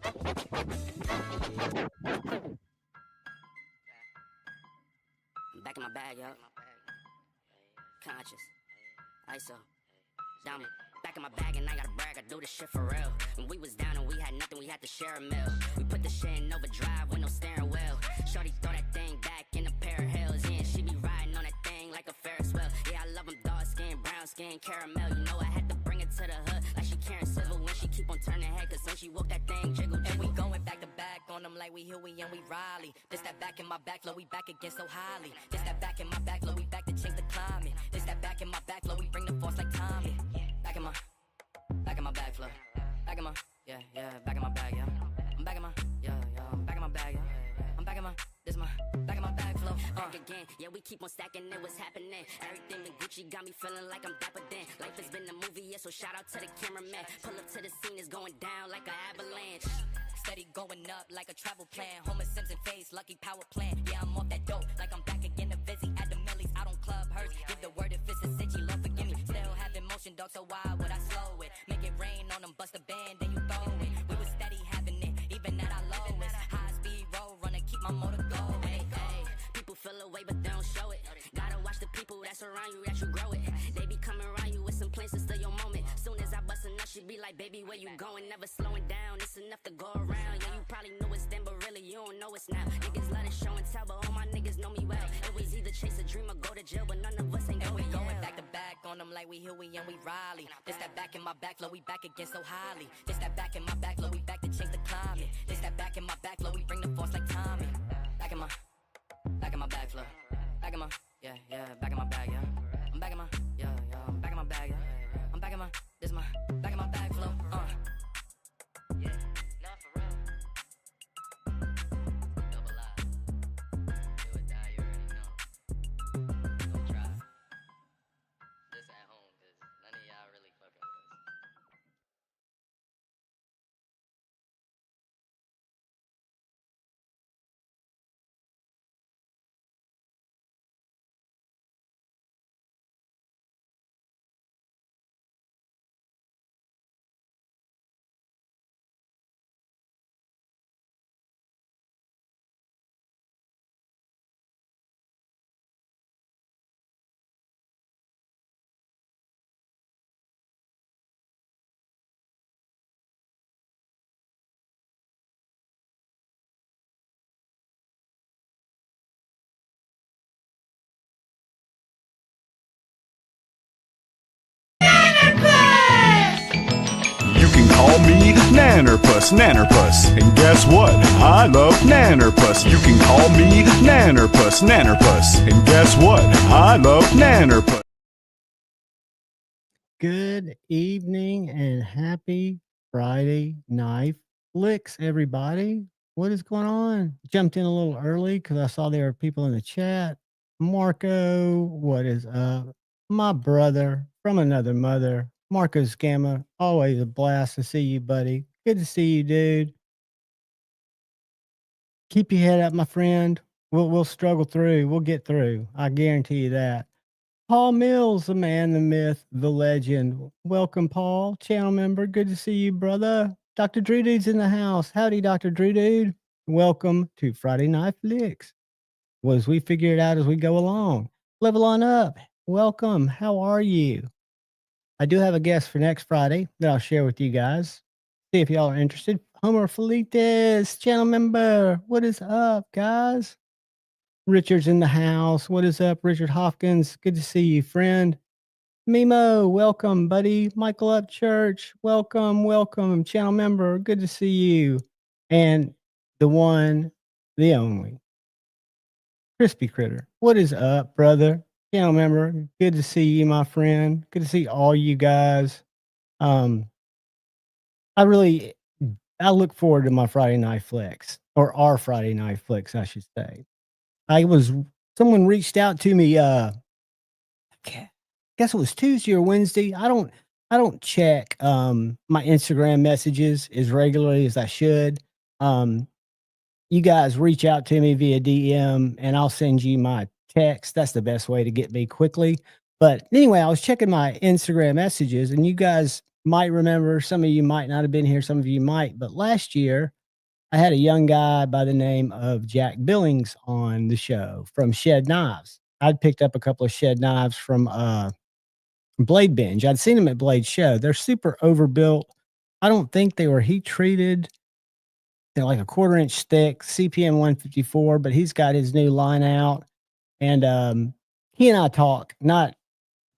I'm back in my bag, yo. Conscious. ISO. Diamond. Back in my bag and I gotta brag, I do this shit for real. When we was down and we had nothing, we had to share a meal. We put the shit in overdrive with no steering wheel. Shorty throw that thing back in a pair of heels. Yeah, she be riding on that thing like a Ferris wheel. Yeah, I love them dark skin, brown skin, caramel. You know I had to bring it to the hood like she Karen Civil. When she keep on turning head, cause when she walk that thing jiggle. And we going back to back on them like we Huey and we Riley. This that back in my back, low, we back again so highly. This that back in my back, low, we back to change the climate. This that back in my back, low, we bring the force like Tommy. Back in my bag, flow. Back in my, yeah, back in my bag, yeah. I'm back in my, I'm back in my bag, yeah. I'm back in my, this my, back in my bag, flow. Back again, yeah, we keep on stacking it, what's happening? Everything with Gucci got me feeling like I'm dapper then. Life has been a movie, yeah, so shout out to the cameraman. Pull up to the scene, it's going down like an avalanche. Steady going up like a travel plan. Homer Simpson face, lucky power plant. Yeah, I'm off that dope, like I'm back again to Vizzy at the Millies. I don't club hers, give the word if it's a cinch, Lord forgive me. Still having motion, dog, so why would I slow it? Make it rain on them, bust a band, then you throw it. We was steady having it, even at our lowest. High speed road runner, keep my motor going. Hey, people feel away, but they don't show it. Gotta watch the people that's around you, that you grow it. They be coming around you with some plans to steal your moment. Soon as I bust a nut, she be like, baby, where you going? Never slowing down, it's enough to go around. Yeah, you probably knew it's then, but really you don't know it's now. Niggas let it show and tell, but all my niggas know me well. It was either chase a dream or go to jail, but none of us ain't going back to back on them like we Huey and we Riley. This that back in my back, low, we back again so highly. This that back in my back, low, we back to change the climate. This that back in my back, low, we bring the force like Tommy. Back in my back, flow. Back in my, back in my bag, yeah. I'm back in my, I'm back in my bag, yeah. I'm back in my, this my, back in my bag, flow. Yeah, not for real. Double I. Do or die, you already know. Don't try. This at home, cause none of y'all really fucking with us. You can call me Nannerpuss, Nannerpuss. And guess what? I love Nannerpuss. You can call me Nannerpuss, Nannerpuss. And guess what? I love Nannerpuss. Good evening and happy Friday night flicks, everybody. What is going on? Jumped in a little early because I saw there were people in the chat. Marco, what is up? My brother from another mother, Marco Scamma. Always a blast to see you, buddy. Good to see you, dude. Keep your head up, my friend. We'll struggle through. We'll get through. I guarantee you that. Paul Mills, the man, the myth, the legend. Welcome, Paul, channel member. Good to see you, brother. Dr. Drew Dude's in the house. Howdy, Dr. Drew Dude. Welcome to Friday Night Flicks. Well, as we figure it out as we go along. Level on up. Welcome. How are you? I do have a guest for next Friday that I'll share with you guys. See if y'all are interested. Homer Felites, channel member. What is up, guys? Richard's in the house. What is up, Richard Hopkins? Good to see you, friend. Mimo, welcome, buddy. Michael Upchurch, welcome, channel member. Good to see you. And the one, the only, Crispy Critter. What is up, brother? Channel member. Good to see you, my friend. Good to see all you guys. I look forward to my Friday Night Flicks, or our Friday Night Flicks, I should say. Someone reached out to me, I guess it was Tuesday or Wednesday. I don't check my Instagram messages as regularly as I should. You guys reach out to me via DM and I'll send you my text. That's the best way to get me quickly. But anyway, I was checking my Instagram messages and you guys might remember, some of you might not have been here, some of you might, but last year I had a young guy by the name of Jack Billings on the show from Shed Knives. I'd picked up a couple of Shed Knives from Blade Binge. I'd seen them at Blade Show. They're super overbuilt. I don't think they were heat treated. They're like a 1/4 inch thick, CPM 154, but he's got his new line out. And he and I talk, not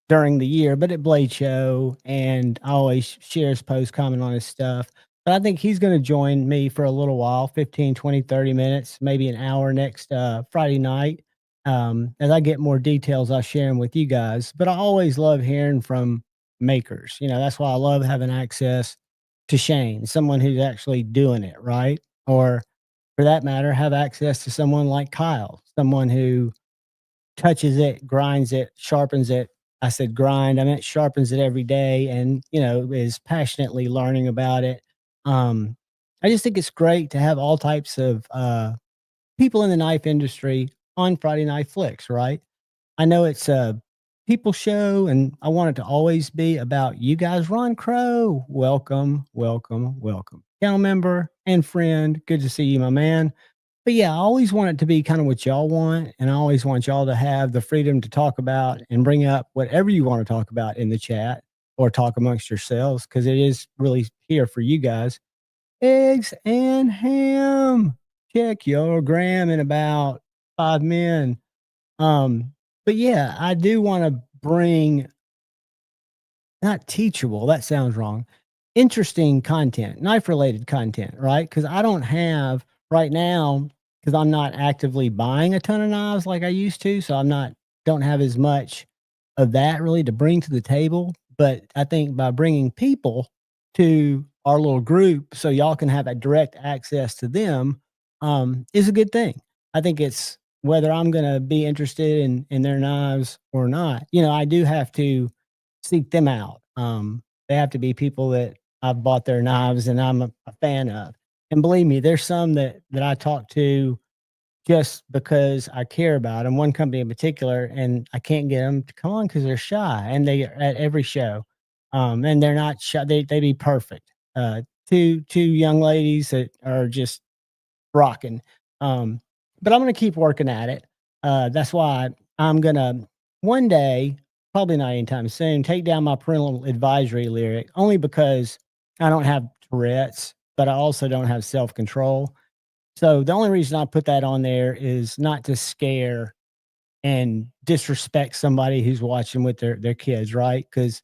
during the year, but at Blade Show, and I always share his post, comment on his stuff. But I think he's going to join me for a little while, 15, 20, 30 minutes, maybe an hour next Friday night. As I get more details, I'll share them with you guys. But I always love hearing from makers. You know, that's why I love having access to Shane, someone who's actually doing it, right? Or for that matter, have access to someone like Kyle, someone who touches it, grinds it, sharpens it. I said grind, I meant sharpens it every day and, you know, is passionately learning about it. I just think it's great to have all types of people in the knife industry on Friday Night Flicks, right? I know it's a people show and I want it to always be about you guys. Ron Crow, welcome, welcome, welcome. Channel member and friend, good to see you, my man. But yeah, I always want it to be kind of what y'all want. And I always want y'all to have the freedom to talk about and bring up whatever you want to talk about in the chat or talk amongst yourselves because it is really here for you guys. Eggs and ham. Check your gram in about 5 men. But yeah, I do want to bring not teachable, that sounds wrong. Interesting content, knife related content, right? Because I don't have right now, because I'm not actively buying a ton of knives like I used to. So don't have as much of that really to bring to the table. But I think by bringing people to our little group so y'all can have a direct access to them is a good thing. I think it's whether I'm going to be interested in their knives or not. You know, I do have to seek them out. They have to be people that I've bought their knives and I'm a fan of. And believe me, there's some that I talk to just because I care about them. One company in particular, and I can't get them to come on because they're shy, and they are at every show. And they're not shy. They be perfect. Two young ladies that are just rocking. But I'm gonna keep working at it. That's why I'm gonna one day, probably not anytime soon, take down my parental advisory lyric only because I don't have Tourette's, but I also don't have self control. So the only reason I put that on there is not to scare and disrespect somebody who's watching with their kids, right? Because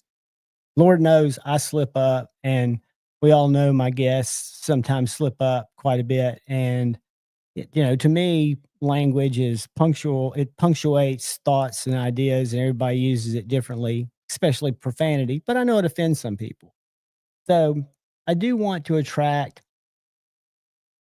Lord knows I slip up, and we all know my guests sometimes slip up quite a bit, and you know, to me, language is punctual. It punctuates thoughts and ideas, and everybody uses it differently, especially profanity. But I know it offends some people. So I do want to attract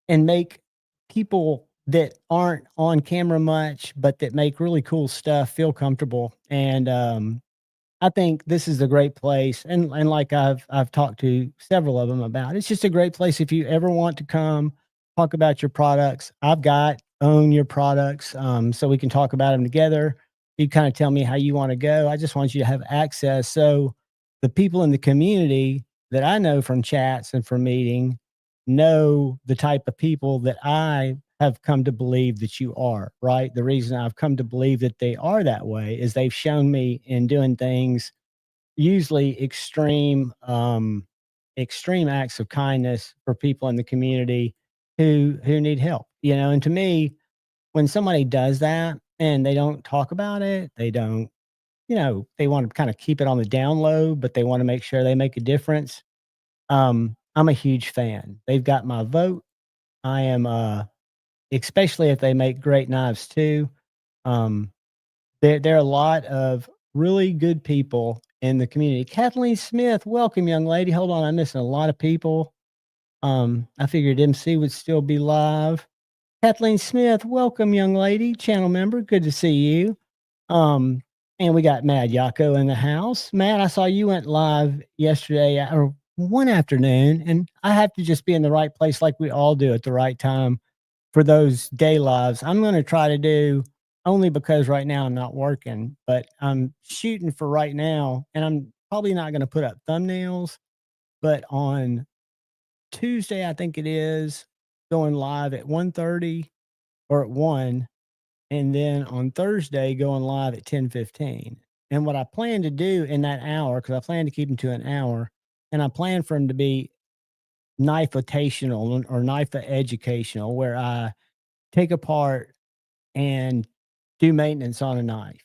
and make people that aren't on camera much, but that make really cool stuff feel comfortable. And I think this is a great place, and like I've talked to several of them about, it's just a great place if you ever want to come talk about your products. I've got own your products, so we can talk about them together. You kind of tell me how you want to go. I just want you to have access, so the people in the community that I know from chats and from meeting know the type of people that I have come to believe that you are, right? The reason I've come to believe that they are that way is they've shown me in doing things, usually extreme acts of kindness for people in the community who need help, you know. And to me, when somebody does that and they don't talk about it, they don't, you know, they want to kind of keep it on the down low, but they want to make sure they make a difference. I'm a huge fan. They've got my vote. I am especially if they make great knives too. Um, there are a lot of really good people in the community. Kathleen Smith, welcome, young lady. Hold on, I'm missing a lot of people. I figured MC would still be live. Kathleen Smith, welcome, young lady, channel member. Good to see you. Um, and we got Mad Yako in the house. Matt, I saw you went live yesterday or one afternoon, and I have to just be in the right place like we all do at the right time for those day lives. I'm going to try to do only because right now I'm not working, but I'm shooting for right now, and I'm probably not going to put up thumbnails, but on Tuesday, I think it is, going live at 1:30 or at 1, and then on Thursday going live at 10:15. And what I plan to do in that hour, because I plan to keep them to an hour, and I plan for them to be knife-atational or knife-educational, where I take apart and do maintenance on a knife.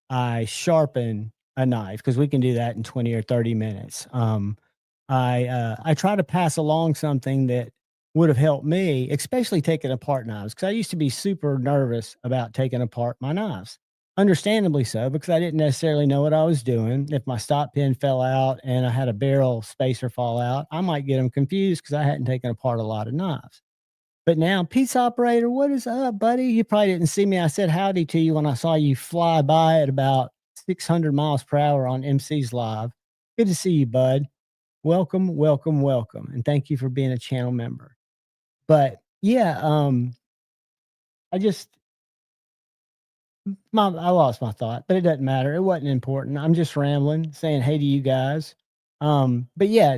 I sharpen a knife because we can do that in 20 or 30 minutes. I try to pass along something that would have helped me, especially taking apart knives, because I used to be super nervous about taking apart my knives. Understandably so, because I didn't necessarily know what I was doing. If my stop pin fell out and I had a barrel spacer fall out, I might get them confused because I hadn't taken apart a lot of knives. But now, pizza operator, what is up, buddy? You probably didn't see me. I said howdy to you when I saw you fly by at about 600 miles per hour on MC's Live. Good to see you, bud. Welcome, welcome, welcome. And thank you for being a channel member. But yeah, I just I lost my thought, but it doesn't matter. It wasn't important. I'm just rambling, saying hey to you guys. But yeah,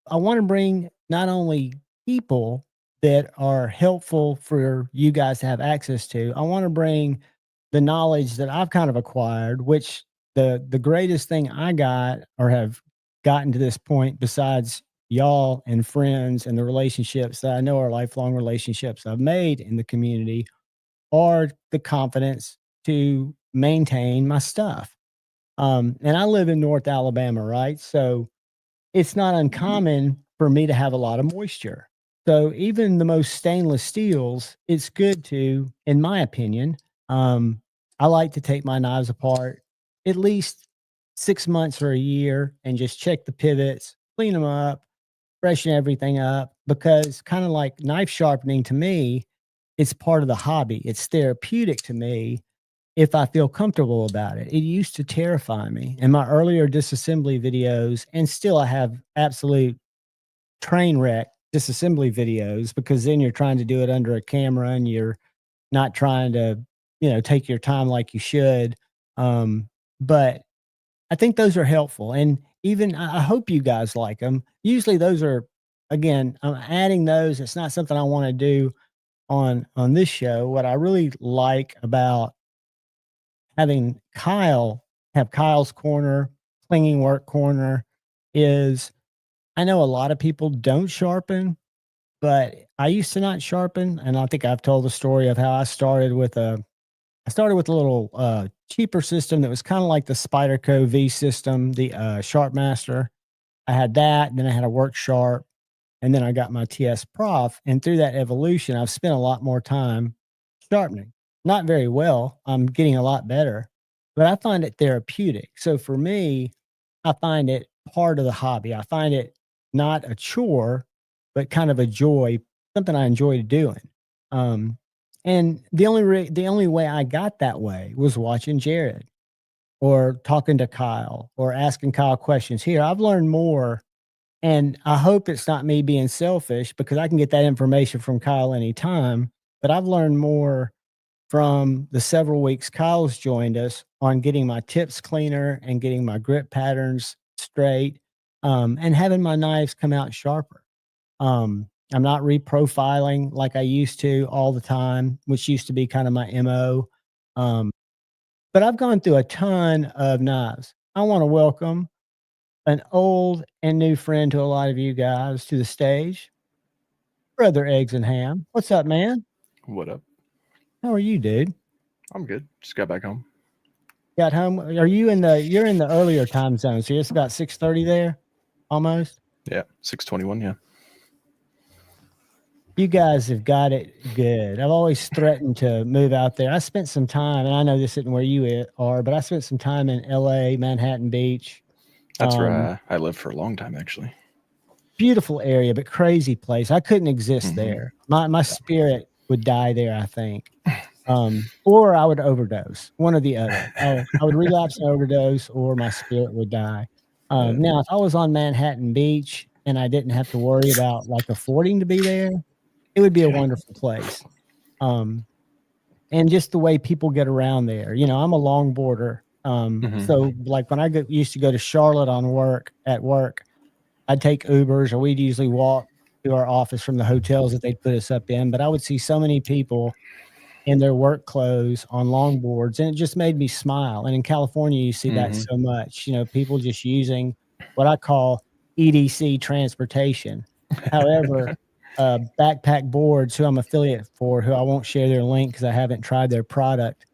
I want to bring not only people that are helpful for you guys to have access to, I want to bring the knowledge that I've kind of acquired, which the greatest thing I got or have gotten to this point, besides y'all and friends and the relationships that I know are lifelong relationships I've made in the community, are the confidence to maintain my stuff. And I live in North Alabama, right? So it's not uncommon for me to have a lot of moisture. So even the most stainless steels, it's good to, in my opinion, I like to take my knives apart at least 6 months or a year and just check the pivots, clean them up, freshen everything up, because kind of like knife sharpening to me, it's part of the hobby. It's therapeutic to me if I feel comfortable about it. It used to terrify me in my earlier disassembly videos, and still I have absolute train wreck disassembly videos, because then you're trying to do it under a camera and you're not trying to, take your time like you should. But I think those are helpful. And even I hope you guys like them. Usually those are, again, I'm adding those. It's not something I want to do on this show. What I really like about having Kyle's corner, clinging work corner, is I know a lot of people don't sharpen, but I used to not sharpen. And I think I've told the story of how I started with a little cheaper system that was kind of like the Spyderco V system, the Sharpmaster. I had that, and then I had a Work Sharp, and then I got my TS Prof. And through that evolution, I've spent a lot more time sharpening. Not very well. I'm getting a lot better, but I find it therapeutic. So for me, I find it part of the hobby. I find it not a chore, but kind of a joy, something I enjoy doing. And the only way I got that way was watching Jared or talking to Kyle or asking Kyle questions. Here, I've learned more, and I hope it's not me being selfish, because I can get that information from Kyle anytime, but I've learned more from the several weeks Kyle's joined us on getting my tips cleaner and getting my grip patterns straight, and having my knives come out sharper. I'm not reprofiling like I used to all the time, which used to be kind of my MO. But I've gone through a ton of knives. I want to welcome an old and new friend to a lot of you guys to the stage, Brother Eggs and Ham. What's up, man? What up? How are you, dude? I'm good. Just got back home. Got home? Are you you're in the earlier time zone, so it's about 6:30 there, almost? Yeah, 6:21, yeah. You guys have got it good. I've always threatened to move out there. I spent some time, and I know this isn't where you are, but I spent some time in LA, Manhattan Beach. That's where I lived for a long time, actually. Beautiful area, but crazy place. I couldn't exist there. My spirit would die there, I think. Or I would overdose, one or the other. I would relapse and overdose, or my spirit would die. Now, if I was on Manhattan Beach and I didn't have to worry about like affording to be there, it would be a wonderful place. And just the way people get around there, I'm a longboarder. So like when I used to go to Charlotte at work, I'd take Ubers, or we'd usually walk to our office from the hotels that they'd put us up in, but I would see so many people in their work clothes on longboards, and it just made me smile. And in California, you see that so much, people just using what I call EDC transportation. However, Backpack Boards, who I'm affiliate for, who I won't share their link because I haven't tried their product,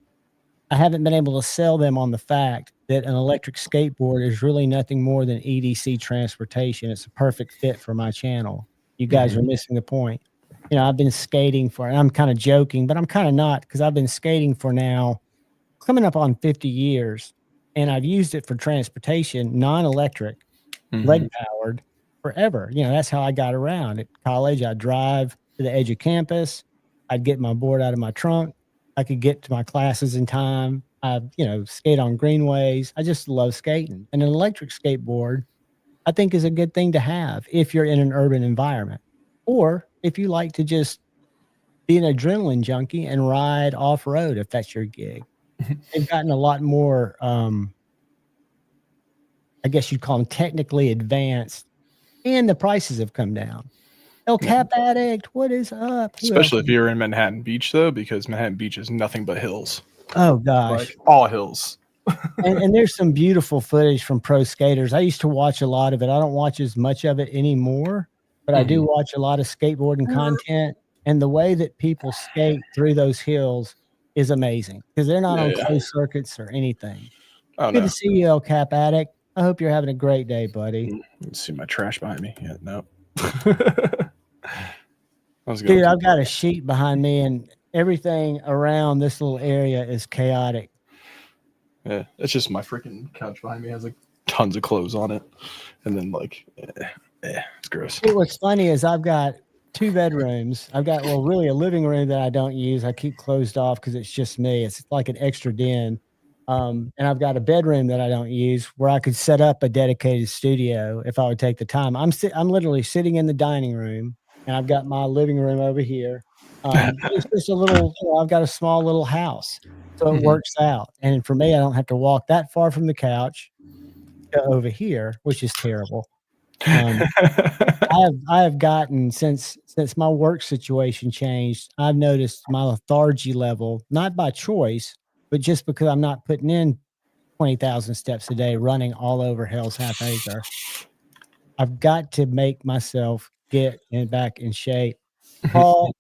I haven't been able to sell them on the fact that an electric skateboard is really nothing more than EDC transportation. It's a perfect fit for my channel. You guys are missing the point. I've been skating and I'm kind of joking, but I'm kind of not, because I've been skating for now coming up on 50 years, and I've used it for transportation, non-electric, leg powered, forever. That's how I got around. At college, I'd drive to the edge of campus. I'd get my board out of my trunk. I could get to my classes in time. I'd, skate on greenways. I just love skating. And an electric skateboard, I think, is a good thing to have if you're in an urban environment, or if you like to just be an adrenaline junkie and ride off-road, if that's your gig. They've gotten a lot more, I guess you'd call them technically advanced, and the prices have come down. El Cap Addict, what is up? Especially if you're in Manhattan Beach, though, because Manhattan Beach is nothing but hills. Oh, gosh. Like, all hills. and there's some beautiful footage from pro skaters. I used to watch a lot of it. I don't watch as much of it anymore, but I do watch a lot of skateboarding content. And the way that people skate through those hills is amazing, because they're not on closed circuits or anything. Good to see you, El Cap Addict. I hope you're having a great day, buddy. Let's see my trash behind me. Yeah, no. Dude, I've got a sheet behind me, and everything around this little area is chaotic. Yeah, it's just my freaking couch behind me has like tons of clothes on it, and then like, it's gross. What's funny is I've got 2 bedrooms. I've got really a living room that I don't use. I keep closed off because it's just me. It's like an extra den. And I've got a bedroom that I don't use where I could set up a dedicated studio if I would take the time. I'm literally sitting in the dining room, and I've got my living room over here. It's just a little, I've got a small little house, so it works out. And for me, I don't have to walk that far from the couch to over here, which is terrible. I have gotten, since my work situation changed, I've noticed my lethargy level, not by choice, but just because I'm not putting in 20,000 steps a day running all over Hell's Half Acre. I've got to make myself get back in shape. Paul,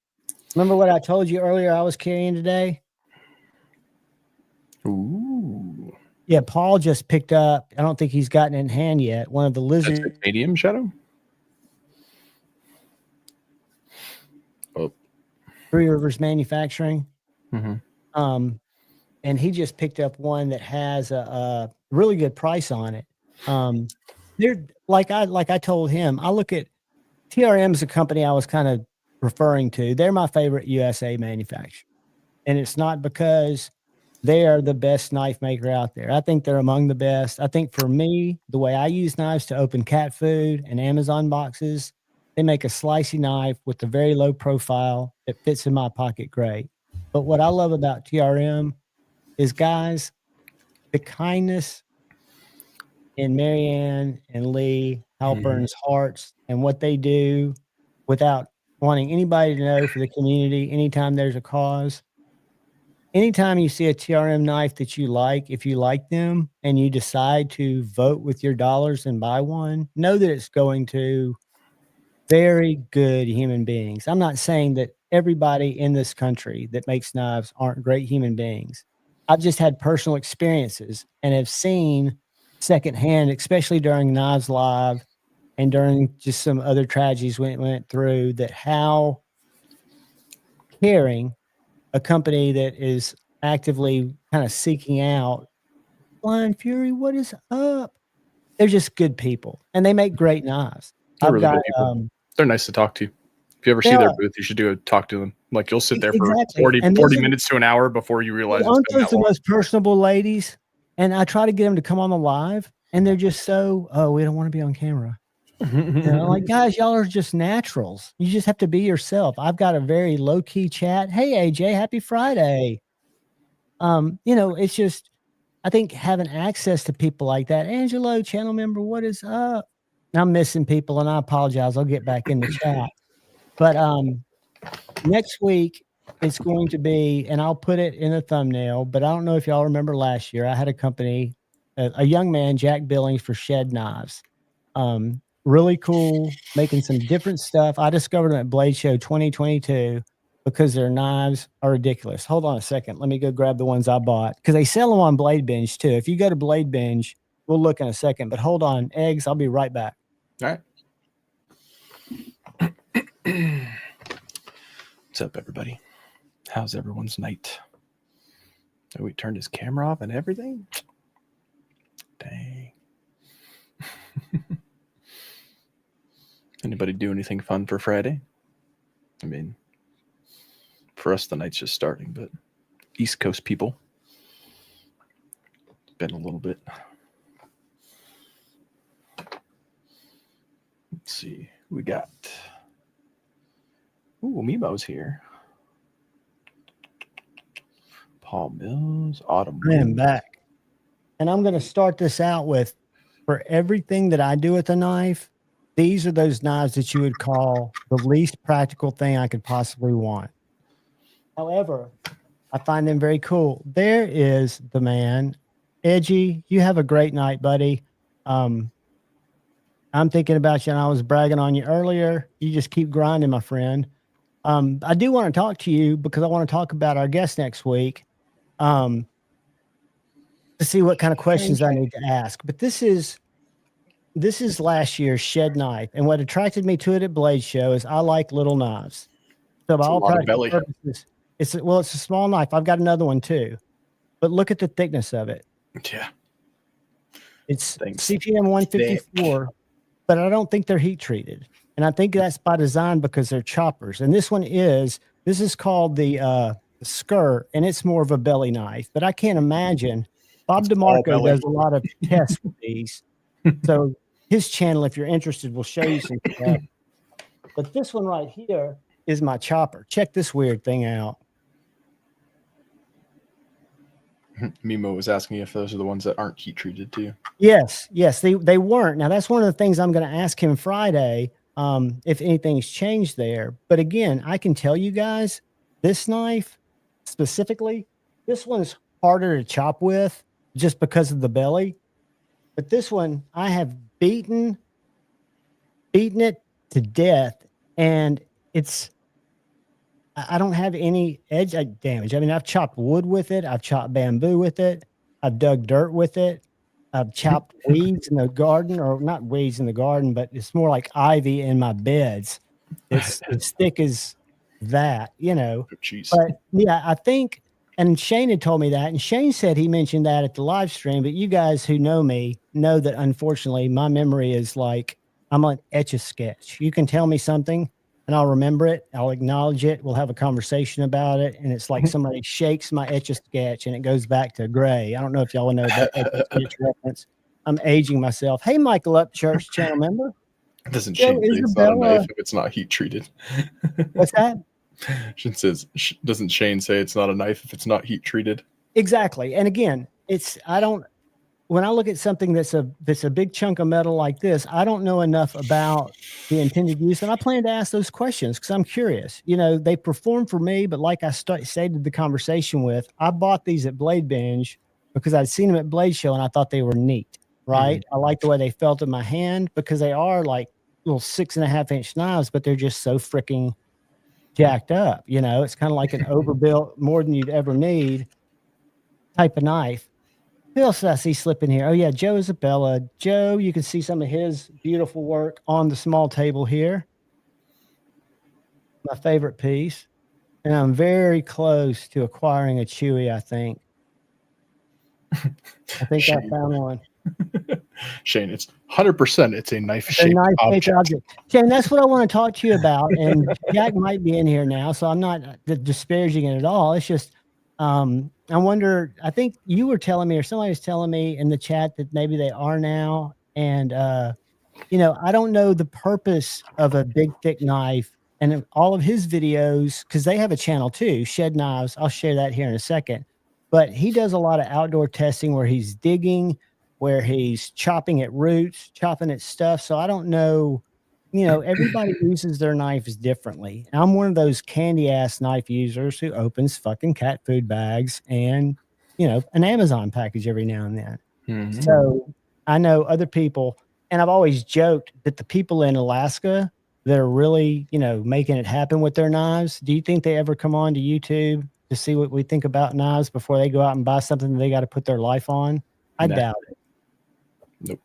remember what I told you earlier I was carrying today? Ooh. Yeah, Paul just picked up, I don't think he's gotten it in hand yet, one of the lizard Titanium Shadow? Oh. Three Rivers Manufacturing. And he just picked up one that has a really good price on it. They're like I told him, I look at TRM as a company I was kind of referring to. They're my favorite USA manufacturer. And it's not because they are the best knife maker out there. I think they're among the best. I think for me, the way I use knives to open cat food and Amazon boxes, they make a slicey knife with a very low profile that fits in my pocket great. But what I love about TRM is, guys, the kindness in Marianne and Lee, Halpern's hearts, and what they do without wanting anybody to know, for the community, anytime there's a cause. Anytime you see a TRM knife that you like, if you like them and you decide to vote with your dollars and buy one, know that it's going to very good human beings. I'm not saying that everybody in this country that makes knives aren't great human beings. I've just had personal experiences and have seen secondhand, especially during Knives Live and during just some other tragedies we went through, that how caring a company that is actively kind of seeking out Blind Fury, what is up? They're just good people, and they make great knives. They're really good people. They're nice to talk to. If you ever see their booth, you should do a talk to them. Like, you'll sit there for 40 minutes to an hour before you realize aren't those the most personable ladies? And I try to get them to come on the live, and they're just so, we don't want to be on camera. Like, guys, y'all are just naturals. You just have to be yourself. I've got a very low-key chat. Hey, AJ, happy Friday. It's just, I think having access to people like that. Angelo, channel member, what is up? I'm missing people, and I apologize. I'll get back in the chat. But next week it's going to be, and I'll put it in a thumbnail, but I don't know if y'all remember last year, I had a company, a young man, Jack Billings, for Shed Knives. Really cool, making some different stuff. I discovered them at Blade Show 2022 because their knives are ridiculous. Hold on a second. Let me go grab the ones I bought because they sell them on Blade Binge too. If you go to Blade Binge, we'll look in a second, but hold on, Eggs. I'll be right back. All right. What's up, everybody? How's everyone's night? Oh, we turned his camera off and everything? Dang. Anybody do anything fun for Friday? I mean, for us, the night's just starting, but East Coast people, it's been a little bit. Let's see. We got... Ooh, Memo's here. Paul Mills, Autumn. I am back. And I'm going to start this out with, for everything that I do with a knife, these are those knives that you would call the least practical thing I could possibly want. However, I find them very cool. There is the man. Edgy, you have a great night, buddy. I'm thinking about you, and I was bragging on you earlier. You just keep grinding, my friend. I do want to talk to you because I want to talk about our guest next week. To see what kind of questions I need to ask. But this is last year's Shed Knife, and what attracted me to it at Blade Show is I like little knives. So by all practical purposes, it's a small knife. I've got another one too, but look at the thickness of it. Yeah, it's CPM 154, but I don't think they're heat treated, and I think that's by design because they're choppers. And this is called the skirt, and it's more of a belly knife. But I can't imagine. Bob DeMarco does a lot of tests with these. So his channel, if you're interested, will show you some stuff. But this one right here is my chopper. Check this weird thing out. Mimo was asking if those are the ones that aren't heat treated too. Yes, they weren't. Now that's one of the things I'm going to ask him Friday, if anything's changed there. But again, I can tell you guys, this knife specifically, this one's harder to chop with just because of the belly. But this one, I have beaten it to death, and I don't have any edge damage. I mean, I've chopped wood with it. I've chopped bamboo with it. I've dug dirt with it. I've chopped weeds in the garden, or not weeds in the garden, but it's more like ivy in my beds. It's as thick as that, you know. But yeah, I think, and Shane had told me that, and Shane said he mentioned that at the live stream, but you guys who know me know that unfortunately my memory is like, I'm an Etch-a-Sketch. You can tell me something and I'll remember it. I'll acknowledge it. We'll have a conversation about it. And it's like somebody shakes my Etch-a-Sketch and it goes back to gray. I don't know if y'all know that Etch-a-Sketch reference. I'm aging myself. Hey, Michael Upchurch, channel member. It doesn't Shane say it's not a knife if it's not heat treated. What's that? Doesn't Shane say it's not a knife if it's not heat treated? Exactly. And again, when I look at something that's a big chunk of metal like this, I don't know enough about the intended use, and I plan to ask those questions because I'm curious. You know, they perform for me, but like I stated the conversation with, I bought these at Blade Binge because I'd seen them at Blade Show and I thought they were neat, right? I like the way they felt in my hand because they are like little 6.5-inch knives, but they're just so freaking jacked up. You know, it's kind of like an overbuilt, more than you'd ever need type of knife. Who else did I see slipping here? Oh, yeah, Joe Isabella. Joe, you can see some of his beautiful work on the small table here. My favorite piece. And I'm very close to acquiring a Chewy, I think. I think I found one. Shane, it's 100%. It's a knife-shaped object. Shane, that's what I want to talk to you about. And Jack might be in here now, so I'm not disparaging it at all. It's just... I wonder, I think you were telling me, or somebody was telling me in the chat that maybe they are now. And, you know, I don't know the purpose of a big, thick knife. And all of his videos, because they have a channel too, Shed Knives. I'll share that here in a second. But he does a lot of outdoor testing where he's digging, where he's chopping at roots, chopping at stuff. So I don't know everybody uses their knives differently. I'm one of those candy ass knife users who opens fucking cat food bags and, an Amazon package every now and then. Mm-hmm. So I know other people, and I've always joked that the people in Alaska that are really, making it happen with their knives, do you think they ever come on to YouTube to see what we think about knives before they go out and buy something that they got to put their life on? I doubt it. Nope.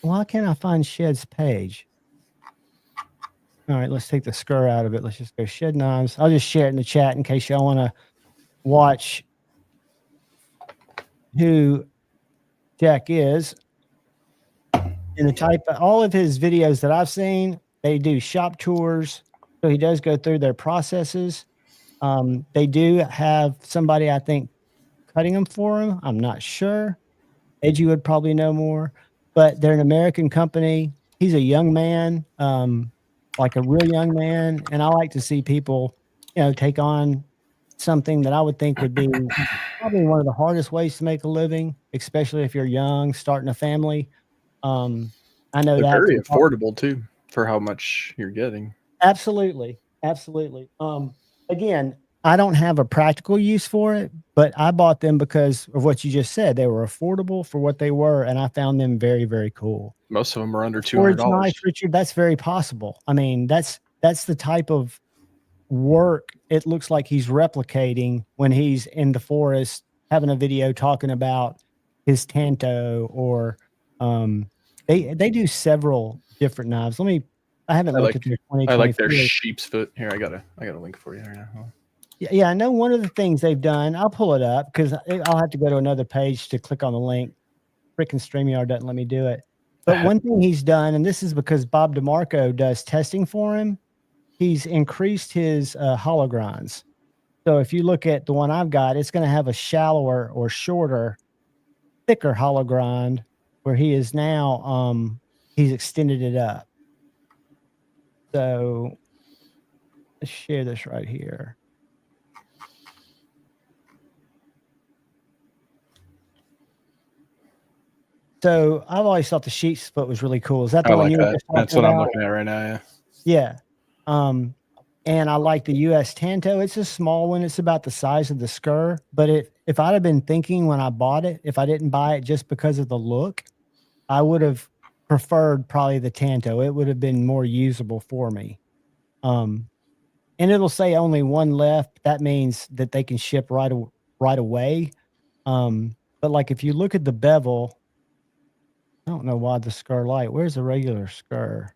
Why can't I find Shed's page? All right, let's take the skr out of it. Let's just go Shed Knives. I'll just share it in the chat in case y'all want to watch who Jack is. And the type of all of his videos that I've seen, they do shop tours. So he does go through their processes. They do have somebody, I think, cutting them for him. I'm not sure. Edgy would probably know more, but they're an American company. He's a young man, like a real young man. And I like to see people, take on something that I would think would be probably one of the hardest ways to make a living, especially if you're young, starting a family. I know they're that very affordable too for how much you're getting. Absolutely. Again, I don't have a practical use for it, but I bought them because of what you just said. They were affordable for what they were, and I found them very, very cool. Most of them are under $200. Nice, Richard. That's very possible. I mean, that's the type of work it looks like he's replicating when he's in the forest having a video talking about his Tanto, or they do several different knives. I haven't looked at their 2020. I like their sheep's foot. Here, I got a link for you right now. Yeah, I know one of the things they've done. I'll pull it up because I'll have to go to another page to click on the link. Freaking StreamYard doesn't let me do it. But one thing he's done, and this is because Bob DeMarco does testing for him, he's increased his hollow grinds. So if you look at the one I've got, it's going to have a shallower or shorter, thicker hollow grind, where he is now, he's extended it up. So let's share this right here. So I've always thought the sheep's foot was really cool. Is that the one you were just talking about? That's what I'm looking at right now. Yeah. And I like the US Tanto. It's a small one. It's about the size of the skr. But if I'd have been thinking when I bought it, if I didn't buy it just because of the look, I would have preferred probably the Tanto. It would have been more usable for me. And it'll say only one left. That means that they can ship right away. But like if you look at the bevel, I don't know why the skr light. Where's the regular skr?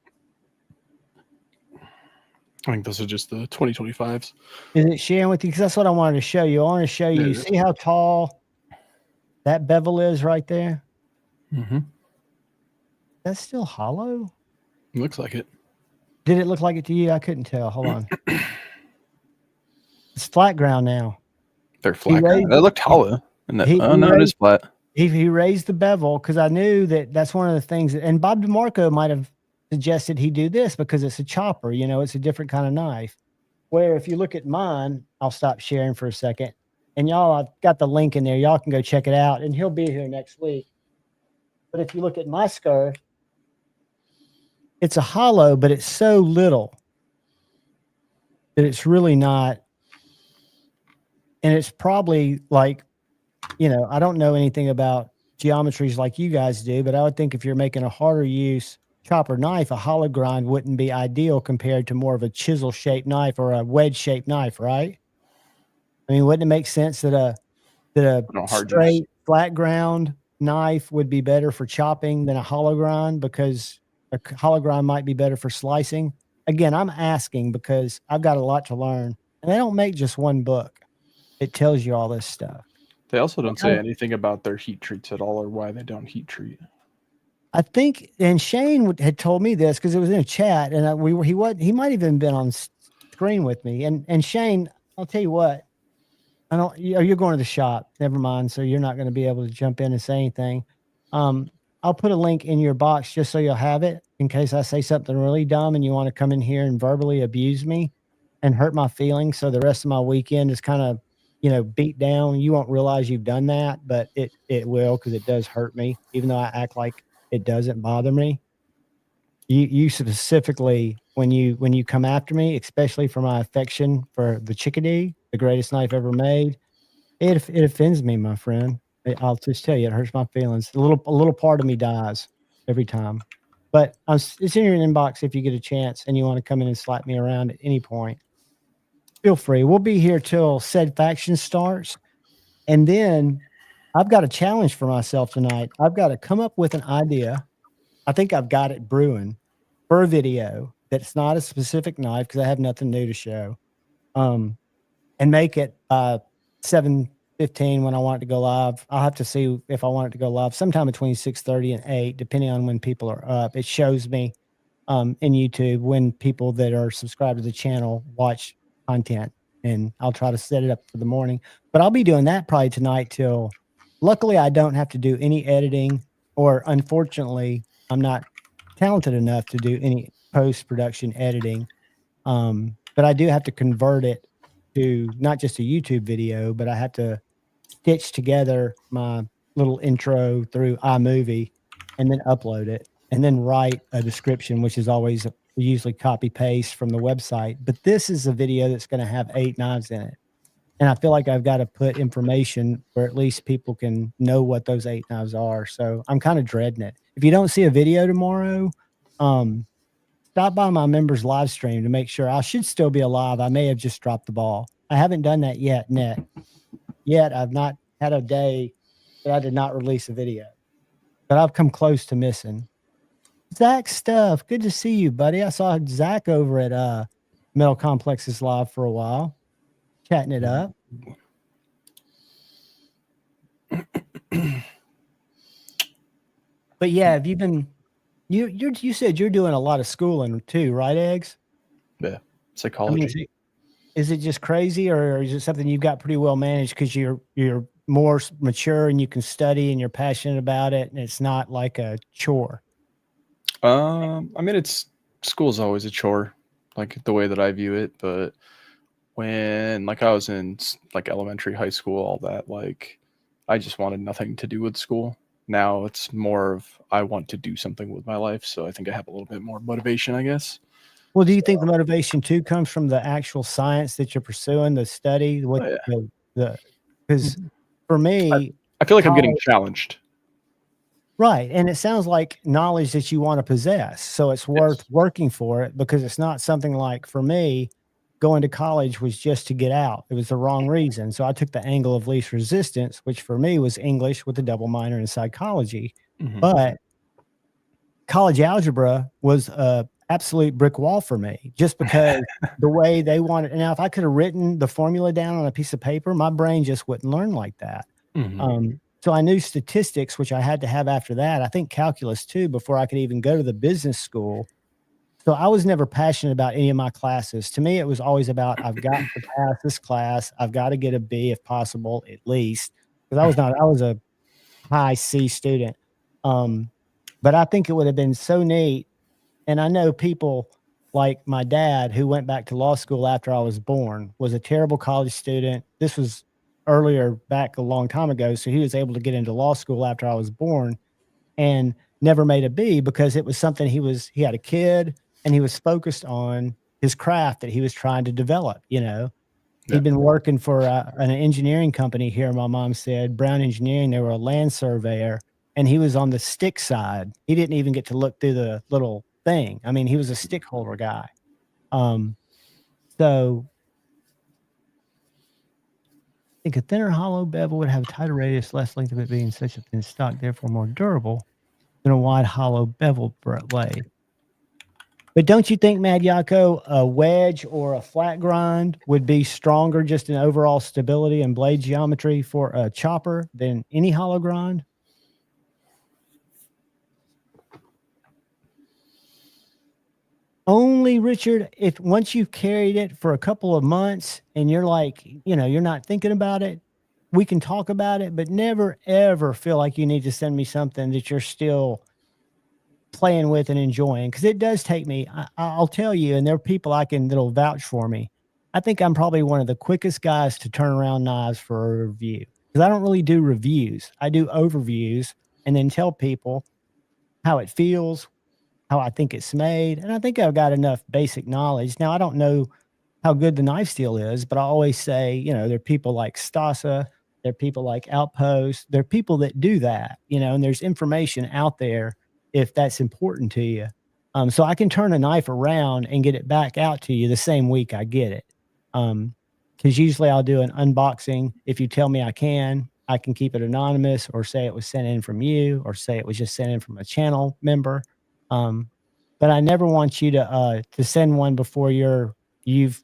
I think those are just the 2025s. Is it sharing with you? Because that's what I wanted to show you. I want to show you. See how tall that bevel is right there? Mm-hmm. That's still hollow? Looks like it. Did it look like it to you? I couldn't tell. Hold on. It's flat ground now. They're flat ground. That looked hollow. And it is flat. He raised the bevel because I knew that's one of the things. And Bob DeMarco might have suggested he do this because it's a chopper. It's a different kind of knife. Where if you look at mine, I'll stop sharing for a second. And y'all, I've got the link in there. Y'all can go check it out. And he'll be here next week. But if you look at my skr, it's a hollow, but it's so little that it's really not. And it's probably like, I don't know anything about geometries like you guys do, but I would think if you're making a harder use chopper knife, a hollow grind wouldn't be ideal compared to more of a chisel shaped knife or a wedge shaped knife, right? I mean, wouldn't it make sense that a straight flat ground knife would be better for chopping than a hollow grind, because a hollow grind might be better for slicing? Again, I'm asking because I've got a lot to learn, and they don't make just one book. It tells you all this stuff. They also don't say anything about their heat treats at all, or why they don't heat treat. I think, and Shane had told me this because it was in a chat, and he might even been on screen with me. And Shane, I'll tell you what, you're going to the shop. Never mind. So you're not going to be able to jump in and say anything. I'll put a link in your box just so you'll have it in case I say something really dumb and you want to come in here and verbally abuse me and hurt my feelings. So the rest of my weekend is kind of, beat down. You won't realize you've done that, but it will, because it does hurt me, even though I act like it doesn't bother me. You specifically, when you come after me, especially for my affection for the chickadee, the greatest knife ever made, it offends me, my friend. I'll just tell you, it hurts my feelings. A little part of me dies every time. But it's in your inbox if you get a chance and you want to come in and slap me around at any point. Feel free. We'll be here till said faction starts. And then I've got a challenge for myself tonight. I've got to come up with an idea. I think I've got it brewing for a video that's not a specific knife because I have nothing new to show. And make it 7:15 when I want it to go live. I'll have to see if I want it to go live sometime between 6:30 and 8, depending on when people are up. It shows me in YouTube when people that are subscribed to the channel watch content, and I'll try to set it up for the morning. But I'll be doing that probably tonight till. Luckily, I don't have to do any editing, or unfortunately, I'm not talented enough to do any post-production editing. But I do have to convert it to not just a YouTube video, but I have to stitch together my little intro through iMovie and then upload it and then write a description, which is always usually copy paste from the website. But this is a video that's going to have 8 knives in it. And I feel like I've got to put information where at least people can know what those 8 knives are. So I'm kind of dreading it. If you don't see a video tomorrow, stop by my members live stream to make sure. I should still be alive. I may have just dropped the ball. I haven't done that yet. I've not had a day that I did not release a video, but I've come close to missing. Zach Stuff, good to see you, buddy. I saw Zach over at Metal Complexes Live for a while, chatting it up. But yeah, have you been? You said you're doing a lot of schooling too, right, Eggs? Yeah, psychology. I mean, is it just crazy, or is it something you've got pretty well managed because you're more mature and you can study and you're passionate about it, and it's not like a chore? I mean, school's always a chore, like the way that I view it. But when I was in like elementary, high school, all that, like I just wanted nothing to do with school. Now it's more of I want to do something with my life, so I think I have a little bit more motivation, I guess. Well, do you think the motivation too comes from the actual science that you're pursuing, the study? Because for me, I feel like I'm getting challenged. Right. And it sounds like knowledge that you want to possess. So it's worth working for it, because it's not something like, for me, going to college was just to get out. It was the wrong reason. So I took the angle of least resistance, which for me was English with a double minor in psychology. Mm-hmm. But college algebra was a absolute brick wall for me, just because the way they wanted. Now, if I could have written the formula down on a piece of paper, my brain just wouldn't learn like that. Mm-hmm. So I knew statistics, which I had to have after that. I think calculus too, before I could even go to the business school. So I was never passionate about any of my classes. To me, it was always about, I've got to pass this class. I've got to get a B if possible, at least, because I was a high C student. But I think it would have been so neat. And I know people like my dad, who went back to law school after I was born, was a terrible college student. This was earlier, back a long time ago. So he was able to get into law school after I was born and never made a B, because it was something he had a kid and he was focused on his craft that he was trying to develop. He'd been working for an engineering company here. My mom said Brown Engineering. They were a land surveyor, and he was on the stick side. He didn't even get to look through the little thing. I mean, he was a stick holder guy. So I think a thinner hollow bevel would have a tighter radius, less length of it being such a thin stock, therefore more durable than a wide hollow bevel blade. But don't you think, Mad Yako, a wedge or a flat grind would be stronger just in overall stability and blade geometry for a chopper than any hollow grind? Only, Richard, if once you've carried it for a couple of months and you're like, you're not thinking about it, we can talk about it, but never, ever feel like you need to send me something that you're still playing with and enjoying. Because it does take me, I'll tell you, and there are people that'll vouch for me. I think I'm probably one of the quickest guys to turn around knives for a review, because I don't really do reviews. I do overviews and then tell people how it feels, how I think it's made, and I think I've got enough basic knowledge. Now, I don't know how good the knife steel is, but I always say, you know, there are people like Stasa, there are people like Outpost, there are people that do that, you know, and there's information out there if that's important to you. So I can turn a knife around and get it back out to you the same week I get it. Because usually I'll do an unboxing. If you tell me I can keep it anonymous, or say it was sent in from you, or say it was just sent in from a channel member. But I never want you to send one before you've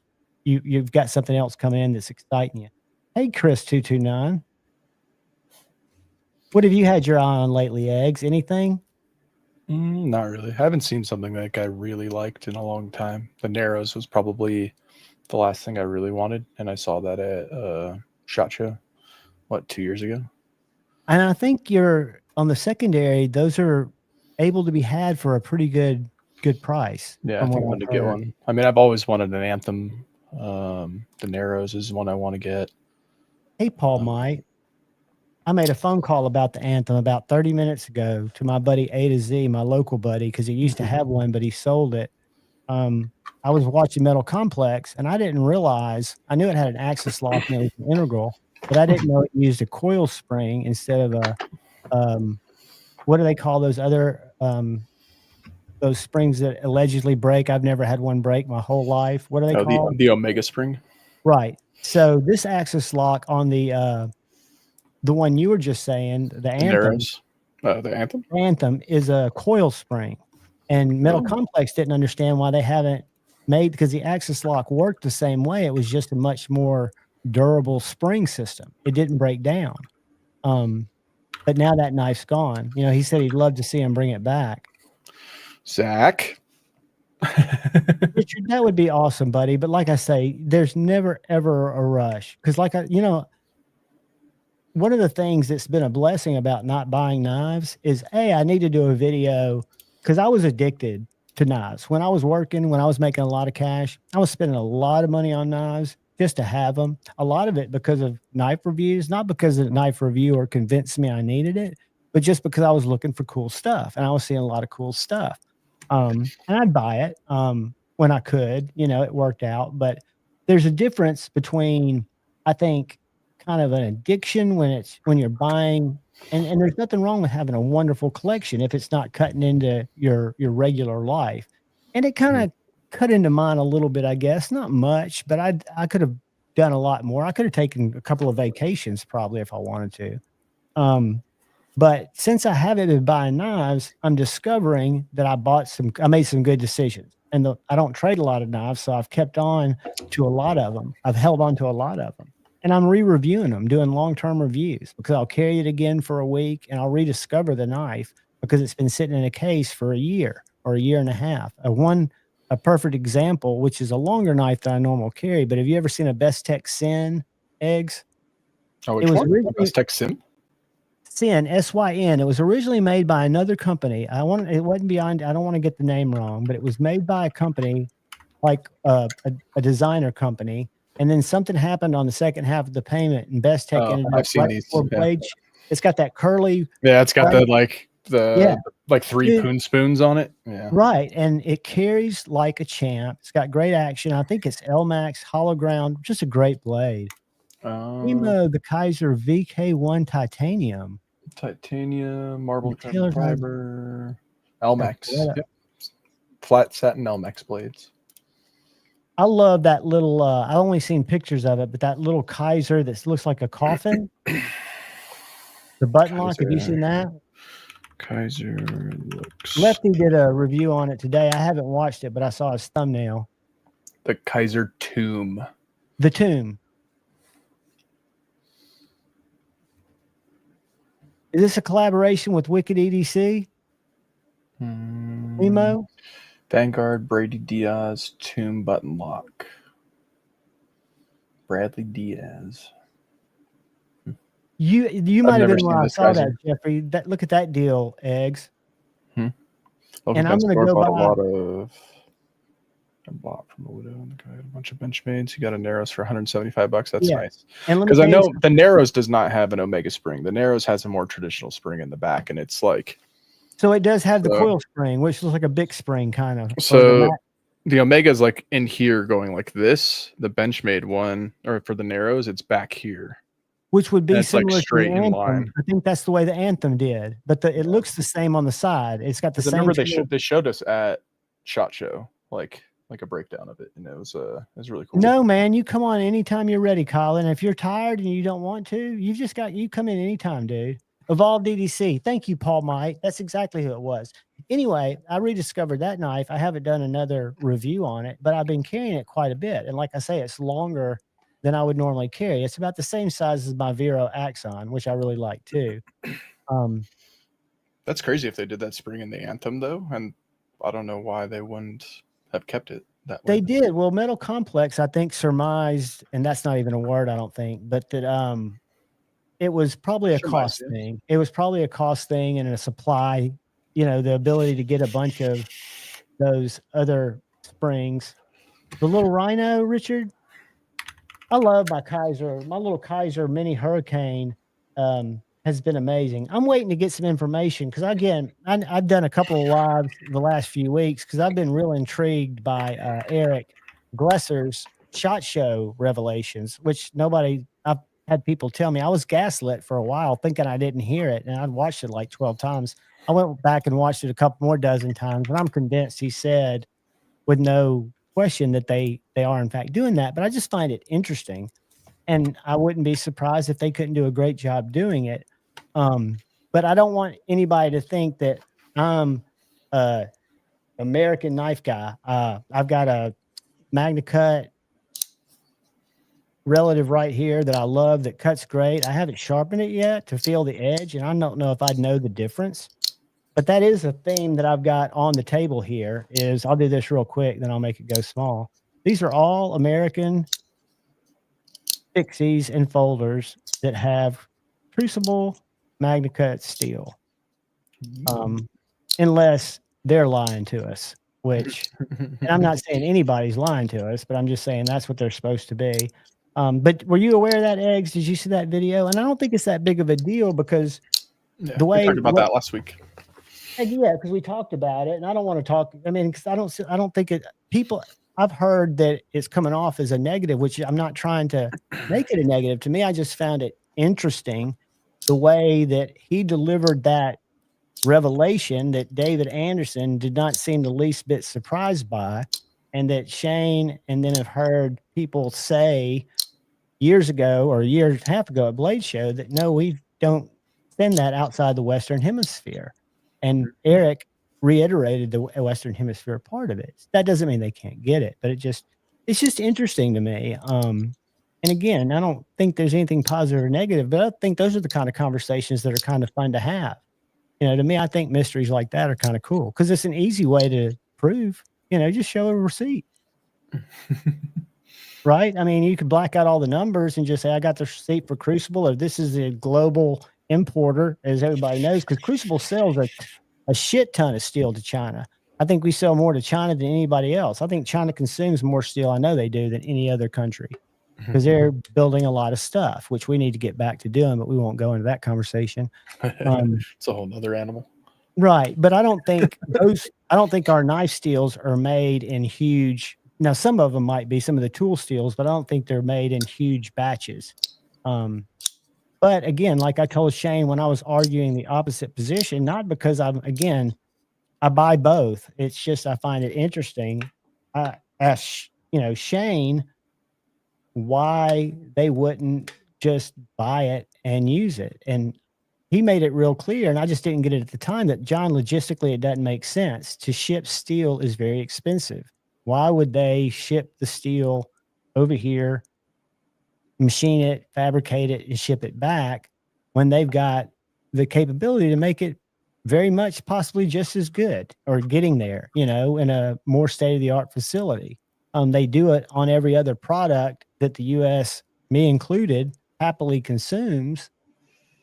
got something else coming in that's exciting you. Hey, Chris 229, what have you had your eye on lately, Eggs? Anything? Not really. I haven't seen something like I really liked in a long time. The Narrows was probably the last thing I really wanted, and I saw that at SHOT Show, 2 years ago? And I think you're on the secondary; those are able to be had for a pretty good price. Yeah, I think I'm going to get one. I mean, I've always wanted an Anthem. The Narrows is one I want to get. Hey, Paul Mike. I made a phone call about the Anthem about 30 minutes ago to my buddy A to Z, my local buddy, because he used to have one, but he sold it. I was watching Metal Complex, and I didn't realize, I knew it had an axis lock and it was an integral, but I didn't know it used a coil spring instead of a, what do they call those other, those springs that allegedly break? I've never had one break my whole life. What are they called? The Omega spring. Right. So this axis lock on the one you were just saying, the Anthem. The Anthem? Anthem is a coil spring. And Metal Complex didn't understand why they haven't made, because the axis lock worked the same way. It was just a much more durable spring system. It didn't break down. But now that knife's gone. You know, he said he'd love to see him bring it back. Zach. Richard, that would be awesome, buddy. But like I say, there's never, ever a rush. Because one of the things that's been a blessing about not buying knives is, I need to do a video, because I was addicted to knives. When I was working, when I was making a lot of cash, I was spending a lot of money on knives just to have them. A lot of it because of knife reviews, not because the knife reviewer convinced me I needed it, but just because I was looking for cool stuff, and I was seeing a lot of cool stuff. And I'd buy it when I could, it worked out. But there's a difference between, I think, kind of an addiction when you're buying, and there's nothing wrong with having a wonderful collection if it's not cutting into your regular life. And it kind of cut into mine a little bit, I guess. Not much, but I could have done a lot more. I could have taken a couple of vacations probably if I wanted to. But since I haven't been buying knives, I'm discovering that I made some good decisions. And I don't trade a lot of knives, so I've kept on to a lot of them. I've held on to a lot of them. And I'm re-reviewing them, doing long-term reviews, because I'll carry it again for a week and I'll rediscover the knife because it's been sitting in a case for a year or a year and a half. A perfect example, which is a longer knife than I normally carry, but have you ever seen a Best Tech Sin, Eggs? Oh, which one? Best Tech Sin? Sin, S-Y-N. It was originally made by another company. I don't want to get the name wrong, but it was made by a company like a designer company. And then something happened on the second half of the payment, and Best Tech ended up seen these. Blades. It's got that curly. Yeah, it's got the three poon spoons on it. Yeah. Right. And it carries like a champ. It's got great action. I think it's L-Max, hollow ground, just a great blade. The Kaiser VK1 titanium. Titanium, marble fiber, L-Max. Yep. Flat satin L-Max blades. I love that little, I've only seen pictures of it, but that little Kaiser that looks like a coffin. The button lock, have you seen that? Kaiser looks... Lefty did a review on it today. I haven't watched it, but I saw his thumbnail. The Kaiser Tomb. The Tomb. Is this a collaboration with Wicked EDC? Emo? Vanguard, Brady Diaz, Tomb button lock. Bradley Diaz. You might have been where I saw that, Jeffrey. Look at that deal, Eggs. And I'm going to go buy I bought from a widow and the guy had a bunch of Benchmades. He got a Narrows for $175. That's nice. Because I know the Narrows does not have an Omega spring. The Narrows has a more traditional spring in the back, and it's like So it does have the So- coil spring, which looks like a big spring kind of. So the Omega is like in here going like this. The Benchmade one, or for the narrows, it's back here. which would be It's like similar straight to the in Anthem. line. I think that's the way the Anthem did, but it looks the same on the side. It's got the Because I same. remember they showed us at SHOT Show like a breakdown of it, and it was really cool. No, man, you come on anytime you're ready, Colin. If you're tired and you don't want to, you come in anytime, dude. Evolve DDC. Thank you, Paul Mike. That's exactly who it was. Anyway, I rediscovered that knife. I haven't done another review on it, but I've been carrying it quite a bit. And like I say, it's longer than I would normally carry. It's about the same size as my Vero Axon, which I really like too. That's crazy if they did that spring in the Anthem though, and I don't know why they wouldn't have kept it that way. They did. Well, Metal Complex, I think, surmised, and that's not even a word, I don't think, but that it was probably a cost thing. It was probably a cost thing and a supply, the ability to get a bunch of those other springs. The little Rhino, Richard, I love my little Kaiser Mini Hurricane has been amazing. I'm waiting to get some information because, again, I've done a couple of lives the last few weeks because I've been real intrigued by Eric Glesser's SHOT Show revelations, which I've had people tell me. I was gaslit for a while thinking I didn't hear it, and I'd watched it like 12 times. I went back and watched it a couple more dozen times, and I'm convinced he said with no question that they are in fact doing that. But I just find it interesting, and I wouldn't be surprised if they couldn't do a great job doing it. But I don't want anybody to think that I'm a American knife guy. I've got a Magna Cut relative right here that I love that cuts great. I haven't sharpened it yet to feel the edge, and I don't know if I'd know the difference. But that is a theme that I've got on the table here. Is I'll do this real quick, then I'll make it go small. These are all American fixies and folders that have crucible Magna Cut steel, unless they're lying to us, which and I'm not saying anybody's lying to us, but I'm just saying that's what they're supposed to be. But were you aware of that, Eggs? Did you see that video? And I don't think it's that big of a deal because the way we talked about that last week. Yeah, because we talked about it, and I don't want to talk. I mean, because I don't think people. I've heard that it's coming off as a negative, which I'm not trying to make it a negative. To me, I just found it interesting the way that he delivered that revelation that David Anderson did not seem the least bit surprised by, and that Shane and then have heard people say years ago or a year and a half ago at Blade Show that no, we don't send that outside the Western Hemisphere. And Eric reiterated the Western Hemisphere part of it. That doesn't mean they can't get it, but it's just interesting to me. And again, I don't think there's anything positive or negative, but I think those are the kind of conversations that are kind of fun to have. To me, I think mysteries like that are kind of cool because it's an easy way to prove, just show a receipt. Right? I mean, you could black out all the numbers and just say, I got the receipt for Crucible, or this is a global importer, as everybody knows, because Crucible sells a shit ton of steel to China. I think we sell more to China than anybody else. I think China consumes more steel, I know they do, than any other country because they're building a lot of stuff, which we need to get back to doing, but we won't go into that conversation. It's a whole nother animal. Right. But I don't think our knife steels are made in huge. Now, some of them might be some of the tool steels, but I don't think they're made in huge batches. But again, like I told Shane when I was arguing the opposite position, not because I buy both. It's just I find it interesting. I asked, Shane why they wouldn't just buy it and use it. And he made it real clear, and I just didn't get it at the time, that John, logistically, it doesn't make sense. To ship steel is very expensive. Why would they ship the steel over here, machine it, fabricate it, and ship it back when they've got the capability to make it very much possibly just as good or getting there, in a more state-of-the-art facility? They do it on every other product that the U.S., me included, happily consumes.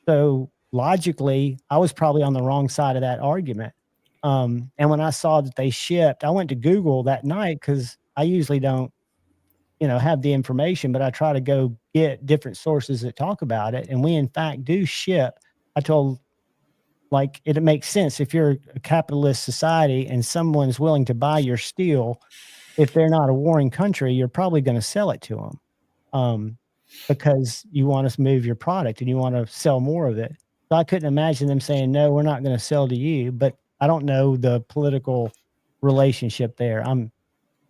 So logically, I was probably on the wrong side of that argument. And when I saw that they shipped, I went to Google that night because I usually don't, have the information, but I try to go get different sources that talk about it. And we, in fact, do ship. I told like it makes sense if you're a capitalist society and someone's willing to buy your steel. If they're not a warring country, you're probably going to sell it to them, because you want to move your product and you want to sell more of it. So I couldn't imagine them saying, no, we're not going to sell to you. But I don't know the political relationship there. I'm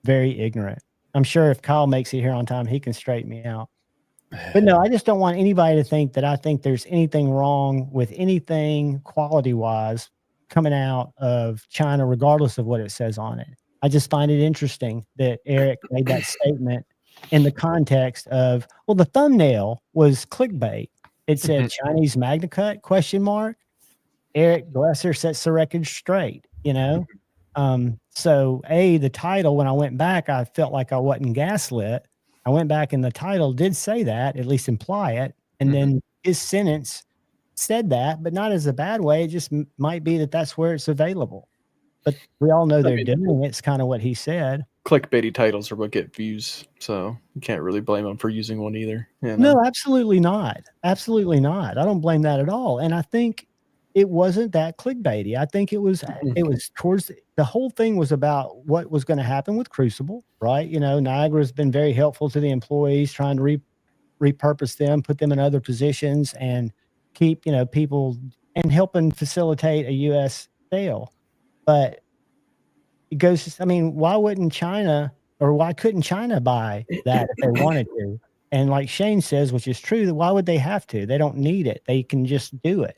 very ignorant. I'm sure if Kyle makes it here on time, he can straighten me out. But no, I just don't want anybody to think that I think there's anything wrong with anything quality wise coming out of China, regardless of what it says on it. I just find it interesting that Eric made that statement in the context of, well, the thumbnail was clickbait. It said Chinese Magna Cut question mark. Eric Glesser sets the record straight, you know? So the title, when I went back, I felt like I wasn't gaslit. I went back and the title did say that, at least imply it. And then his sentence said that, but not as a bad way. It just might be that that's where it's available. But we all know they're doing it. It's kind of what he said. Clickbaity titles are what get views, so you can't really blame them for using one either. You know? No, absolutely not. Absolutely not. I don't blame that at all. And I think it wasn't that clickbaity. I think it was towards the whole thing was about what was going to happen with Crucible, right? You know, Niagara's been very helpful to the employees, trying to repurpose them, put them in other positions, and keep, you know, people and helping facilitate a U.S. sale. But it goes, I mean, why wouldn't China, or why couldn't China buy that if they wanted to? And like Shane says, which is true, that why would they have to? They don't need it. They can just do it.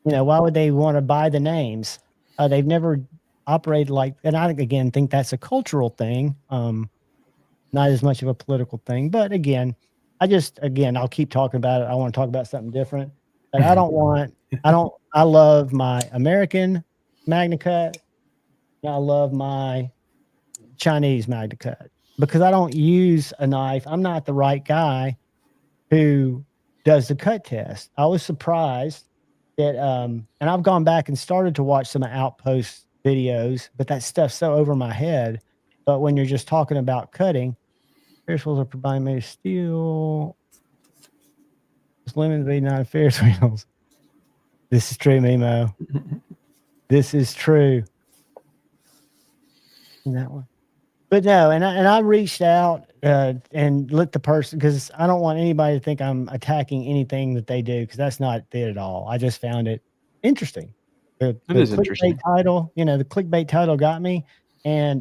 You know, why would they want to buy the names? They've never operated like, and I again think that's a cultural thing, not as much of a political thing. But again, I'll keep talking about it. I want to talk about something different. But I love my American Magna Cut. I love my Chinese Magna Cut because I don't use a knife. I'm not the right guy who does the cut test. I was surprised that, and I've gone back and started to watch some Outpost videos, but that stuff's so over my head. But when you're just talking about cutting, Ferris wheels are provided made of steel. Lemons be not Ferris wheels. This is true, Mimo. This is true. That one. But no, and I reached out and let the person, because I don't want anybody to think I'm attacking anything that they do, because that's not it at all. I just found it interesting. The clickbait title, you know, the clickbait title got me. And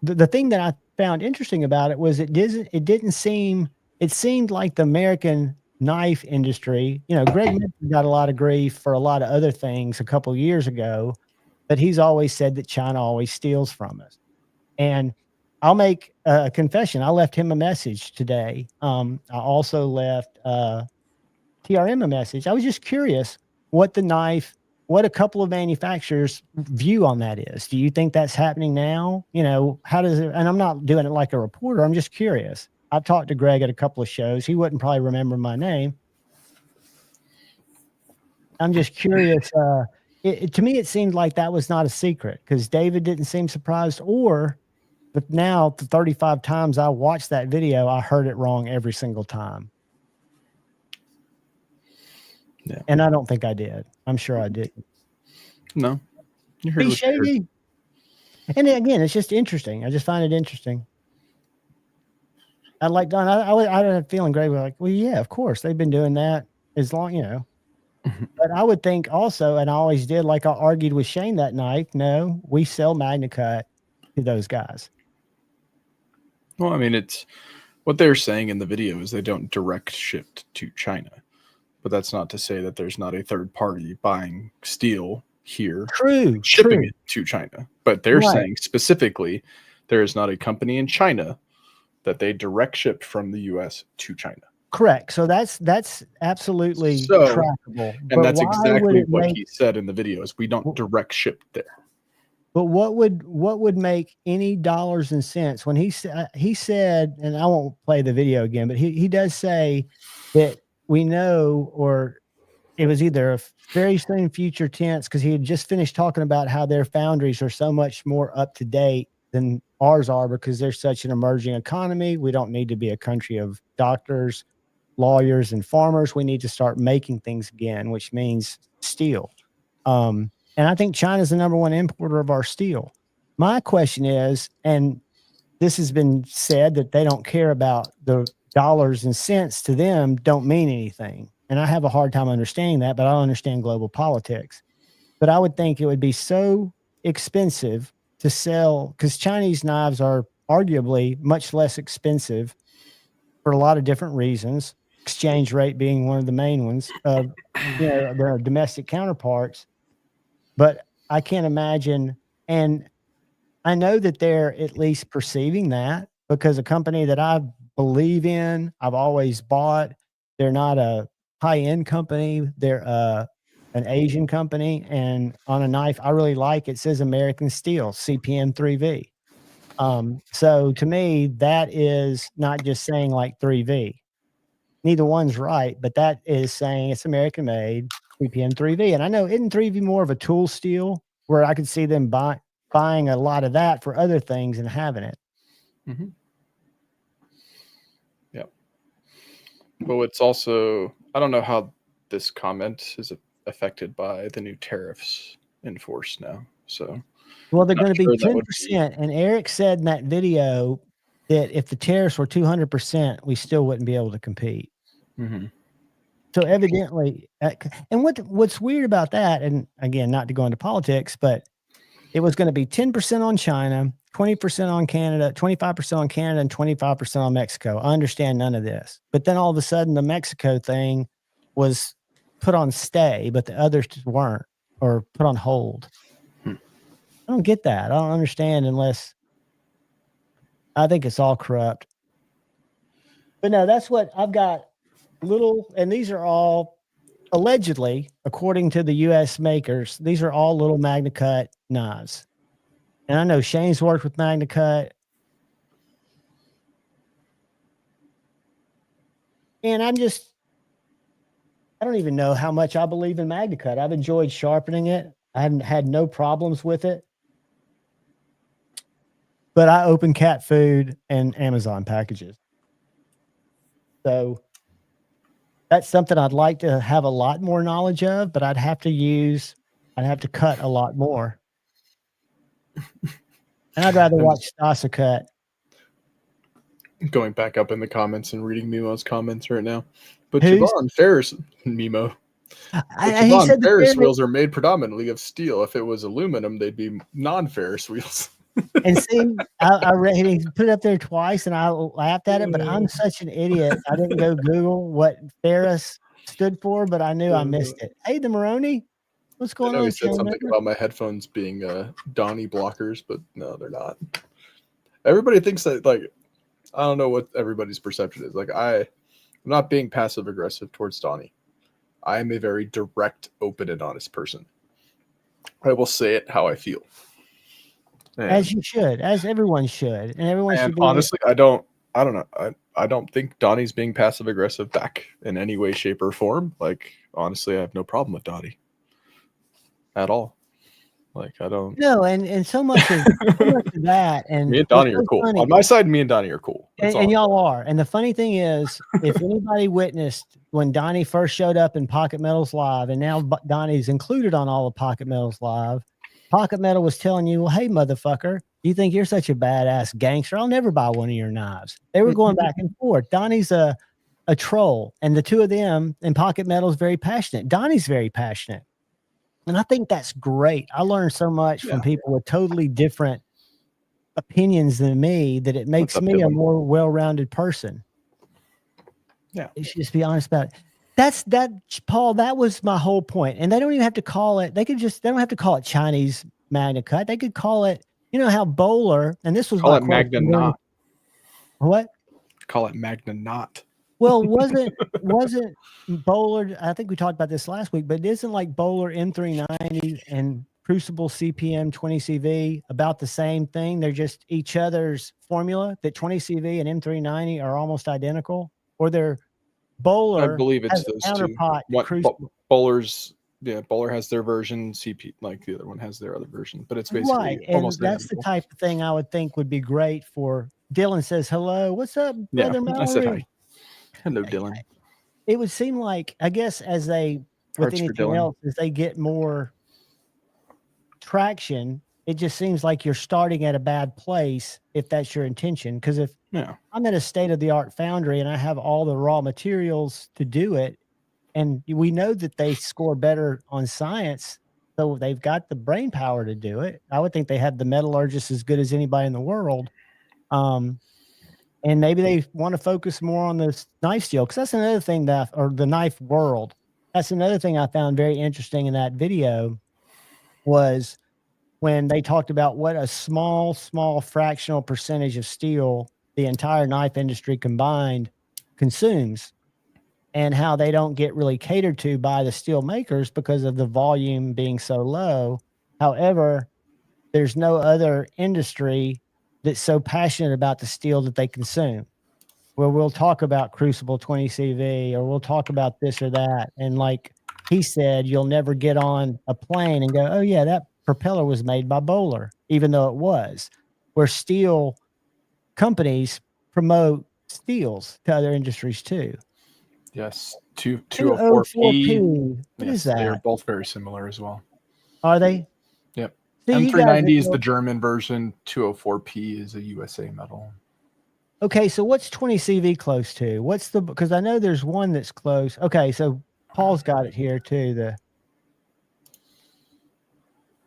the thing that I found interesting about it was it seemed like the American knife industry, you know, Greg got a lot of grief for a lot of other things a couple of years ago, but he's always said that China always steals from us. And I'll make a confession. I left him a message today. I also left TRM a message. I was just curious what a couple of manufacturers' view on that is. Do you think that's happening now? You know, how does it, and I'm not doing it like a reporter. I'm just curious. I've talked to Greg at a couple of shows. He wouldn't probably remember my name. I'm just curious. To me, it seemed like that was not a secret because David didn't seem surprised, but now the 35 times I watched that video, I heard it wrong every single time. Yeah. And I don't think I did. I'm sure I didn't. No. You heard shady. And again, it's just interesting. I just find it interesting. I like Don. I had a feeling Greg was like, well, yeah, of course. They've been doing that as long, you know. But I would think also, and I always did, like I argued with Shane that night, no, we sell Magna Cut to those guys. Well, I mean, it's what they're saying in the video is they don't direct ship to China. But that's not to say that there's not a third party buying steel here, shipping it to China. But they're saying specifically there is not a company in China that they direct ship from the U.S. to China. Correct. So that's absolutely trackable. And that's exactly what he said in the video is we don't direct ship there. But what would make any dollars and cents when he said, and I won't play the video again, but he does say that we know, or it was either a very soon future tense, because he had just finished talking about how their foundries are so much more up to date than ours are because they're such an emerging economy. We don't need to be a country of doctors. lawyers and farmers. We need to start making things again, which means steel. And I think China's the number one importer of our steel. My question is, and this has been said, that they don't care about the dollars and cents, to them don't mean anything. And I have a hard time understanding that, but I don't understand global politics. But I would think it would be so expensive to sell, because Chinese knives are arguably much less expensive for a lot of different reasons, exchange rate being one of the main ones, their domestic counterparts. But I can't imagine, and I know that they're at least perceiving that, because a company that I believe in, I've always bought. They're not a high-end company. They're an Asian company. And on a knife I really like, it says American Steel, CPM 3V. So to me, that is not just saying like 3V. Neither one's right, but that is saying it's American made, CPM 3V. And I know, isn't 3V more of a tool steel, where I could see them buying a lot of that for other things and having it? Mm-hmm. Yeah. But it's also, I don't know how this comment is affected by the new tariffs in force now. So, well, they're going to be sure 10%. And Eric said in that video that if the tariffs were 200%, we still wouldn't be able to compete. Mm-hmm. So evidently, and what's weird about that, and again, not to go into politics, but it was going to be 10% on China, 20% on Canada, 25% on Canada, and 25% on Mexico. I understand none of this. But then all of a sudden, the Mexico thing was put on stay, but the others weren't, or put on hold. I don't get that. I don't understand, unless I think it's all corrupt. But no, that's what I've got. And these are all allegedly, according to the U.S. makers, these are all little Magna Cut knives. And I know Shane's worked with Magna Cut. And I don't even know how much I believe in Magna Cut. I've enjoyed sharpening it. I haven't had no problems with it. But I open cat food and Amazon packages. So that's something I'd like to have a lot more knowledge of, but I'd have to cut a lot more. And I'd rather watch Stasa cut. Going back up in the comments and reading Mimo's comments right now. But Who's? Javon Ferris, Mimo. He said the Ferris wheels are made predominantly of steel. If it was aluminum, they'd be non-Ferris wheels. And see, I read, he put it up there twice, and I laughed at it. But I'm such an idiot. I didn't go Google what Ferris stood for, but I knew I missed it. Hey, the Maroni, what's going on? He said something about my headphones being Donnie blockers, but no, they're not. Everybody thinks that, like, I don't know what everybody's perception is. Like, I'm not being passive aggressive towards Donnie. I am a very direct, open, and honest person. I will say it how I feel. As you should, as everyone should, and everyone should. Honestly, I don't know. I don't think Donnie's being passive aggressive back in any way, shape, or form. Like, honestly, I have no problem with Donnie at all. Like, I don't. No, and so much of that. And me and Donnie are cool. Funny. On my side, me and Donnie are cool. And y'all are. And the funny thing is, if anybody witnessed when Donnie first showed up in Pocket Metals Live, and now Donnie's included on all of Pocket Metals Live, Pocket Metal was telling you, well, hey, motherfucker, you think you're such a badass gangster? I'll never buy one of your knives. They were going back and forth. Donnie's a troll, and the two of them, and Pocket Metal is very passionate. Donnie's very passionate. And I think that's great. I learned so much from people with totally different opinions than me that it makes me a more well-rounded person. Yeah. You should just be honest about it. Paul, that was my whole point. And they don't even have to call it, they don't have to call it Chinese Magna Cut. They could call it, you know how Bowler, and this was call it Magna Knot. What? Call it Magna Knot. Well, wasn't Bowler, I think we talked about this last week, but it isn't like Bowler M390 and Crucible CPM 20CV about the same thing? They're just each other's formula, that 20CV and M390 are almost identical, or they're Bowler. I believe it's those two. Bowler has their version, CP, like the other one has their other version, but it's basically right. And almost that's identical. The type of thing I would think would be great for. Dylan says hello. What's up, brother Mallory? I said hi. Hello, Dylan. it would seem like, I guess, as they with Parts for anything Dylan. else, as they get more traction, it just seems like you're starting at a bad place if that's your intention. Because if Yeah. I'm at a state of the art foundry and I have all the raw materials to do it, and we know that they score better on science, so they've got the brain power to do it. I would think they have the metallurgists as good as anybody in the world. And maybe they want to focus more on this knife steel, because that's another thing or the knife world. That's another thing I found very interesting in that video was when they talked about what a small fractional percentage of steel the entire knife industry combined consumes, and how they don't get really catered to by the steel makers because of the volume being so low. However, there's no other industry that's so passionate about the steel that they consume, where we'll talk about Crucible 20 CV, or we'll talk about this or that. And like he said, you'll never get on a plane and go, oh yeah, that propeller was made by Bowler, even though it was. Where steel companies promote steels to other industries too. Yes. 204P. What Yes, is that? they are both very similar as well. Are they? Yep. See, you guys M390 is know- the German version. 204P is a USA metal. Okay, so what's 20 CV close to? What's the, because I know there's one that's close. Okay, so Paul's got it here too.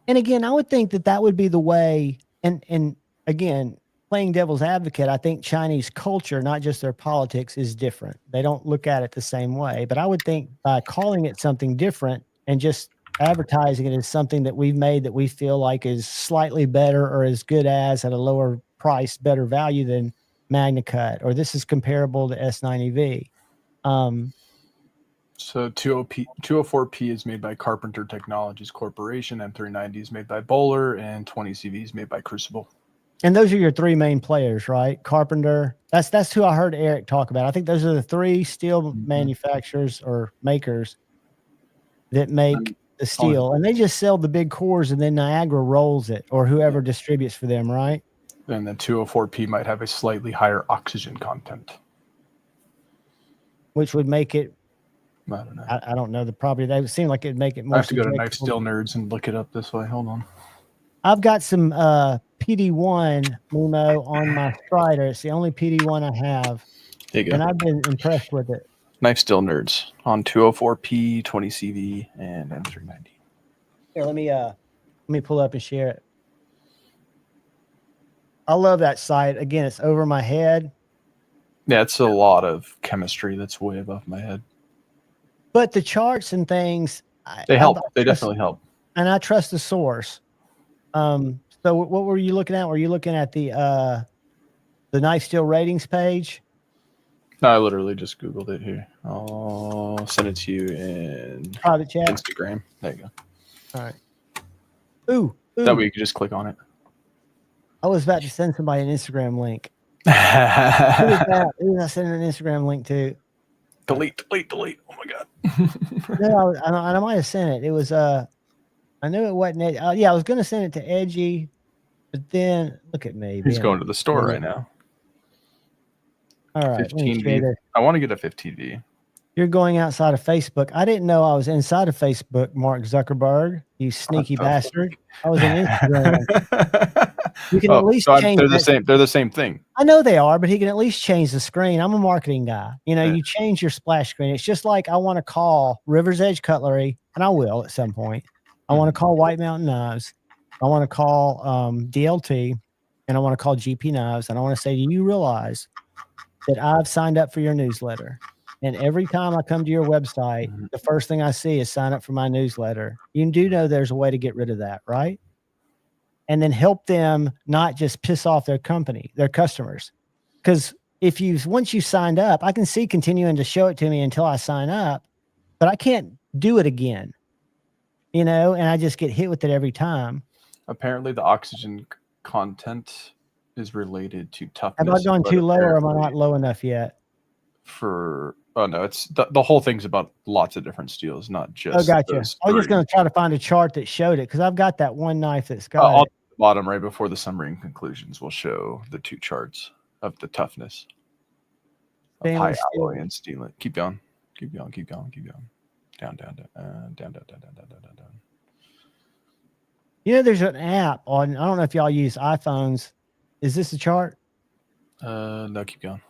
And again, I would think that that would be the way. And again, playing devil's advocate, I think Chinese culture, not just their politics, is different. They don't look at it the same way. But I would think by calling it something different and just advertising it as something that we've made that we feel like is slightly better or as good as at a lower price, better value than Magna Cut, or this is comparable to S90V. So 204P is made by Carpenter Technologies Corporation, M390 is made by Bowler, and 20CV is made by Crucible. And those are your three main players, right? Carpenter. That's who I heard Eric talk about. I think those are the three steel manufacturers or makers that make the steel, and they just sell the big cores, and then Niagara rolls it, or whoever distributes for them, right? And then 204P might have a slightly higher oxygen content, which would make it. I don't know. I don't know the property. That would seem like it'd make it more. I have to go to Knife Steel Nerds and look it up this way. Hold on. I've got some PD1 Mumo on my Strider. It's the only PD1 I have. There you go. And I've been impressed with it. Knife Steel Nerds on 204P, 20CV, and M390. Here, let me pull up and share it. I love that site. Again, it's over my head. Yeah, it's a lot of chemistry that's way above my head. But the charts and things, they help. They definitely help. And I trust the source. So what were you looking at? Were you looking at the Knife Steel ratings page? No, I literally just Googled it here. I'll send it to you in private chat. Instagram. There you go. All right. Ooh. That way you can just click on it. I was about to send somebody an Instagram link. Who is that? Who did I send an Instagram link to? Delete. Oh my God. No, I might have sent it. It was I knew it wasn't. Yeah, I was going to send it to Edgy, but then look at me. He's going to the store right now. All right, 15V. I want to get a 15V. You're going outside of Facebook. I didn't know I was inside of Facebook, Mark Zuckerberg. You sneaky bastard. I was in Instagram. You can at least change. They're the same. They're the same thing. I know they are, but he can at least change the screen. I'm a marketing guy. You know, you change your splash screen. It's just like I want to call River's Edge Cutlery, and I will at some point. I want to call White Mountain Knives. I want to call DLT, and I want to call GP Knives, and I want to say, do you realize that I've signed up for your newsletter? And every time I come to your website, the first thing I see is sign up for my newsletter. You do know there's a way to get rid of that, right? And then help them not just piss off their company, their customers. Because once you signed up, I can see continuing to show it to me until I sign up, but I can't do it again, you know, and I just get hit with it every time. Apparently the oxygen content is related to toughness. Have I gone too low, or am I not low enough yet? No, it's the whole thing's about lots of different steels, not just. Oh, gotcha. I was just going to try to find a chart that showed it, because I've got that one knife that's got on the bottom right before the summary and conclusions will show the two charts of the toughness of high alloy and steel. Keep going. Keep going. Keep going. Keep going. Down, down, down, down, down, down, down, down, down, down. You know, there's an app on. I don't know if y'all use iPhones. Is this a chart? No, keep going.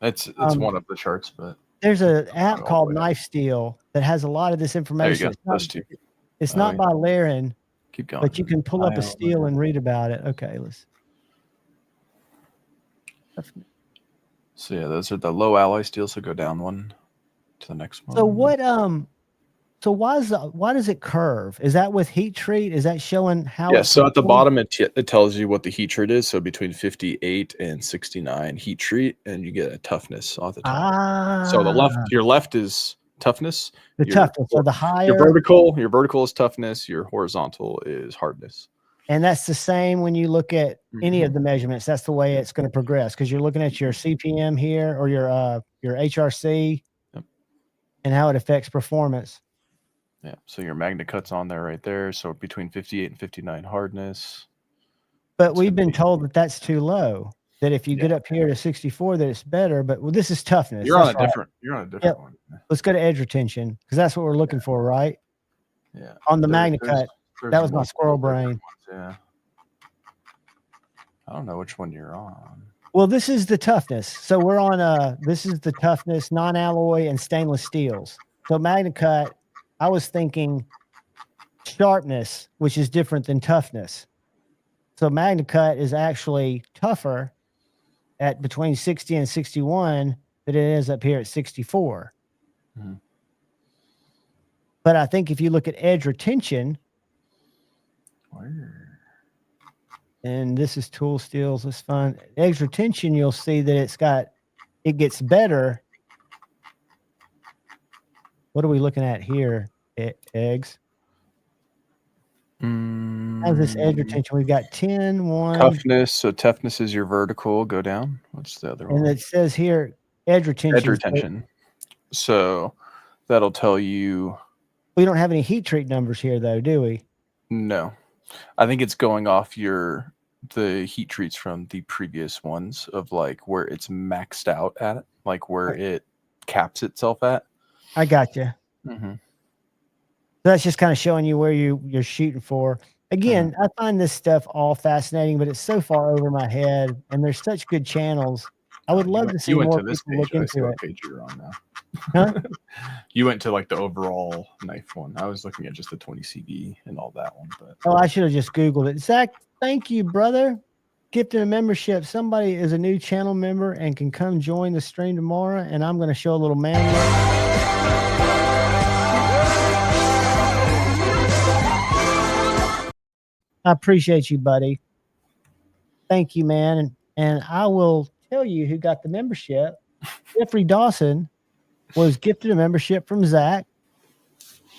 It's one of the charts, but there's an app all called the way up. Knife Steel that has a lot of this There you information. go. Those two. It's not by Laren, Keep going. but you can pull up a steel and read about it. Okay, let's. So yeah, those are the low alloy steels. So go down one to the next one. So what? So why does it curve? Is that with heat treat? Is that showing how? Yeah. So at the bottom, it tells you what the heat treat is. So between 58 and 69 heat treat, and you get a toughness off the top. So your left is toughness. The toughness. So the higher your vertical is toughness. Your horizontal is hardness. And that's the same when you look at any of the measurements. That's the way it's going to progress because you're looking at your CPM here or your HRC and how it affects performance. Yeah. So your MagnaCut's on there right there. So between 58 and 59 hardness. But we've been told that that's too low. That if you get up here to 64, that it's better. But this is toughness. You're on a different one. Let's go to edge retention because that's what we're looking for, right? Yeah. On the MagnaCut. That was my squirrel brain. Yeah. I don't know which one you're on. Well, this is the toughness. So we're on this is the toughness, non-alloy and stainless steels. So MagnaCut, I was thinking sharpness, which is different than toughness. So MagnaCut is actually tougher at between 60 and 61 than it is up here at 64. Mm-hmm. But I think if you look at edge retention, and this is tool steels, it's fun. Edge retention, you'll see that it gets better. What are we looking at here? Eggs. How's this edge retention? We've got 10, 1. Toughness. So toughness is your vertical. Go down. What's the other one? And it says here, edge retention. Edge retention. So that'll tell you. We don't have any heat treat numbers here, though, do we? No. I think it's going off the heat treats from the previous ones of like where it's maxed out at, like where it caps itself at. I got you. Mm-hmm. That's just kind of showing you where you're shooting for. Again, I find this stuff all fascinating, but it's so far over my head, and there's such good channels. I would love to see more people look into it. Page you're on now. Huh? You went to like the overall knife one. I was looking at just the 20 CV and all that one. But I should have just Googled it. Zach, thank you, brother. Gifted a membership. Somebody is a new channel member and can come join the stream tomorrow, and I'm going to show a little man. I appreciate you, buddy. Thank you, man. And I will tell you who got the membership. Jeffrey Dawson was gifted a membership from Zach,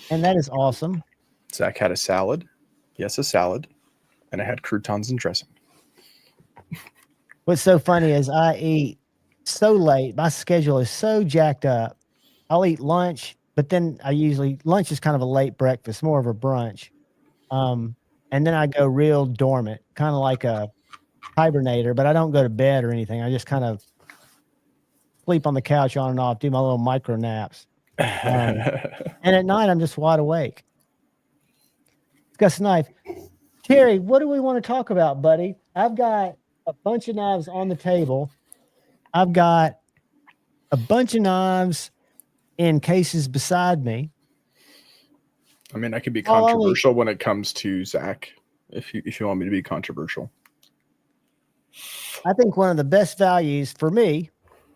and that is awesome. Zach had a salad. Yes, a salad. And I had croutons and dressing. What's so funny is I eat so late. My schedule is so jacked up. I'll eat lunch, but then lunch is kind of a late breakfast, more of a brunch. And then I go real dormant, kind of like a hibernator, but I don't go to bed or anything. I just kind of sleep on the couch on and off, do my little micro naps. And at night, I'm just wide awake. Gus Knife. Terry, what do we want to talk about, buddy? I've got a bunch of knives on the table. I've got a bunch of knives in cases beside me. I mean, I could be controversial when it comes to Zach, if you want me to be controversial. I think one of the best values for me,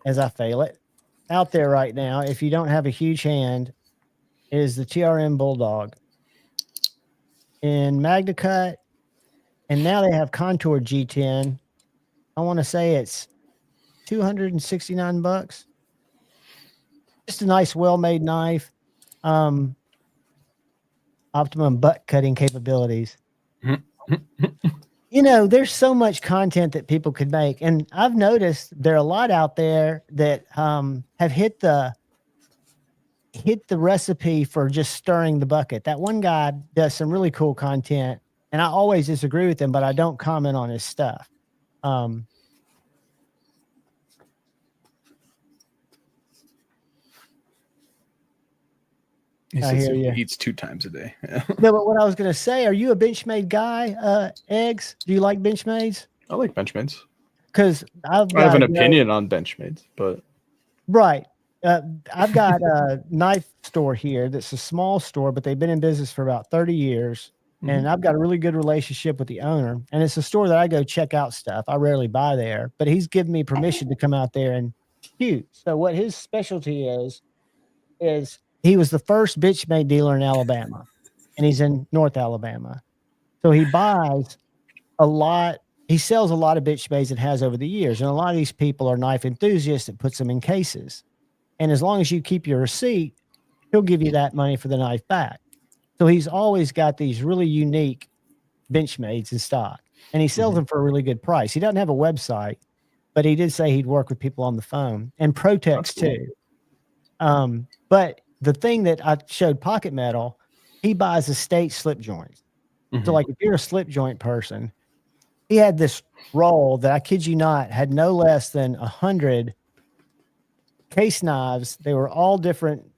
as I fail it, out there right now, if you don't have a huge hand, is the TRM Bulldog. In MagnaCut, and now they have Contour G10. I want to say it's $269. Just a nice, well-made knife. Optimum butt cutting capabilities. You know, there's so much content that people could make. And I've noticed there are a lot out there that have hit the recipe for just stirring the bucket. That one guy does some really cool content, and I always disagree with him, but I don't comment on his stuff. He I says hear he you. eats 2 times a day. No, but what I was going to say, are you a Benchmade guy? Eggs? Do you like Benchmades? I like Benchmades. Because I've I have got an a great, opinion on Benchmades, but right. I've got a knife store here that's a small store, but they've been in business for about 30 years. And I've got a really good relationship with the owner. And it's a store that I go check out stuff. I rarely buy there, but he's given me permission to come out there and shoot. So what his specialty is he was the first Benchmade dealer in Alabama, and he's in North Alabama. So he buys a lot. He sells a lot of Benchmades and has over the years. And a lot of these people are knife enthusiasts that puts them in cases. And as long as you keep your receipt, he'll give you that money for the knife back. So he's always got these really unique Benchmades in stock, and he sells them for a really good price. He doesn't have a website, but he did say he'd work with people on the phone and Protex too. But the thing that I showed Pocket Metal, he buys estate slip joints. So like if you're a slip joint person, he had this roll that I kid you not had no less than 100 case knives. They were all different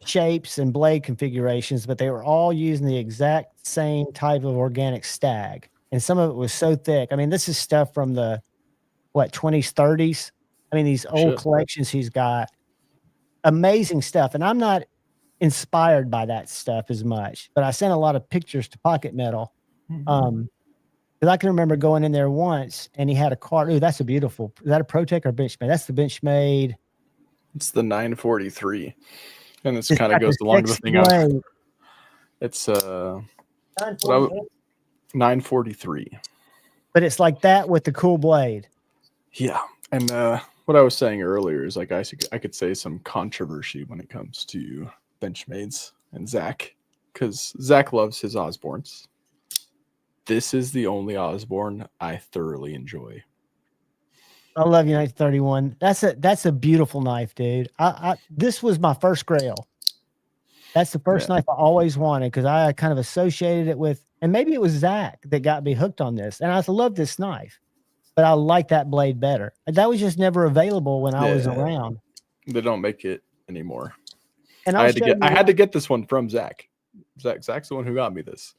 shapes and blade configurations, but they were all using the exact same type of organic stag. And some of it was so thick. I mean, this is stuff from the 20s, 30s. I mean, these old collections he's got. Amazing stuff. And I'm not inspired by that stuff as much, but I sent a lot of pictures to Pocket Metal. Because I can remember going in there once and he had a card. Ooh, that's a beautiful. Is that a Protec or Benchmade? That's the Benchmade. It's the 943. And this kind of goes along to the thing. It's 943. But it's like that with the cool blade. Yeah. And what I was saying earlier is like I could say some controversy when it comes to Benchmades and Zach, because Zach loves his Osbornes. This is the only Osborne I thoroughly enjoy. I love you, 1931. That's a beautiful knife, dude. This was my first Grail. That's the first knife I always wanted because I kind of associated it with, and maybe it was Zach that got me hooked on this. And I love this knife, but I like that blade better. That was just never available when I was around. They don't make it anymore. And I had to get this one from Zach. Zach's the one who got me this.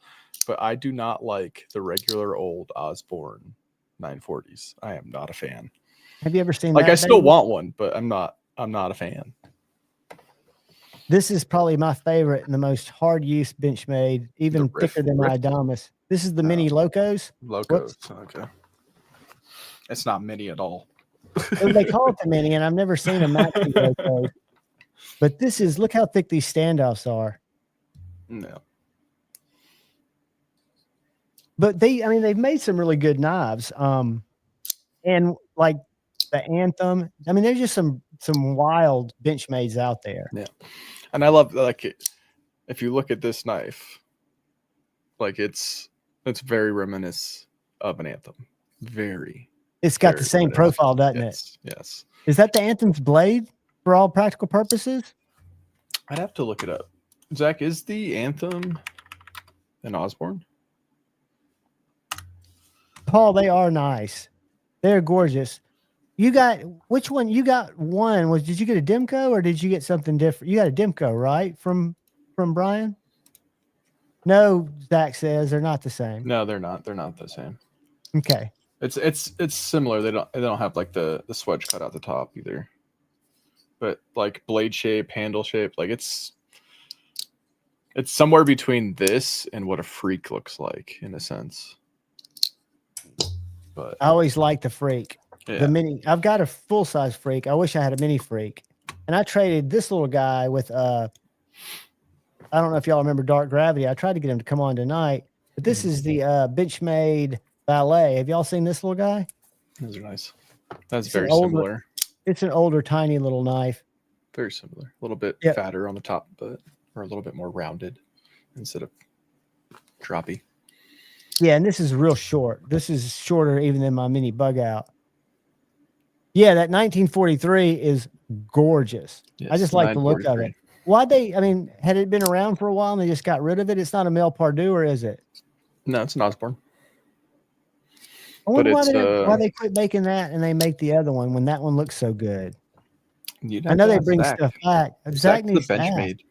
But I do not like the regular old Osborne 940s. I am not a fan. Have you ever seen like that? I still want one, but I'm not a fan. This is probably my favorite and the most hard use Benchmade, even thicker than my Adamas. This is the mini Locos. Locos. Okay. It's not mini at all. They call it the mini, and I've never seen a maxi Loco. But this is, look how thick these standoffs are. No. But they've made some really good knives. And like the Anthem, I mean, there's just some wild Benchmades out there. Yeah. And I love, like, if you look at this knife, like it's very reminiscent of an Anthem. Very. It's got the same profile, doesn't it? Yes. Is that the Anthem's blade for all practical purposes? I'd have to look it up. Zach, is the Anthem an Osborne? Paul, they are nice. They're gorgeous. You got which one? You got one. Did you get a Demco or did you get something different? You got a Demco, right? From Brian? No, Zach says they're not the same. No, they're not. They're not the same. Okay. It's similar. They don't have like the swedge cut out the top either. But like blade shape, handle shape, like it's somewhere between this and what a Freak looks like in a sense. But I always like the Freak. Yeah. The mini. I've got a full size Freak. I wish I had a mini Freak. And I traded this little guy with I don't know if y'all remember Dark Gravity. I tried to get him to come on tonight, but this is the Benchmade Ballet. Have y'all seen this little guy? Those are nice. That's very similar. It's an older, tiny little knife. Very similar. A little bit fatter on the top, but or a little bit more rounded instead of droppy. Yeah, and this is real short. This is shorter even than my mini bug out. Yeah, that 1943 is gorgeous. Yes, I just like the look of it. Had it been around for a while and they just got rid of it? It's not a Mel Pardue, or is it? No, it's an Osborne. I wonder why they quit making that and they make the other one when that one looks so good. I know they bring stuff back. Zach needs the Benchmade.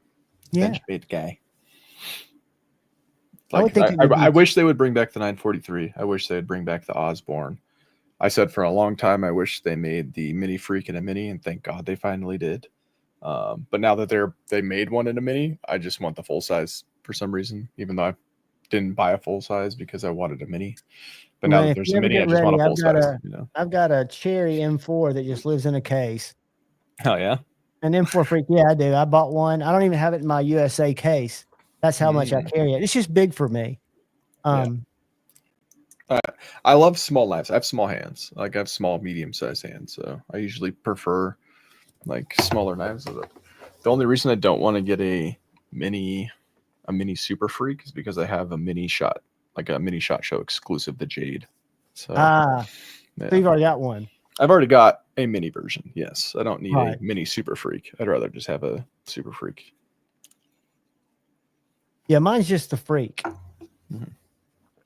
Yeah. Benchmade guy. I would think it would I be- wish they would bring back the 943. I wish they'd bring back the Osborne. I said for a long time I wish they made the mini freak in a mini, and thank God they finally did. But now that they made one in a mini, I just want the full size for some reason, even though I didn't buy a full size because I wanted a mini. But now Man, that if there's you a ever mini, I get just want ready, a full size. You know? I've got a cherry M4 that just lives in a case. Hell yeah. An M4 freak. Yeah, I do. I bought one. I don't even have it in my USA case. That's how much I carry it. It's just big for me. I love small knives. I have small hands. Like I have small, medium-sized hands, so I usually prefer like smaller knives. The only reason I don't want to get a mini super freak is because I have a mini shot, like a mini shot show exclusive, the Jade. So So you've already got one. I've already got a mini version. Yes, I don't need Right. a mini super freak. I'd rather just have a super freak. Yeah, mine's just the freak. Mhm.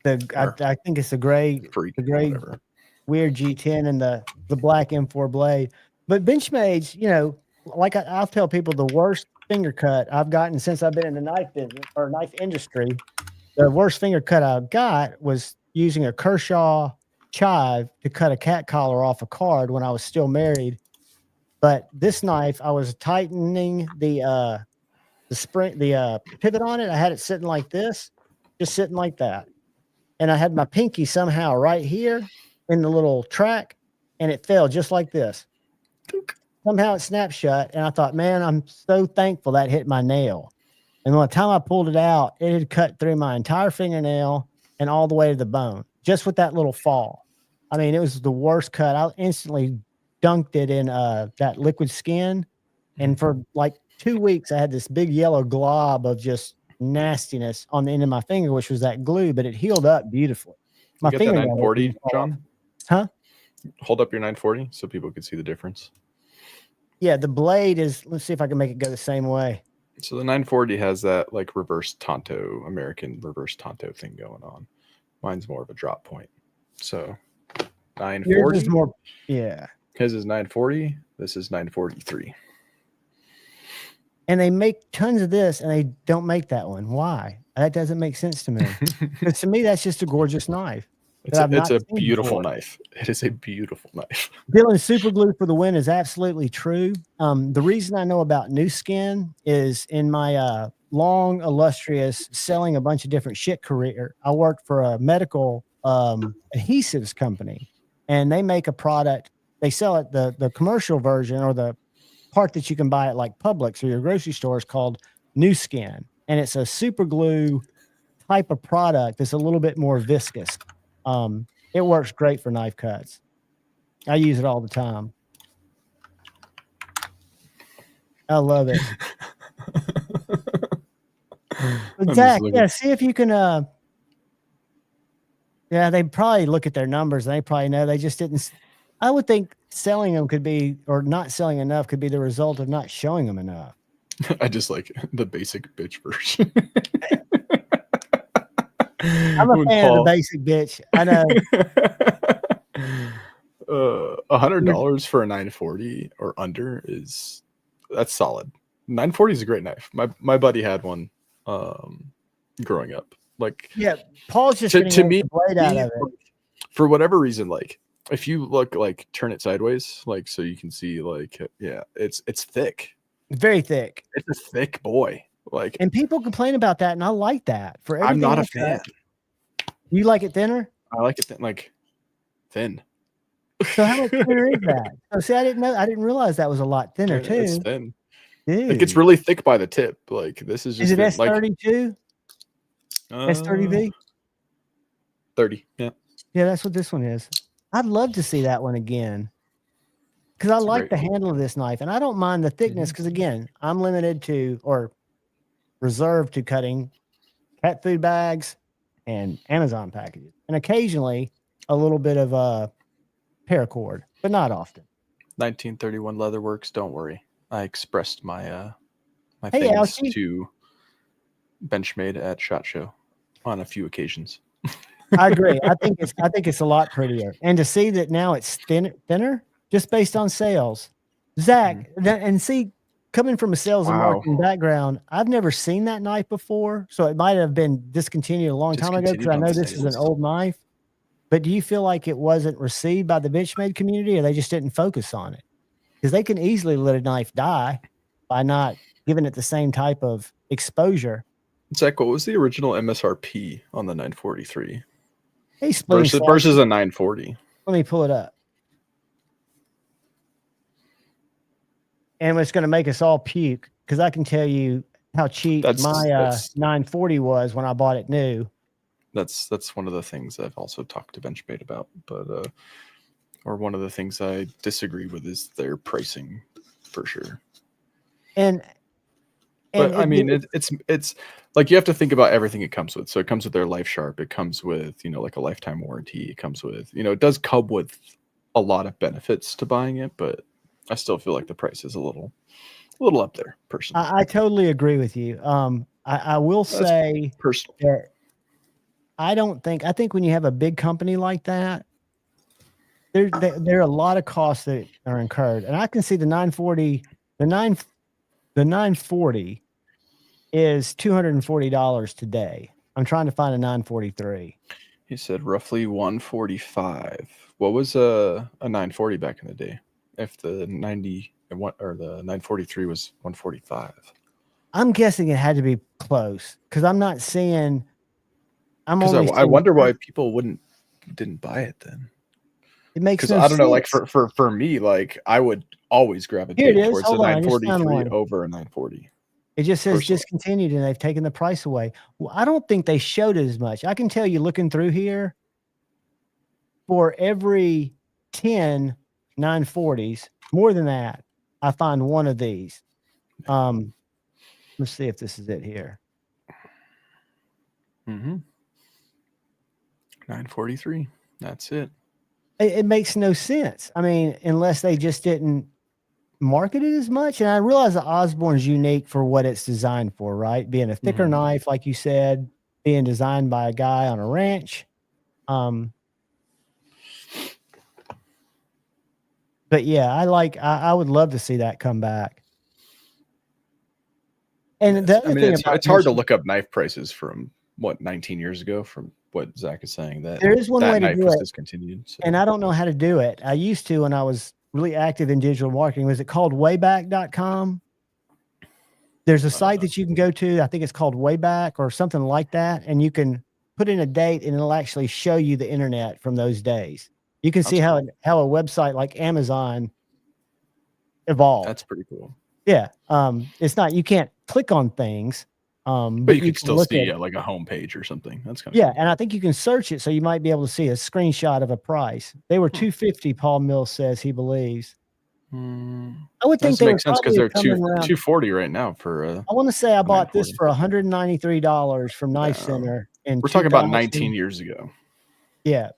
I think it's the gray Freak, whatever. Weird G10 and the black M4 blade. But Benchmade's, you know, like I'll tell people, the worst finger cut I've gotten since I've been in the knife business or knife industry, the worst finger cut I got was using a Kershaw chive to cut a cat collar off a card when I was still married. But this knife, I was tightening the spring, the pivot on it. I had it sitting like this, just sitting like that. And I had my pinky somehow right here in the little track, and it fell just like this. Somehow it snapped shut, and I thought, man, I'm so thankful that hit my nail. And by the time I pulled it out, it had cut through my entire fingernail and all the way to the bone, just with that little fall. I mean, it was the worst cut. I instantly dunked it in that liquid skin, and for like 2 weeks, I had this big yellow glob of just nastiness on the end of my finger, which was that glue, but it healed up beautifully. My You get that 940, John? Huh? Hold up your 940 so people can see the difference. Yeah, the blade is, let's see if I can make it go the same way. So the 940 has that like reverse Tonto, American reverse Tonto thing going on. Mine's more of a drop point. So 940 Yours is more, yeah. His is 940. This is 943. And they make tons of this, and they don't make that one. Why? That doesn't make sense to me. Because to me, that's just a gorgeous knife. It's a beautiful knife. It is a beautiful knife. Dylan, super glue for the win is absolutely true. The reason I know about New Skin is in my long, illustrious selling a bunch of different shit career, I worked for a medical adhesives company, and they make a product. They sell it, the commercial version or the part that you can buy at like Publix or your grocery stores called New Skin. And it's a super glue type of product that's a little bit more viscous. It works great for knife cuts. I use it all the time. I love it. Zach, yeah, see if you can yeah, they probably look at their numbers and they probably know they just didn't. I would think selling them could be, or not selling enough could be the result of not showing them enough. I just like the basic bitch version. I'm a fan of the basic bitch. I know. $100 for a 940 or under that's solid. 940 is a great knife. My buddy had one growing up. Like, yeah, Paul's just to me, the blade out of it. For whatever reason, like if you look, like turn it sideways, like so you can see, like, yeah, it's thick. Very thick. It's a thick boy. Like, and people complain about that, and I like that. For I'm not a fan. You like it thinner? I like it thin. So how much thinner is that? Oh, see, I didn't know. I didn't realize that was a lot thinner too. It's thin. Dude. It gets really thick by the tip. Like this is just. Is it S32? S30V? 30. Yeah. Yeah, that's what this one is. I'd love to see that one again. Because I like the handle of this knife, and I don't mind the thickness. Because again, I'm limited to or reserved to cutting cat food bags and Amazon packages, and occasionally a little bit of paracord, but not often. 1931 Leatherworks. Don't worry, I expressed my my things to Benchmade at SHOT Show on a few occasions. I agree. I think it's a lot prettier, and to see that now it's thinner just based on sales. Zach, and see, coming from a sales and Wow. marketing background, I've never seen that knife before. So it might have been discontinued a long time ago because I know this is an old knife. But do you feel like it wasn't received by the Benchmade community, or they just didn't focus on it? Because they can easily let a knife die by not giving it the same type of exposure. Zach, what was the original MSRP on the 943 Hey, splitting versus a 940? Let me pull it up. And it's going to make us all puke because I can tell you how cheap my 940 was when I bought it new. That's one of the things I've also talked to Benchmade about, but or one of the things I disagree with is their pricing for sure. But I mean, it's like you have to think about everything it comes with. So it comes with their Life Sharp. It comes with, like a lifetime warranty. It comes with, it does come with a lot of benefits to buying it, but I still feel like the price is a little up there, personally. I totally agree with you. I will say personal. that I think when you have a big company like that, there are a lot of costs that are incurred. And I can see the 940, the 940 is $240 today. I'm trying to find a 943. He said roughly 145. What was a 940 back in the day? If the 90 or the 943 was 145. I'm guessing it had to be close because I'm not seeing. I wonder why people didn't buy it then. It makes no sense. I don't know, like for me, like I would always gravitate towards the 943 over a 940. It just says discontinued and they've taken the price away. Well, I don't think they showed it as much. I can tell you looking through here, for every 10 940s, more than that, I find one of these. Let's see if this is it here. 943. That's it. It makes no sense. I mean, unless they just didn't market it as much. And I realize the Osborne's unique for what it's designed for, right? Being a thicker knife, like you said, being designed by a guy on a ranch. But yeah, I would love to see that come back. And the other thing it's hard to look up knife prices from 19 years ago, from what Zach is saying, that there is one way to do it. Discontinued. So. And I don't know how to do it. I used to when I was really active in digital marketing. Was it called wayback.com? There's a site that you can go to. I think it's called Wayback or something like that. And you can put in a date and it'll actually show you the internet from those days. You can see how a website like Amazon evolved. That's pretty cool. Yeah. It's not, you can't click on things. But you can still see like a homepage or something. That's kind of cool. And I think you can search it, so you might be able to see a screenshot of a price. They were $250. Paul Mills says he believes. I would think they makes sense because they're $240 right now for. I want to say I bought this for $193 from Knife Center, and we're talking about 19 years ago. Yeah,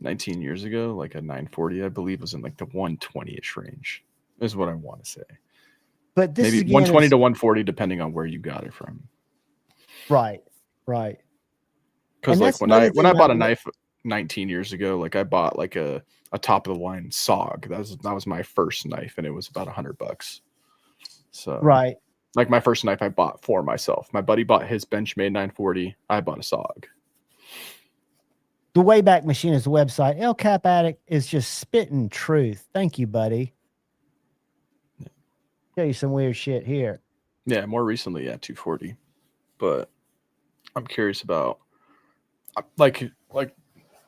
19 years ago, like a 940, I believe, was in like the 120-ish range. Is what I want to say. But this maybe 120 to 140, depending on where you got it from. Right. Because like when I bought a knife 19 years ago, like I bought like a top of the line SOG. That was my first knife, and it was about $100. So like my first knife I bought for myself. My buddy bought his Benchmade 940. I bought a SOG. The Wayback Machine is the website. El Cap Addict is just spitting truth. Thank you, buddy. Tell you some weird shit here. Yeah, more recently, 240. But I'm curious about like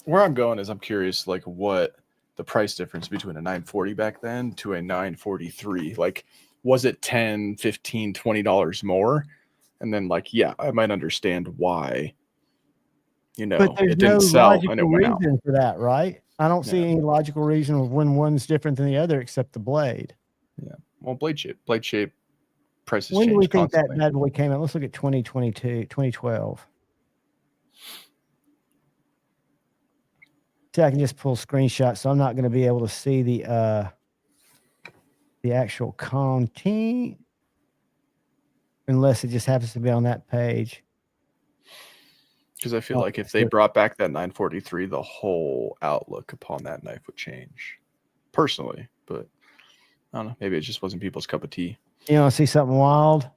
where I'm going is I'm curious like what the price difference between a 940 back then to a 943. Like, was it $10, $15, $20 more? And then like, I might understand why. But there's it didn't sell and it went out. For that, right? I don't see any logical reason of when one's different than the other except the blade. Yeah. Well, blade shape prices. When do we think constantly. that bad boy came out? Let's look at 2012. See, I can just pull screenshots, so I'm not going to be able to see the actual content unless it just happens to be on that page. Because I feel like if they brought back that 943, the whole outlook upon that knife would change. Personally, but I don't know. Maybe it just wasn't people's cup of tea. You want to see something wild?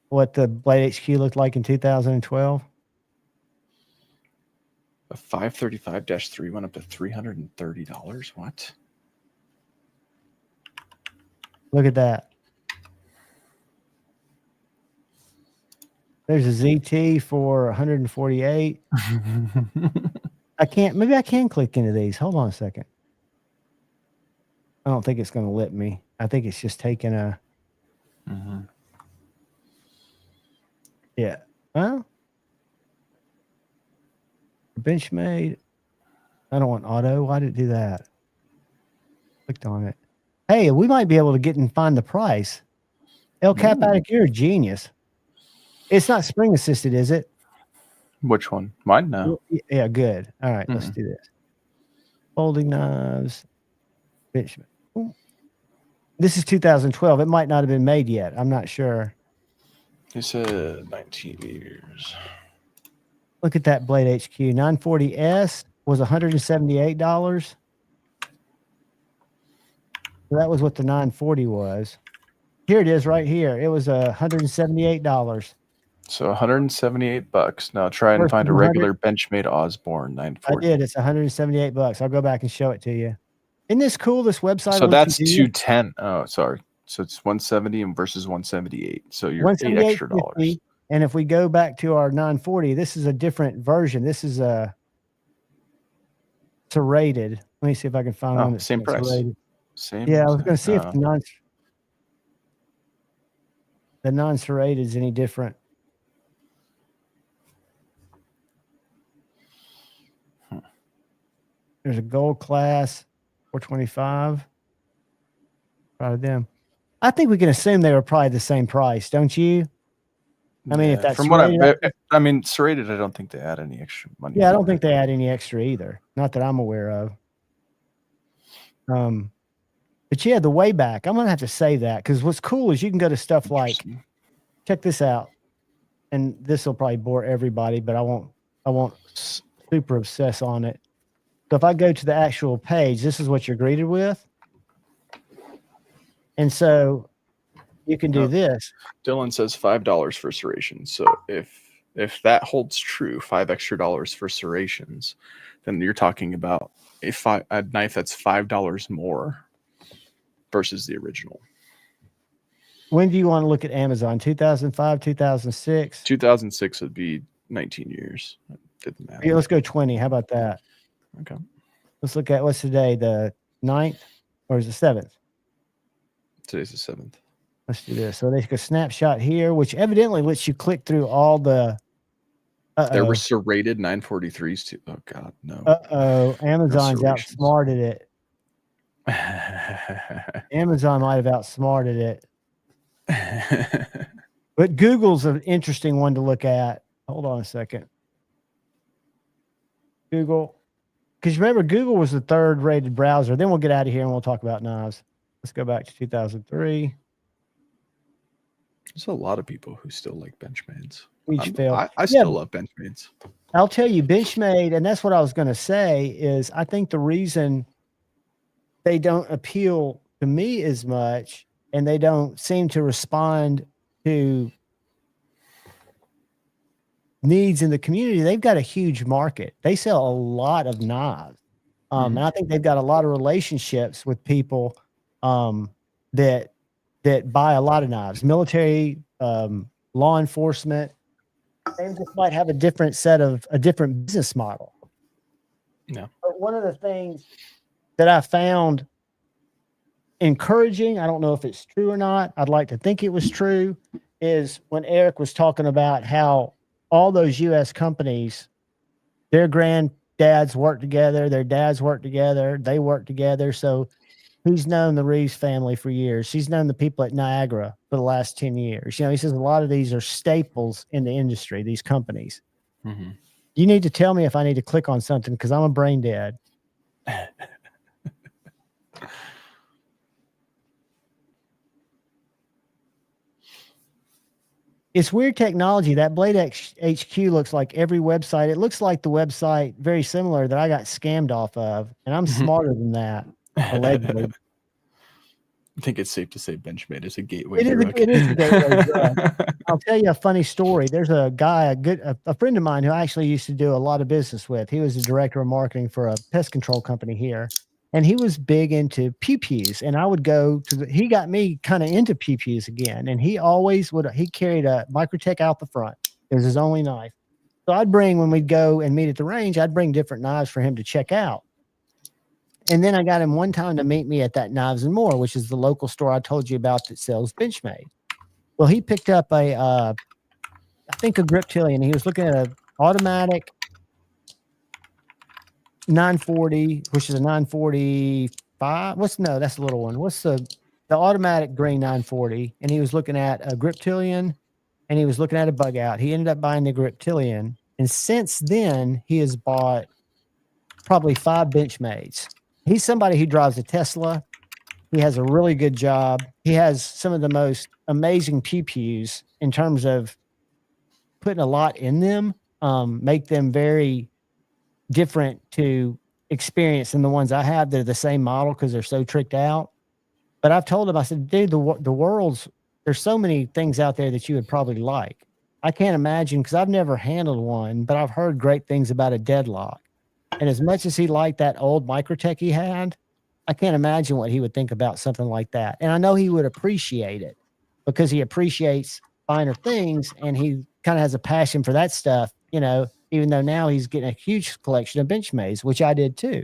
What the Blade HQ looked like in 2012? A 535-3 went up to $330. What? Look at that. There's a ZT for 148. Maybe I can click into these. Hold on a second. I don't think it's going to let me. I think it's just taking a. Yeah. Well, Benchmade. I don't want auto. Why did it do that? Clicked on it. Hey, we might be able to get and find the price. El Capatic, you're a genius. It's not spring assisted, is it? Which one? Mine? No. Yeah, good. All right, let's do this. Folding knives. Benchmade. This is 2012. It might not have been made yet. I'm not sure. He said 19 years. Look at that Blade HQ. 940S was $178. So that was what the 940 was. Here it is right here. It was $178. So $178. Now try and find a regular Benchmade Osborne 940. I did. It's $178. I'll go back and show it to you. Isn't this cool? This website. So that's 210. Oh, sorry. So it's 170 versus 178. So you're $8 extra. And if we go back to our 940, this is a different version. This is a serrated. Let me see if I can find one that's same price. Serrated. Same. Yeah, I was going to see if the non-serrated is any different. There's a gold class 425. Proud of them. I think we can assume they were probably the same price, don't you? I mean, if that's from serrated, what serrated, I don't think they add any extra money. Yeah, I don't think they add any extra either. Not that I'm aware of. But yeah, the way back, I'm gonna have to save that because what's cool is you can go to stuff like, check this out, and this will probably bore everybody, but I won't super obsess on it. So if I go to the actual page, this is what you're greeted with, and so you can do this. Dylan says $5 for serrations. So if that holds true, $5 extra for serrations, then you're talking about a knife that's $5 more versus the original. When do you want to look at Amazon? 2005, 2006? 2006 would be 19 years. Did the math. Yeah, let's go 20. How about that? Okay. Let's look at what's today, the 9th or is it 7th? Today's the 7th. Let's do this. So they take a snapshot here, which evidently lets you click through all the. There were serrated 943s too. Oh God, no. Amazon's outsmarted it. Amazon might have outsmarted it. But Google's an interesting one to look at. Hold on a second. Google, because remember, Google was the 3rd rated browser. Then we'll get out of here and we'll talk about knives. Let's go back to 2003. There's a lot of people who still like Benchmades. I still love Benchmades. I'll tell you, Benchmade, and that's what I was going to say, is I think the reason they don't appeal to me as much and they don't seem to respond to needs in the community, they've got a huge market. They sell a lot of knives. And I think they've got a lot of relationships with people that buy a lot of knives, military, law enforcement. They just might have a different business model. Yeah. But one of the things that I found encouraging, I don't know if it's true or not, I'd like to think it was true, is when Eric was talking about how all those U.S. companies, their granddads work together, their dads work together, they work together. So he's known the Reeves family for years. He's known the people at Niagara for the last 10 years. You know, he says a lot of these are staples in the industry, these companies. Mm-hmm. You need to tell me if I need to click on something because I'm a brain dead. It's weird technology. That Blade HQ looks like every website. It looks like the website very similar that I got scammed off of, and I'm smarter than that, allegedly. I think it's safe to say Benchmade is a gateway It is drug. it is a gateway drug. I'll tell you a funny story. There's a guy, a friend of mine who I actually used to do a lot of business with. He was the director of marketing for a pest control company here. And he was big into pew-pews. And I would go to he got me kind of into pew-pews again. And he always he carried a Microtech out the front. It was his only knife. So I'd bring, when we'd go and meet at the range, I'd bring different knives for him to check out. And then I got him one time to meet me at that Knives and More, which is the local store I told you about that sells Benchmade. Well, he picked up I think a Griptilian. He was looking at an automatic 940, which is a 945. That's the little one. What's the automatic grain 940? And he was looking at a Griptilian, and he was looking at a bug out. He ended up buying the Griptilian. And since then, he has bought probably 5 Benchmades. He's somebody who drives a Tesla. He has a really good job. He has some of the most amazing pew-pews in terms of putting a lot in them, make them very different to experience than the ones I have. They're the same model because they're so tricked out. But I've told him, I said, dude, the world's, there's so many things out there that you would probably like. I can't imagine, because I've never handled one, but I've heard great things about a Deadlock. And as much as he liked that old Microtech he had, I can't imagine what he would think about something like that. And I know he would appreciate it because he appreciates finer things, and he kind of has a passion for that stuff, you know, even though now he's getting a huge collection of Benchmades, which I did too.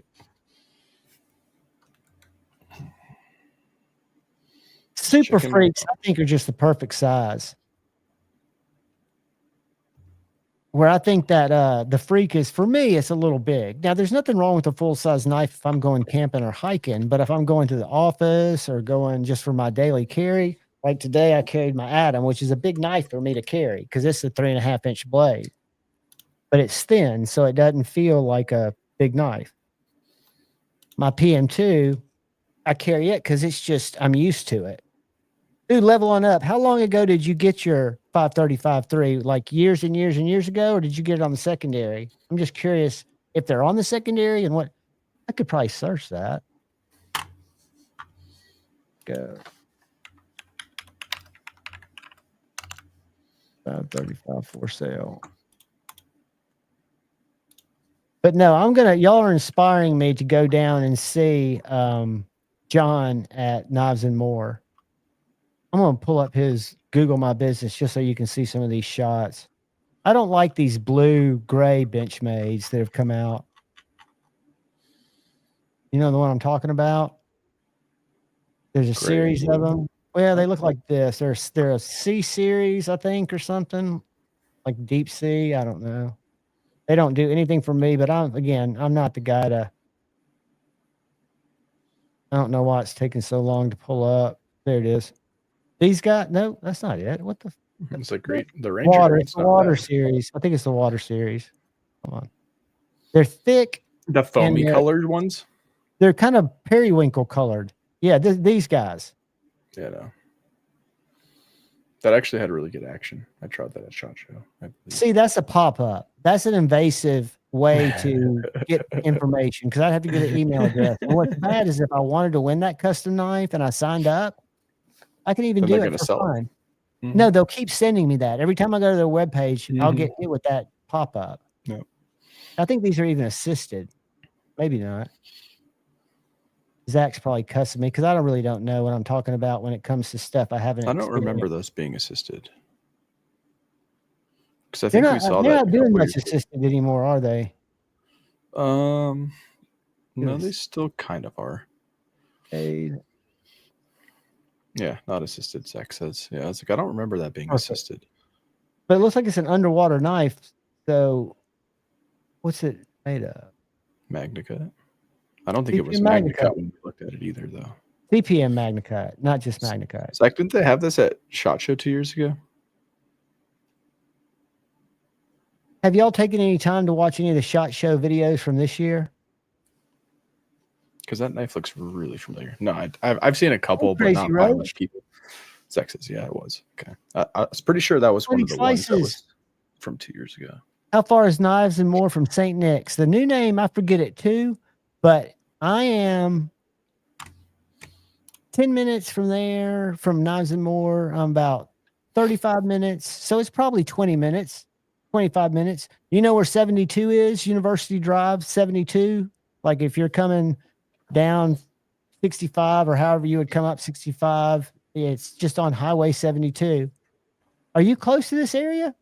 Super Freaks, I think, are just the perfect size. Where I think that the Freak is, for me, it's a little big. Now, there's nothing wrong with a full-size knife if I'm going camping or hiking, but if I'm going to the office or going just for my daily carry, like today I carried my Atom, which is a big knife for me to carry because it's a 3.5-inch blade. But it's thin, so it doesn't feel like a big knife. My PM2, I carry it because it's just, I'm used to it. Dude, level on up. How long ago did you get your 535.3? Like years and years and years ago, or did you get it on the secondary? I'm just curious if they're on the secondary and what. I could probably search that. Go. 535 for sale. But no, y'all are inspiring me to go down and see John at Knives and More. I'm going to pull up his Google My Business just so you can see some of these shots. I don't like these blue-gray Benchmades that have come out. You know the one I'm talking about? There's a series of them. Well, they look like this. They're a C series, I think, or something. Like deep sea. I don't know. They don't do anything for me, but I'm not the guy to. I don't know why it's taking so long to pull up. There it is. These guys, no, that's not it. What the? It's like great. The Ranger. Water. It's the water series. I think it's the water series. Hold on. They're thick. The foamy colored ones. They're kind of periwinkle colored. Yeah, these guys. Yeah, no. That actually had really good action. I tried that at SHOT Show. See, that's a pop-up. That's an invasive way to get information because I'd have to get an email address. And what's bad is if I wanted to win that custom knife and I signed up, I can even do it for fun. Mm-hmm. No, they'll keep sending me that. Every time I go to their webpage, I'll get hit with that pop-up. No. I think these are even assisted. Maybe not. Zach's probably cussing me because I really don't know what I'm talking about when it comes to stuff I haven't. I don't remember those being assisted. Because I think we saw that. They're not doing much assisted anymore, are they? No, they still kind of are. Yeah, not assisted, Zach says. Yeah, it's like I don't remember that being assisted. But it looks like it's an underwater knife. So what's it made of? MagnaCut. I don't think it was MagnaCut when we looked at it either, though. CPM MagnaCut, not just MagnaCut. Zach, didn't they have this at SHOT Show 2 years ago? Have y'all taken any time to watch any of the SHOT Show videos from this year? Because that knife looks really familiar. No, I've seen a couple, but not by much people. Zach says, yeah, it was. Okay. I was pretty sure that was one of the ones that was from 2 years ago. How far is Knives and More from St. Nick's? The new name, I forget it too, but I am 10 minutes from there, from Knives and More. I'm about 35 minutes. So it's probably 20 minutes, 25 minutes. You know where 72 is? University Drive 72. Like if you're coming down 65 or however you would come up 65, it's just on Highway 72. Are you close to this area?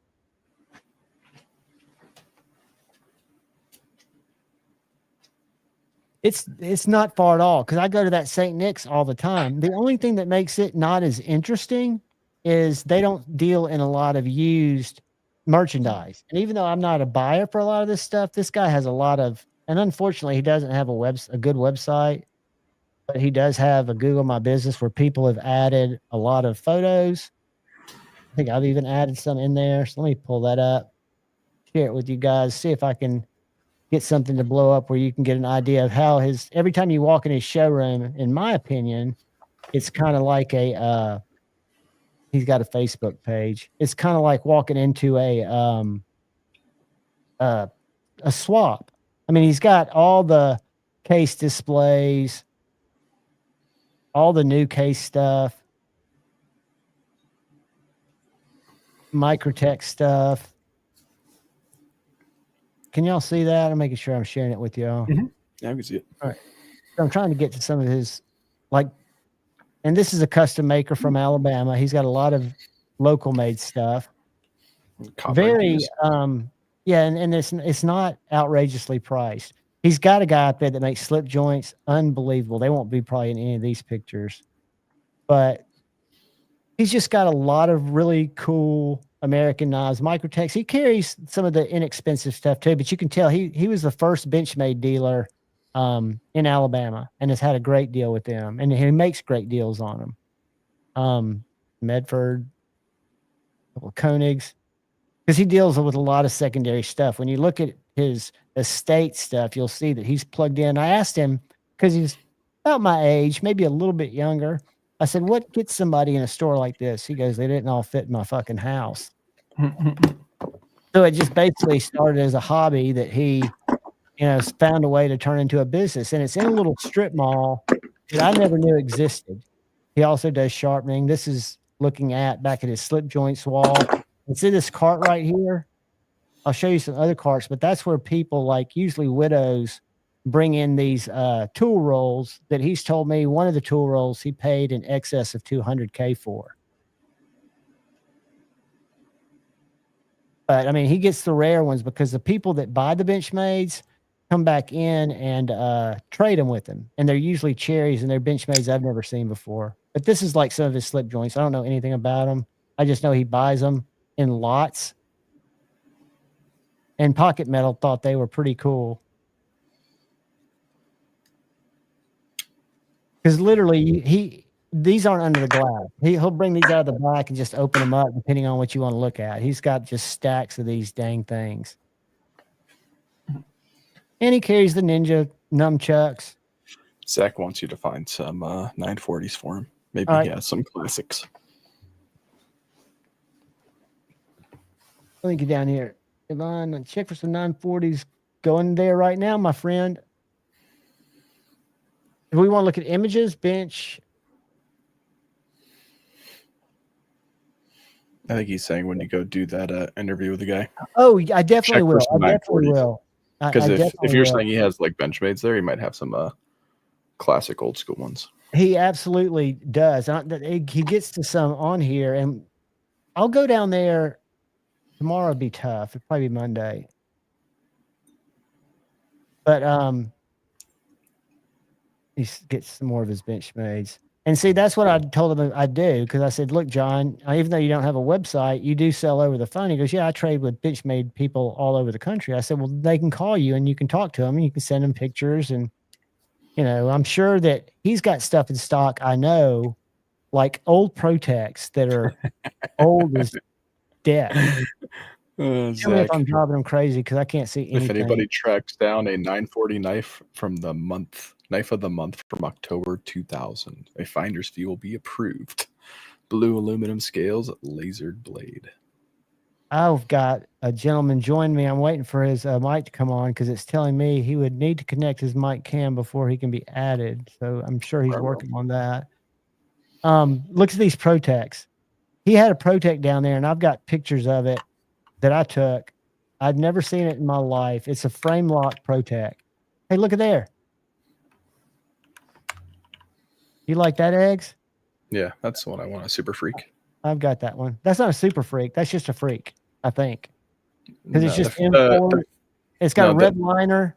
It's not far at all because I go to that St. Nick's all the time. The only thing that makes it not as interesting is they don't deal in a lot of used merchandise. And even though I'm not a buyer for a lot of this stuff, this guy has a lot of, and unfortunately he doesn't have a good website, but he does have a Google My Business where people have added a lot of photos. I think I've even added some in there. So let me pull that up, share it with you guys, see if I can get something to blow up where you can get an idea of how every time you walk in his showroom, in my opinion, it's kind of like he's got a Facebook page. It's kind of like walking into a swap. I mean, he's got all the case displays, all the new case stuff, Microtech stuff. Can y'all see that? I'm making sure I'm sharing it with y'all. Mm-hmm. Yeah, I can see it. All right. So I'm trying to get to some of his, and this is a custom maker from Alabama. He's got a lot of local made stuff. Very, yeah, and it's not outrageously priced. He's got a guy up there that makes slip joints. Unbelievable. They won't be probably in any of these pictures, but he's just got a lot of really cool American knives, Microtechs. He carries some of the inexpensive stuff too, but you can tell he was the first Benchmade dealer in Alabama and has had a great deal with them, and he makes great deals on them. Medford, Koenigs, because he deals with a lot of secondary stuff. When you look at his estate stuff, you'll see that he's plugged in. I asked him, because he's about my age, maybe a little bit younger. I said, what gets somebody in a store like this? He goes, they didn't all fit in my fucking house. So it just basically started as a hobby that he, found a way to turn into a business. And it's in a little strip mall that I never knew existed. He also does sharpening. This is looking back at his slip joints wall. It's in this cart right here. I'll show you some other carts, but that's where people, like usually widows, bring in these tool rolls that he's told me one of the tool rolls he paid in excess of $200K for. But I mean, he gets the rare ones because the people that buy the Benchmades come back in and trade them with him. And they're usually cherries, and they're Benchmades I've never seen before. But this is like some of his slip joints. I don't know anything about them. I just know he buys them in lots. And Pocket Metal thought they were pretty cool. Because literally, these aren't under the glass. He'll bring these out of the back and just open them up depending on what you want to look at. He's got just stacks of these dang things. And he carries the Ninja nunchucks. Zach wants you to find some 940s for him. Maybe he has some classics. Let me get down here. Yvonne, check for some 940s. Going there right now, my friend. If we want to look at images, bench. I think he's saying when you go do that interview with the guy. Oh, I definitely will. I definitely will. Because if you're saying he has like Benchmades there, he might have some classic old school ones. He absolutely does. He gets to some on here, and I'll go down there. Tomorrow would be tough. It'd probably be Monday. But he gets some more of his Benchmades. And see, that's what I told him I'd do, because I said, look, John, even though you don't have a website, you do sell over the phone. He goes, yeah, I trade with Benchmade people all over the country. I said, well, they can call you and you can talk to them and you can send them pictures. And, I'm sure that he's got stuff in stock, I know, like old Protex that are old as death. Tell me if I'm driving them crazy, because I can't see anything. If anybody tracks down a 940 knife from the knife of the month from October 2000, a finder's fee will be approved. Blue aluminum scales, lasered blade. I've got a gentleman join me. I'm waiting for his mic to come on, because it's telling me he would need to connect his mic cam before he can be added. So I'm sure he's working on that. Look at these Protects. He had a Protect down there, and I've got pictures of it that I took. I'd never seen it in my life. It's a frame lock Protect. Hey, look at there. You like that, Eggs? Yeah, that's the one I want. A Super Freak. I've got that one. That's not a Super Freak. That's just a Freak, I think. Because it's just it's got a red liner.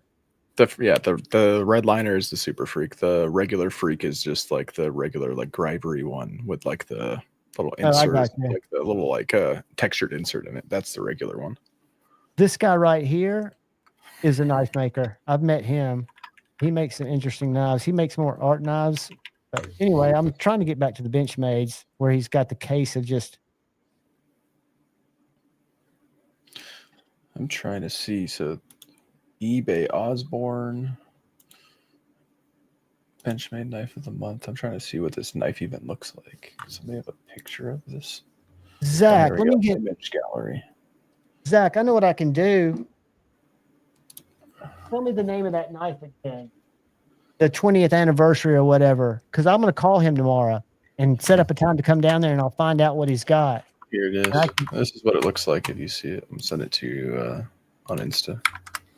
The red liner is the Super Freak. The regular Freak is just like the regular like Grivery one with like the little insert, like the little like textured insert in it. That's the regular one. This guy right here is a knife maker. I've met him. He makes some interesting knives. He makes more art knives. But anyway, I'm trying to get back to the Benchmades where he's got the case of just. I'm trying to see. So eBay Osborne Benchmade knife of the month. I'm trying to see what this knife even looks like. Somebody have a picture of this? Zach, let me get image gallery. Zach, I know what I can do. Tell me the name of that knife again. The 20th anniversary or whatever. Because I'm going to call him tomorrow and set up a time to come down there and I'll find out what he's got. Here it is. This is what it looks like if you see it. I'm sending it to you on Insta.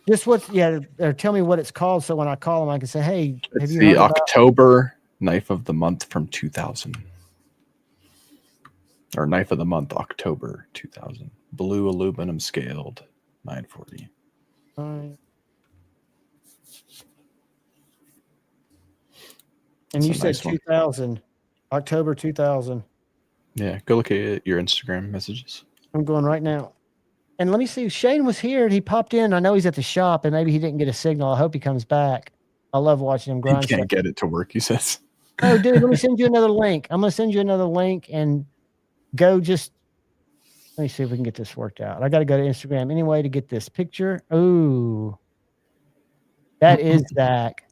Just or tell me what it's called so when I call him I can say, hey, it's the October knife of the month from 2000. Or knife of the month, October 2000. Blue aluminum scaled 940. All right. And you said 2000, October 2000. Yeah, go look at your Instagram messages. I'm going right now. And let me see. Shane was here and he popped in. I know he's at the shop and maybe he didn't get a signal. I hope he comes back. I love watching him grind. He can't get it to work, he says. Oh, dude, let me send you another link. I'm going to send you another link and go let me see if we can get this worked out. I got to go to Instagram anyway to get this picture. Ooh, that is Zach.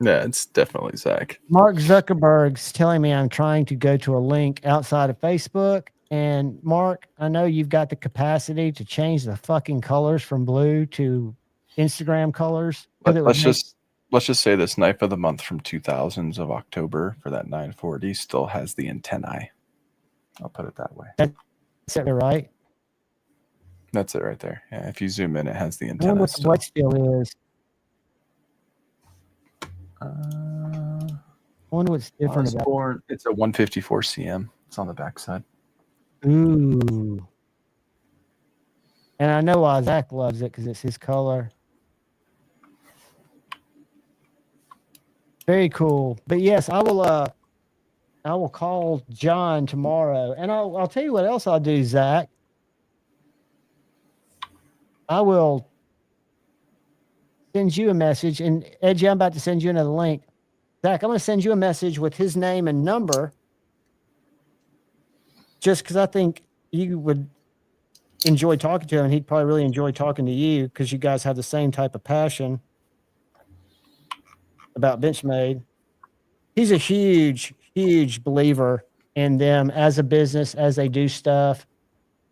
Yeah, it's definitely Zach. Mark Zuckerberg's telling me I'm trying to go to a link outside of Facebook. And Mark, I know you've got the capacity to change the fucking colors from blue to Instagram colors. Let's just say this knife of the month from 2000s of October for that 940 still has the antennae. I'll put it that way. That's it, right? That's it right there. Yeah, if you zoom in, it has the I antenna. wonder what the white steel is. I wonder what's different about it. It's a 154 cm. It's on the backside. Ooh. And I know why Zach loves it because it's his color. Very cool. But yes, I will call John tomorrow. And I'll tell you what else I'll do, Zach. I will send you a message. And Edgy, I'm about to send you another link. Zach, I'm going to send you a message with his name and number. Just because I think you would enjoy talking to him, and he'd probably really enjoy talking to you because you guys have the same type of passion about Benchmade. He's a huge, huge believer in them as a business, as they do stuff.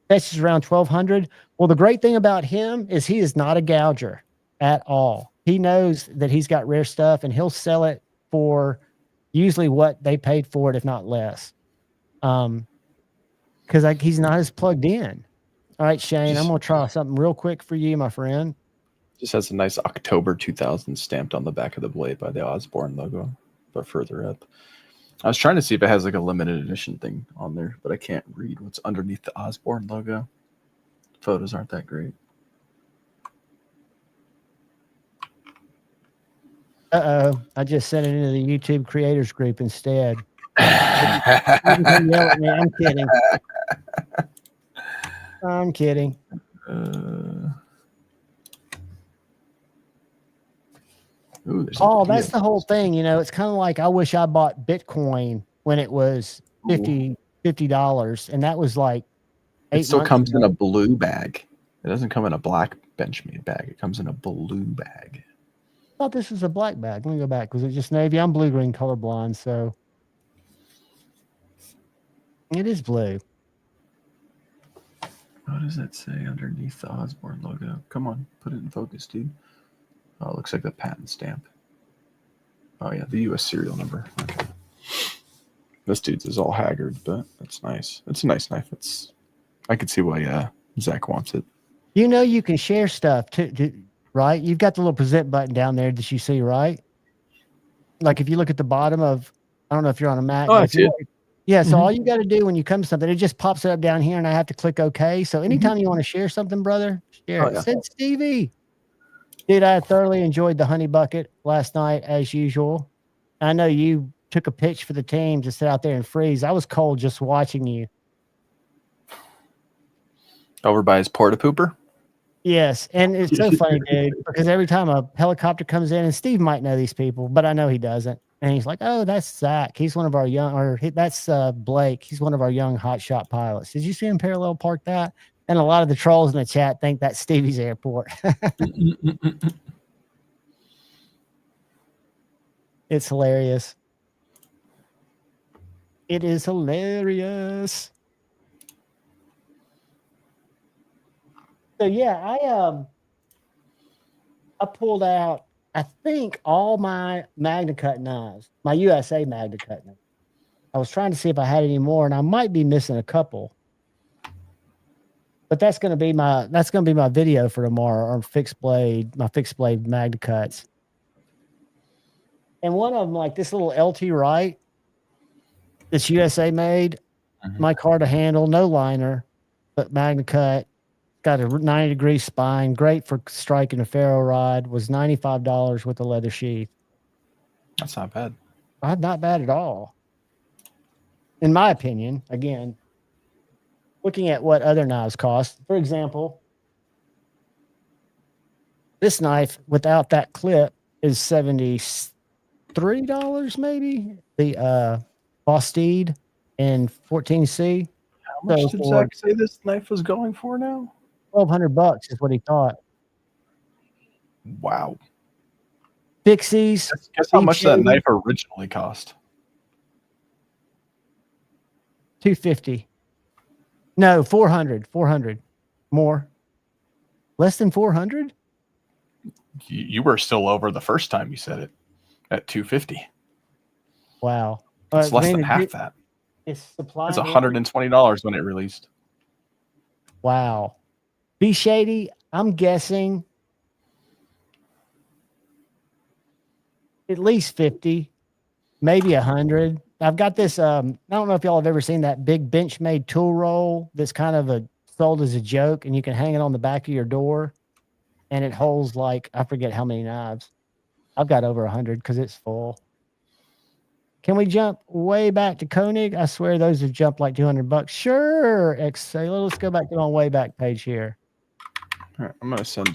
That's just around 1,200. Well, the great thing about him is he is not a gouger at all. He knows that he's got rare stuff, and he'll sell it for usually what they paid for it, if not less. Because he's not as plugged in. All right, Shane, I'm going to try something real quick for you, my friend. Just has a nice October 2000 stamped on the back of the blade by the Osborne logo, but further up. I was trying to see if it has like a limited edition thing on there, but I can't read what's underneath the Osborne logo. Photos aren't that great. Uh-oh. I just sent it into the YouTube creators group instead. You can yell at me. I'm kidding. I'm kidding. That's the whole thing. You know, it's kind of like I wish I bought Bitcoin when it was $50, and that was like 8 months. It still comes in a blue bag. It doesn't come in a black Benchmade bag. It comes in a blue bag. I thought this was a black bag. Let me go back. Was it just navy? I'm blue-green colorblind, so it is blue. What does that say underneath the Osborne logo? Come on, put it in focus, dude. Oh, it looks like the patent stamp. Oh, yeah, the U.S. serial number. Okay. This dude's is all haggard, but it's nice. It's a nice knife. I could see why Zach wants it. You know, you can share stuff too, right? You've got the little present button down there that you see, right? Like if you look at the bottom of, I don't know if you're on a Mac. Oh, but I if see you it. yeah, so all you got to do when you come to something, it just pops it up down here, and I have to click OK. So anytime you want to share something, brother, share it. yeah. Send Stevie. Dude, I thoroughly enjoyed the honey bucket last night, as usual. I know you took a pitch for the team to sit out there and freeze. I was cold just watching you. Over by his porta pooper. Yes, and it's so funny, dude, because every time a helicopter comes in, and Steve might know these people, but I know he doesn't. And he's like, "Oh, that's Zach. He's one of our young," that's Blake. He's one of our young hotshot pilots. Did you see him parallel park that? And a lot of the trolls in the chat think that's Stevie's airport. It's hilarious. It is hilarious. So yeah, I pulled out, I think, all my Magna Cut knives, my USA Magna Cut knives. I was trying to see if I had any more, and I might be missing a couple. But that's gonna be my video for tomorrow, or my fixed blade Magna Cuts. And one of them, like this little LT Wright, it's USA made, my car to handle, no liner, but Magna Cut. Got a 90-degree spine, great for striking a ferro rod, was $95 with a leather sheath. That's not bad. Not bad at all. In my opinion, again, looking at what other knives cost. For example, this knife without that clip is $73 maybe. The Bostede in 14C. How much did Zach say this knife was going for now? $1,200 is what he thought. Wow. Pixies. Guess how much that knife originally cost? $250. No, $400. More. Less than $400? You were still over the first time you said it at $250. Wow. It's less than half that. It's supply. It's $120 when it released. Wow. Be Shady, I'm guessing at least 50, maybe 100. I've got this, I don't know if y'all have ever seen that big Benchmade tool roll that's kind of sold as a joke, and you can hang it on the back of your door, and it holds like, I forget how many knives. I've got over 100 because it's full. Can we jump way back to Koenig? I swear those have jumped like $200. Sure, Sailor. Let's go back to my way back page here. All right, I'm going to send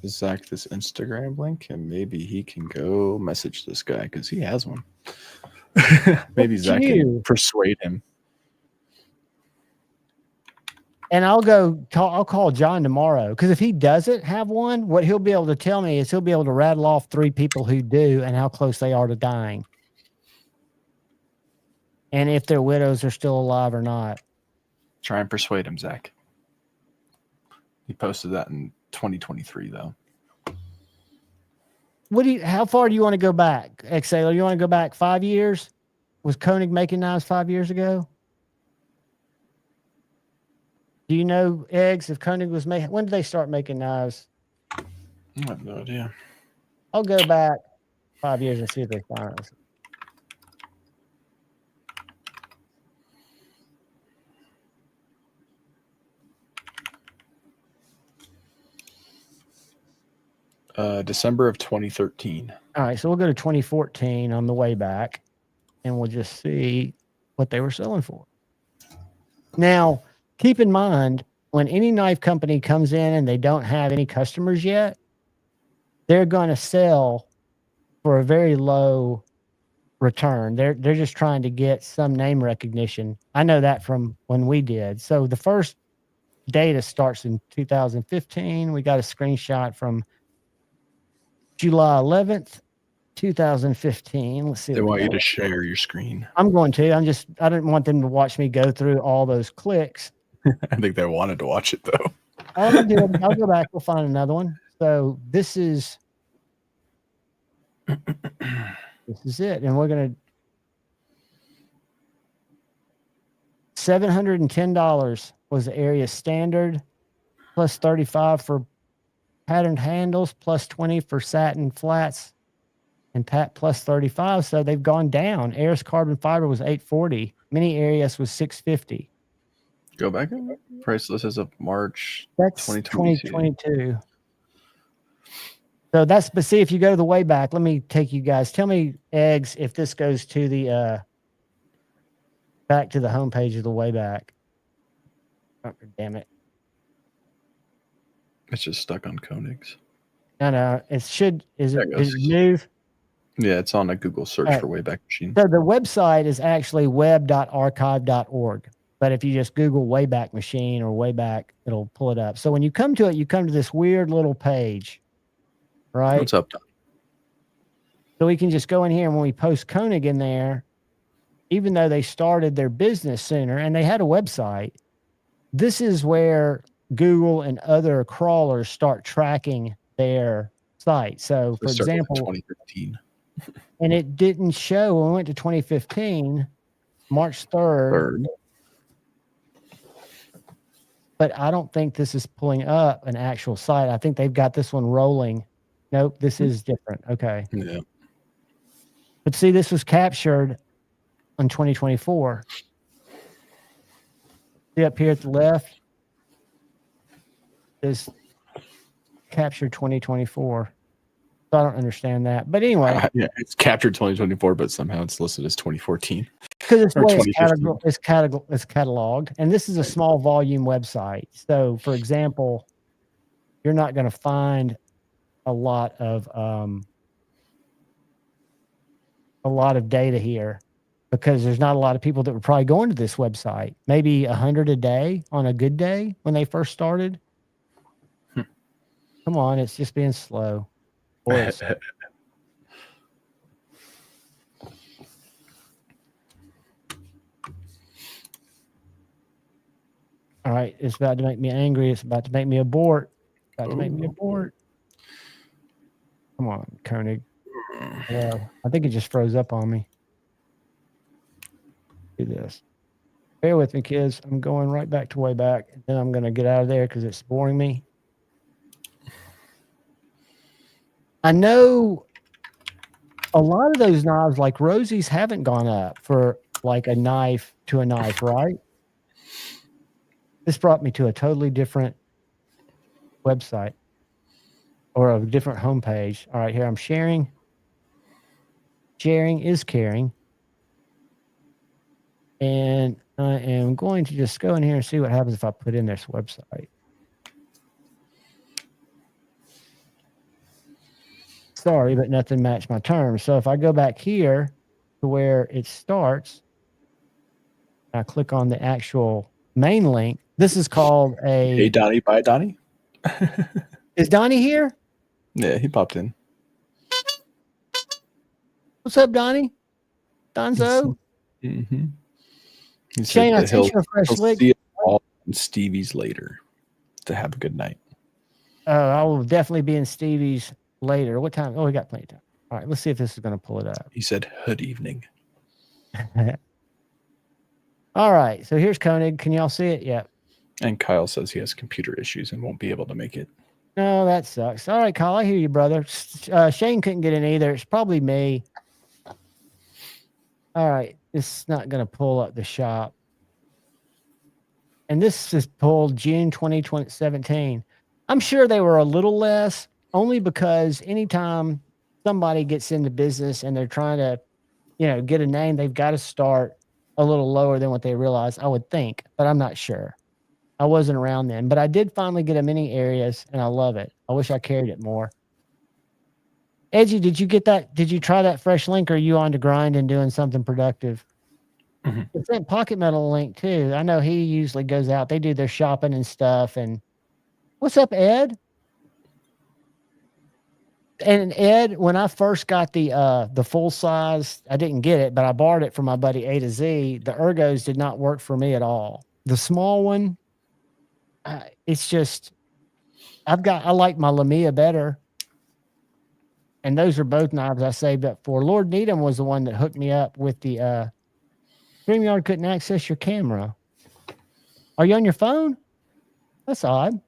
Zach this Instagram link, and maybe he can go message this guy because he has one. Maybe Zach can persuade him. And I'll call John tomorrow, because if he doesn't have one, what he'll be able to tell me is he'll be able to rattle off 3 people who do and how close they are to dying. And if their widows are still alive or not. Try and persuade him, Zach. He posted that in 2023, though. How far do you want to go back, Exhaler? You want to go back 5 years? Was Koenig making knives 5 years ago? Do you know, Eggs, if Koenig was making, when did they start making knives? I have no idea. I'll go back 5 years and see if they find us. December of 2013. All right, so we'll go to 2014 on the way back, and we'll just see what they were selling for. Now, keep in mind, when any knife company comes in and they don't have any customers yet, they're going to sell for a very low return. They're just trying to get some name recognition. I know that from when we did. So the first data starts in 2015. We got a screenshot from July 11th, 2015. Let's see. They want you to share your screen. I'm going to. I didn't want them to watch me go through all those clicks. I think they wanted to watch it, though. I'll go back. We'll find another one. So this is it. And we're going to. $710 was the area standard, plus 35 for patterned handles, plus 20 for satin flats, and plus 35. So they've gone down. Aris carbon fiber was $840. Mini Aries was $650. Go back. Price list as of March That's 2022. So that's, but see, if you go to the way back, let me take you guys. Tell me, Eggs, if this goes to the back to the homepage of the way back. Oh, damn it. It's just stuck on Koenig's. No, it should. Did it move? Yeah, it's on a Google search for Wayback Machine. So the website is actually web.archive.org. But if you just Google Wayback Machine or Wayback, it'll pull it up. So when you come to it, you come to this weird little page, right? What's up, Don? So we can just go in here, and when we post Koenig in there, even though they started their business sooner and they had a website, this is where Google and other crawlers start tracking their site. So, for example, 2015. And it didn't show when we went to 2015, March 3rd. But I don't think this is pulling up an actual site. I think they've got this one rolling. Nope, this is different. Okay. Yeah. But see, this was captured on 2024. See up here at the left? Is captured 2024. So I don't understand that. But anyway. Yeah, it's captured 2024, but somehow it's listed as 2014. Because it's cataloged. And this is a small volume website. So, for example, you're not going to find a lot of data here because there's not a lot of people that were probably going to this website. Maybe 100 a day on a good day when they first started. Come on, it's just being slow. Boys. All right, it's about to make me angry. It's about to make me abort. Come on, Koenig. Yeah, I think it just froze up on me. Do this. Bear with me, kids. I'm going right back to way back, and then I'm going to get out of there because it's boring me. I know a lot of those knives, like Rosie's, haven't gone up for like a knife to a knife, right? This brought me to a totally different website or a different homepage. All right, here I'm sharing. Sharing is caring. And I am going to just go in here and see what happens if I put in this website. Sorry, but nothing matched my terms. So if I go back here to where it starts, I click on the actual main link. This is called a... Hey, Donnie. Bye, Donnie. Is Donnie here? Yeah, he popped in. What's up, Donnie? Donzo? Mm-hmm. Shane, I sent you a fresh lick. See it all in Stevie's later to have a good night. I will definitely be in Stevie's later. What time? Oh, we got plenty of time. All right, let's see if this is going to pull it up. He said, "Good evening." All right, so here's Koenig. Can y'all see it? Yep. And Kyle says he has computer issues and won't be able to make it. No, that sucks. All right, Kyle, I hear you, brother. Shane couldn't get in either. It's probably me. All right, this is not going to pull up the shop. And this is pulled June 2017. I'm sure they were a little less, only because anytime somebody gets into business and they're trying to, get a name, they've got to start a little lower than what they realize, I would think, but I'm not sure. I wasn't around then, but I did finally get a mini Aries, and I love it. I wish I carried it more. Edgy, did you get that? Did you try that fresh link, or are you on to grind and doing something productive? Mm-hmm. It's that Pocket Metal link too. I know he usually goes out. They do their shopping and stuff. And what's up, Ed? And Ed, when I first got the full size, I didn't get it, but I borrowed it from my buddy A to Z. The ergos did not work for me at all. The small one, it's just, I like my Lamia better. And those are both knives I saved up for. Lord Needham was the one that hooked me up with the StreamYard couldn't access your camera. Are you on your phone? That's odd.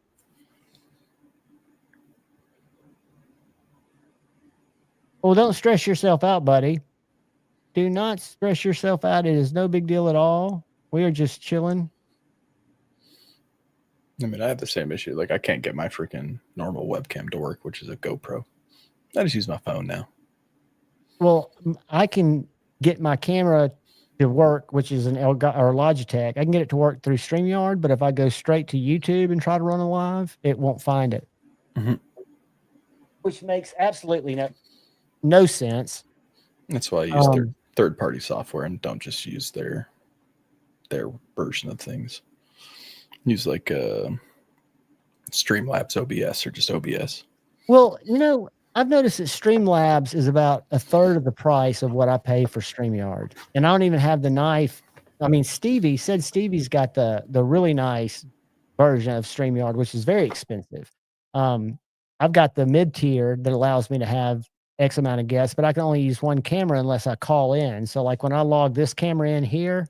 Well, don't stress yourself out, buddy. Do not stress yourself out. It is no big deal at all. We are just chilling. I mean, I have the same issue. Like, I can't get my freaking normal webcam to work, which is a GoPro. I just use my phone now. Well, I can get my camera to work, which is an or Logitech. I can get it to work through StreamYard, but if I go straight to YouTube and try to run a live, it won't find it. Mm-hmm. Which makes absolutely no sense. That's why I use third-party software and don't just use their version of things. Use like Streamlabs OBS or just OBS. Well, I've noticed that Streamlabs is about a third of the price of what I pay for StreamYard. And I don't even have the knife. I mean, Stevie's got the really nice version of StreamYard, which is very expensive. I've got the mid-tier that allows me to have X amount of guests, but I can only use one camera unless I call in. So like when I log this camera in here,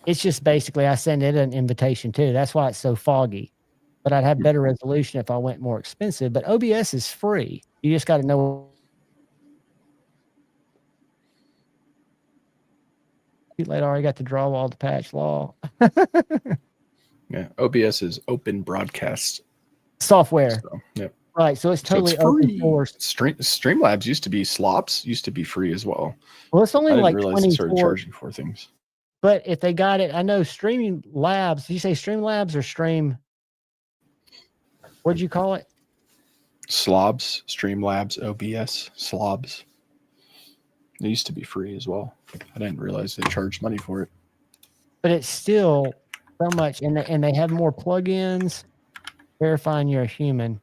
it's just basically I send it an invitation too. That's why it's so foggy. But I'd have better resolution if I went more expensive. But OBS is free. You just got to know. You later already got the drywall to patch law. Yeah, OBS is open broadcast software. So, yep. Right, so it's totally open source. Streamlabs used to be used to be free as well. Well, it's only like 24. They started charging for things. But if they got it, I know Streaming Labs. Did you say Streamlabs or Stream? What'd you call it? Slobs, Streamlabs, OBS, Slobs. They used to be free as well. I didn't realize they charged money for it. But it's still so much, and they have more plugins verifying you're a human.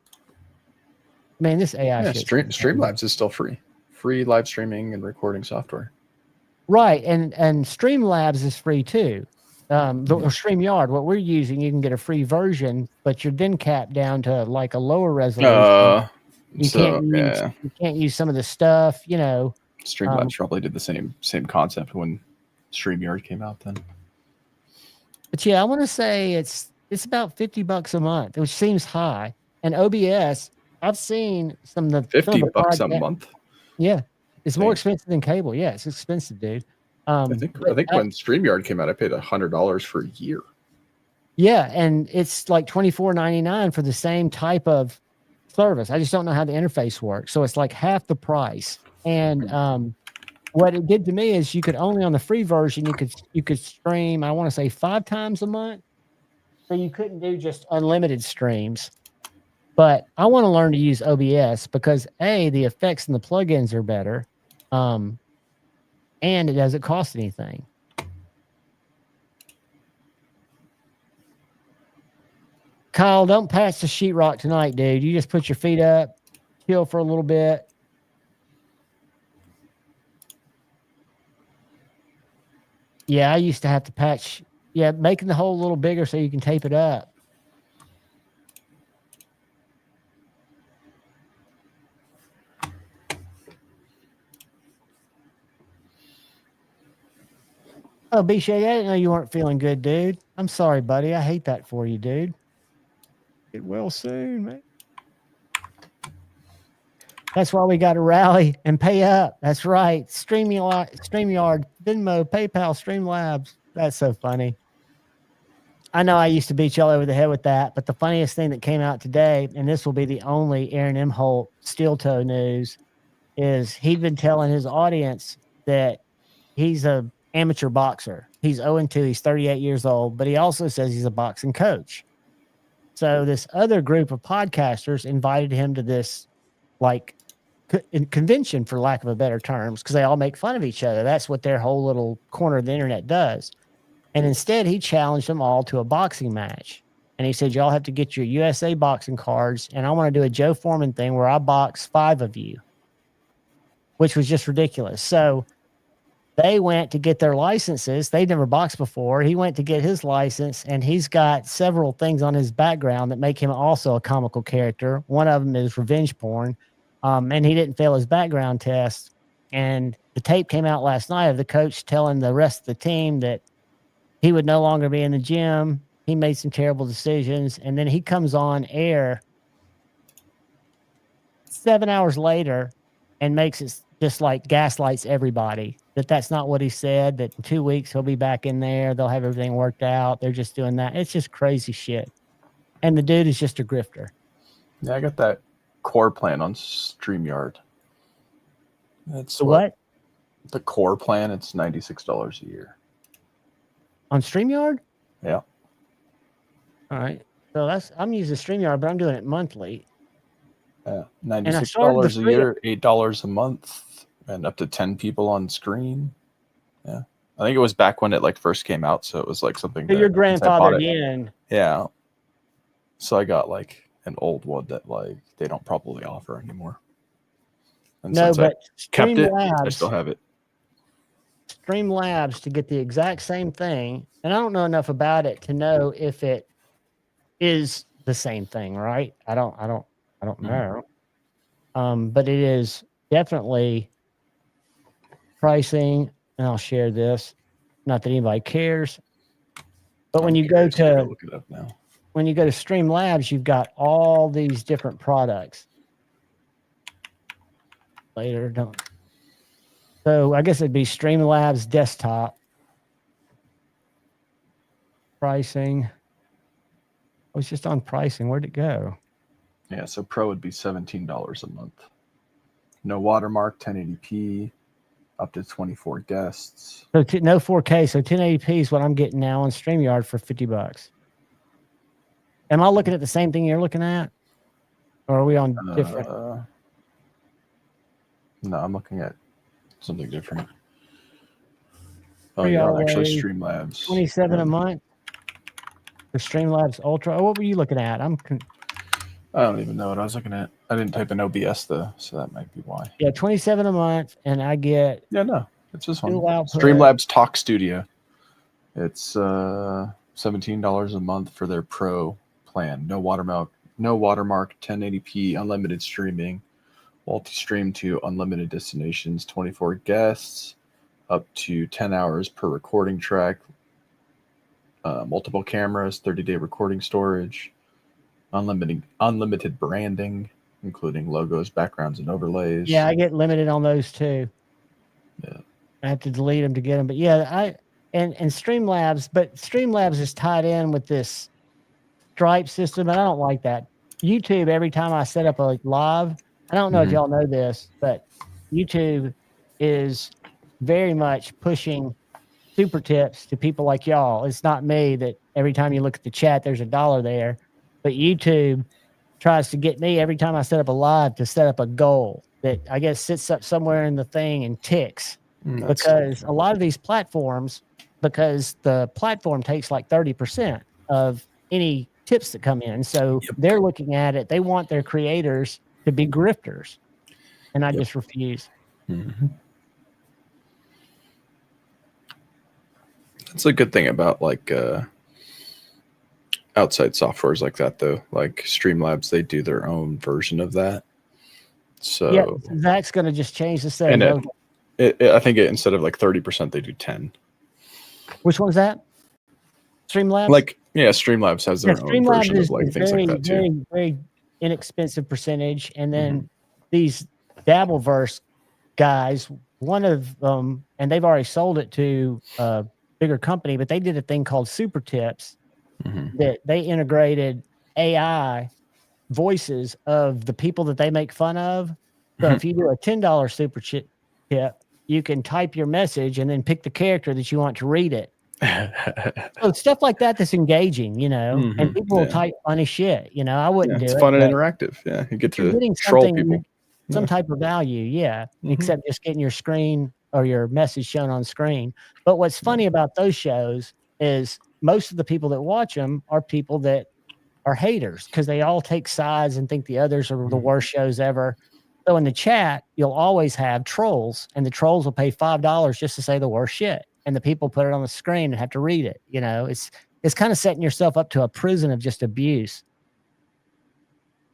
Man, this AI shit. Streamlabs is still free. Free live streaming and recording software. Right, and Streamlabs is free too. The StreamYard, what we're using, you can get a free version, but you're then capped down to like a lower resolution. You can't use some of the stuff, Streamlabs probably did the same concept when StreamYard came out then. But yeah, I want to say it's about $50 a month, which seems high. And OBS, I've seen some of the $50 a month. Yeah, it's more expensive than cable. Yeah, it's expensive, dude. I think when StreamYard came out, I paid $100 for a year. Yeah, and it's like $24.99 for the same type of service. I just don't know how the interface works. So it's like half the price. And what it did to me is you could only on the free version you could stream, I want to say 5 times a month. So you couldn't do just unlimited streams. But I want to learn to use OBS because the effects and the plugins are better. And it doesn't cost anything. Kyle, don't patch the sheetrock tonight, dude. You just put your feet up, chill for a little bit. Yeah, I used to have to patch. Yeah, making the hole a little bigger so you can tape it up. Oh, B-Shay, I didn't know you weren't feeling good, dude. I'm sorry, buddy. I hate that for you, dude. Get well soon, man. That's why we got to rally and pay up. That's right. StreamYard, Venmo, PayPal, Streamlabs. That's so funny. I know I used to beat y'all over the head with that, but the funniest thing that came out today, and this will be the only Aaron M. Holt steel toe news, is he'd been telling his audience that he's a amateur boxer. He's 0-2. He's 38 years old, but he also says he's a boxing coach. So this other group of podcasters invited him to this like convention, for lack of a better terms, because they all make fun of each other. That's what their whole little corner of the internet does. And instead, he challenged them all to a boxing match. And he said, y'all have to get your USA boxing cards, and I want to do a Joe Foreman thing where I box 5 of you, which was just ridiculous. So they went to get their licenses. They'd never boxed before. He went to get his license, and he's got several things on his background that make him also a comical character. One of them is revenge porn, and he didn't fail his background test. And the tape came out last night of the coach telling the rest of the team that he would no longer be in the gym. he made some terrible decisions, and then he comes on air 7 hours later and makes it just like gaslights everybody that that's not what he said, that in 2 weeks he'll be back in there, they'll have everything worked out, they're just doing that. It's just crazy shit. And the dude is just a grifter. Yeah, I got that core plan on StreamYard. That's So what? The core plan, it's $96 a year. On StreamYard? Yeah. All right. So I'm using StreamYard, but I'm doing it monthly. Yeah. $96 a year, $8 a month, and up to 10 people on screen. Yeah. I think it was back when it like first came out, so it was like something. So your grandfathered in. Yeah. So I got like an old one that like they don't probably offer anymore. And no, but kept it, I still have it. Streamlabs to get the exact same thing, and I don't know enough about it to know if it is the same thing, right? I don't know. But it is definitely pricing, and I'll share this. Not that anybody cares, but when you go to look it up now. When you go to Streamlabs, you've got all these different products. Later, don't. So I guess it'd be Streamlabs desktop pricing. I was just on pricing. Where'd it go? Yeah, so Pro would be $17 a month. No watermark, 1080p, up to 24 guests. So no 4K. So 1080p is what I'm getting now on StreamYard for $50. Am I looking at the same thing you're looking at, or are we on different? No, I'm looking at something different. Oh, you're on actually Streamlabs. $27 a month for Streamlabs Ultra. Oh, what were you looking at? I don't even know what I was looking at. I didn't type in OBS though, so that might be why. Yeah, $27 a month, and I get. Yeah, no, it's this one. Streamlabs Talk Studio. It's $17 a month for their Pro plan. No watermark, 1080p, unlimited streaming, multi-stream to unlimited destinations, 24 guests, up to 10 hours per recording track, multiple cameras, 30-day recording storage, unlimited branding, including logos, backgrounds, and overlays. Yeah, I get limited on those too. Yeah, I have to delete them to get them. But yeah, and Streamlabs, but Streamlabs is tied in with this Stripe system, and I don't like that. YouTube, every time I set up a live, I don't know if y'all know this, but YouTube is very much pushing super tips to people like y'all. It's not me that every time you look at the chat, there's $1 there, but YouTube tries to get me every time I set up a live to set up a goal that I guess sits up somewhere in the thing and ticks. Because a lot of these platforms, because the platform takes like 30% of any tips that come in. So they're looking at it. They want their creators to be grifters. And I just refuse. Mm-hmm. That's a good thing about like outside softwares like that though. Like Streamlabs, they do their own version of that. So yeah, that's going to just change the setting. And I think instead of like 30%, they do 10. Which one's that? Streamlabs? Like, yeah, Streamlabs has their own version of like things like that too. Very, very inexpensive percentage. And then these Dabbleverse guys, one of them, and they've already sold it to a bigger company, but they did a thing called Super Tips that they integrated AI voices of the people that they make fun of. So if you do a $10 super tip, you can type your message and then pick the character that you want to read it. So stuff like that that's engaging, you know, and people will type funny shit. You know, I wouldn't do it. It's fun and interactive. Yeah, you get to troll people. Some type of value, except just getting your screen or your message shown on screen. But what's funny about those shows is most of the people that watch them are people that are haters because they all take sides and think the others are the worst shows ever. So in the chat, you'll always have trolls, and the trolls will pay $5 just to say the worst shit. And the people put it on the screen and have to read it. You know, it's kind of setting yourself up to a prison of just abuse,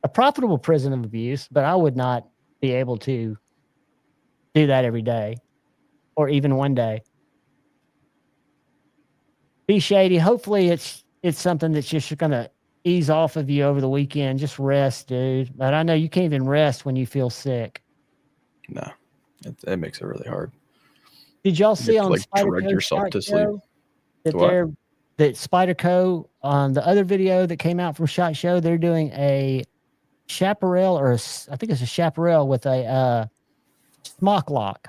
a profitable prison of abuse. But I would not be able to do that every day or even one day. Be shady. Hopefully it's it's something that's just going to ease off of you over the weekend. Just rest, dude. But I know you can't even rest when you feel sick. No, it makes it really hard. Did y'all You see have to, on like, drug Spyderco yourself SHOT to sleep. Show that What? that Spyderco on the other video that came out from SHOT Show, they're doing a chaparral I think it's a chaparral with a smock lock.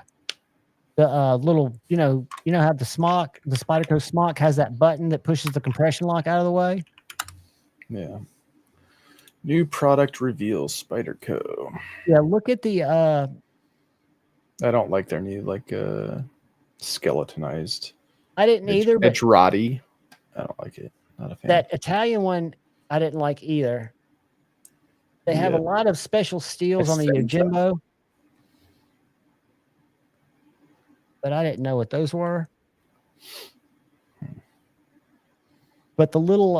The little, you know how the Spyderco smock has that button that pushes the compression lock out of the way. Yeah. New product reveals, Spyderco. Yeah, look at the I don't like their new skeletonized. I didn't either, but It's rotty. I don't like it. Not a fan. that Italian one I didn't like either. They have a lot of special steels on the Yojimbo, but I didn't know what those were. But the little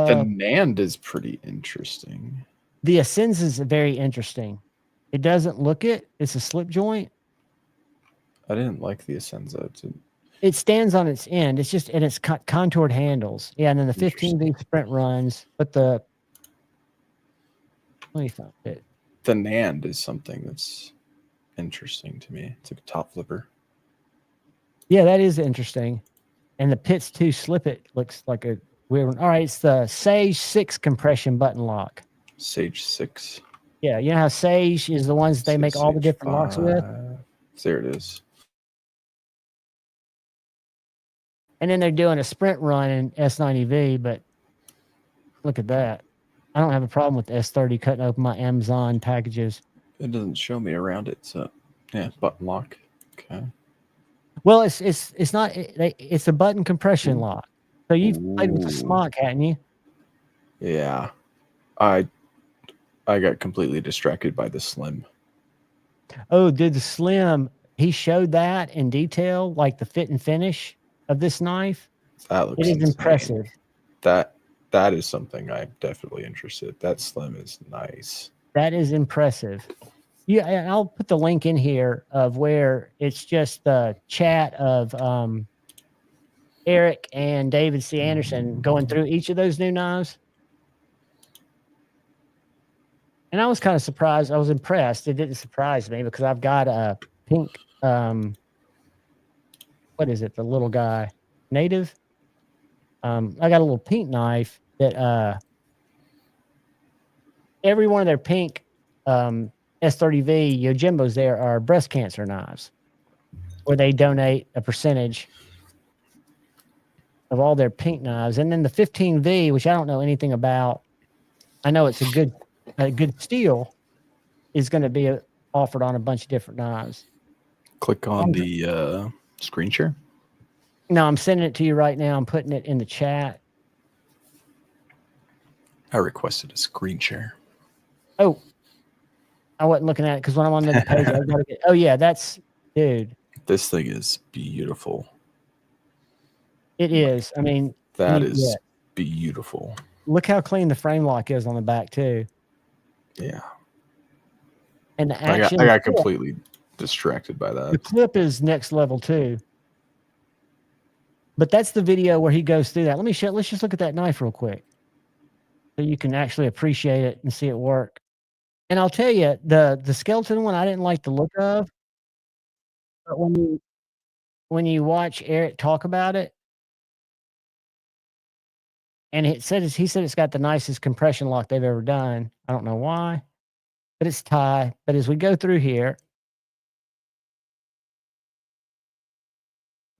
the NAND is pretty interesting. The Ascens is very interesting. It doesn't look it. It's a slip joint. I didn't like the Ascenza. It stands on its end. It's just, and it's contoured handles. Yeah, and then the 15V sprint runs, but let me find it. The NAND is something that's interesting to me. It's like a top flipper. Yeah, that is interesting. And the Pits 2 slip it looks like a weird one. All right, it's the Sage 6 compression button lock. Sage 6. Yeah, you know how Sage is the ones they make all the different locks with? There it is. And then they're doing a sprint run in S90V, but look at that. I don't have a problem with the S30 cutting open my Amazon packages. It doesn't show me around it, so yeah, button lock. Okay. Well, it's not. It's a button compression lock. So you've played with the smock, hadn't you? Yeah, I got completely distracted by the Slim. Oh, dude, the Slim. He showed that in detail, like the fit and finish of this knife. That looks insane. Impressive. That is something I'm definitely interested. That Slim is nice. That is impressive. Yeah, and I'll put the link in here of where it's just the chat of Eric and David C. Anderson going through each of those new knives. And I was kind of surprised. I was impressed. It didn't surprise me because I've got a pink, what is it? The little guy, Native. I got a little pink knife that every one of their pink S30V Yojimbos there are breast cancer knives, where they donate a percentage of all their pink knives. And then the 15V, which I don't know anything about, I know it's a good steel, is going to be offered on a bunch of different knives. Click on the screen share. No, I'm sending it to you right now. I'm putting it in the chat. I requested a screen share. Oh, I wasn't looking at it because when I'm on the page, I gotta get. Oh yeah, that's dude. This thing is beautiful. It is. I mean, that is beautiful. Look how clean the frame lock is on the back too. Yeah. And the action. I got completely distracted by that. The clip is next level too. But that's the video where he goes through that. Let's just look at that knife real quick, so you can actually appreciate it and see it work. And I'll tell you, the skeleton one I didn't like the look of, but when you watch Eric talk about it, and he said it's got the nicest compression lock they've ever done. I don't know why, but it's Thai. But as we go through here,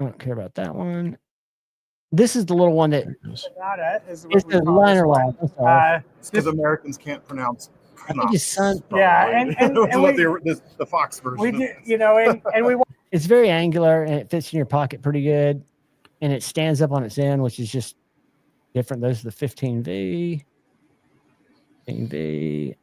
I don't care about that one. This is the little one that it's the liner lock. It's because Americans can't pronounce. I think his son. Yeah, and the Fox version. We do, and we. It's very angular and it fits in your pocket pretty good, and it stands up on its end, which is just different. Those are the 15V. 15V.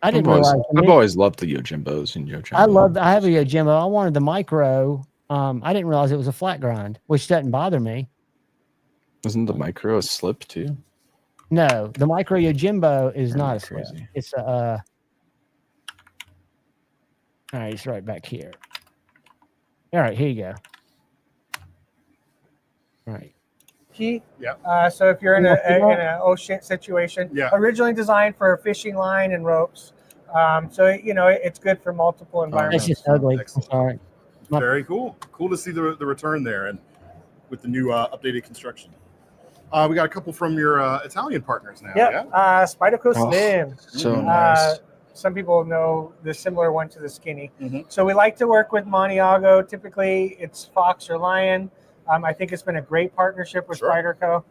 I didn't realize. I've always loved the Yojimbos and Yojimbo. I have a Yojimbo. I wanted the micro. I didn't realize it was a flat grind, which doesn't bother me. Isn't the micro a slip too? No, the micro Yojimbo is not a slip. It's a. All right, it's right back here. All right, here you go. All right. key. Yeah. So if you're in an ocean situation, Yeah. originally designed for fishing line and ropes. So it's good for multiple environments. That's just ugly. Excellent. Sorry. Very cool. Cool to see the return there and with the new updated construction. We got a couple from your Italian partners now. Yep. Yeah. Spyderco Slim. So nice. Some people know the similar one to the skinny. Mm-hmm. So we like to work with Maniago. Typically, it's fox or lion. I think it's been a great partnership with Spyderco.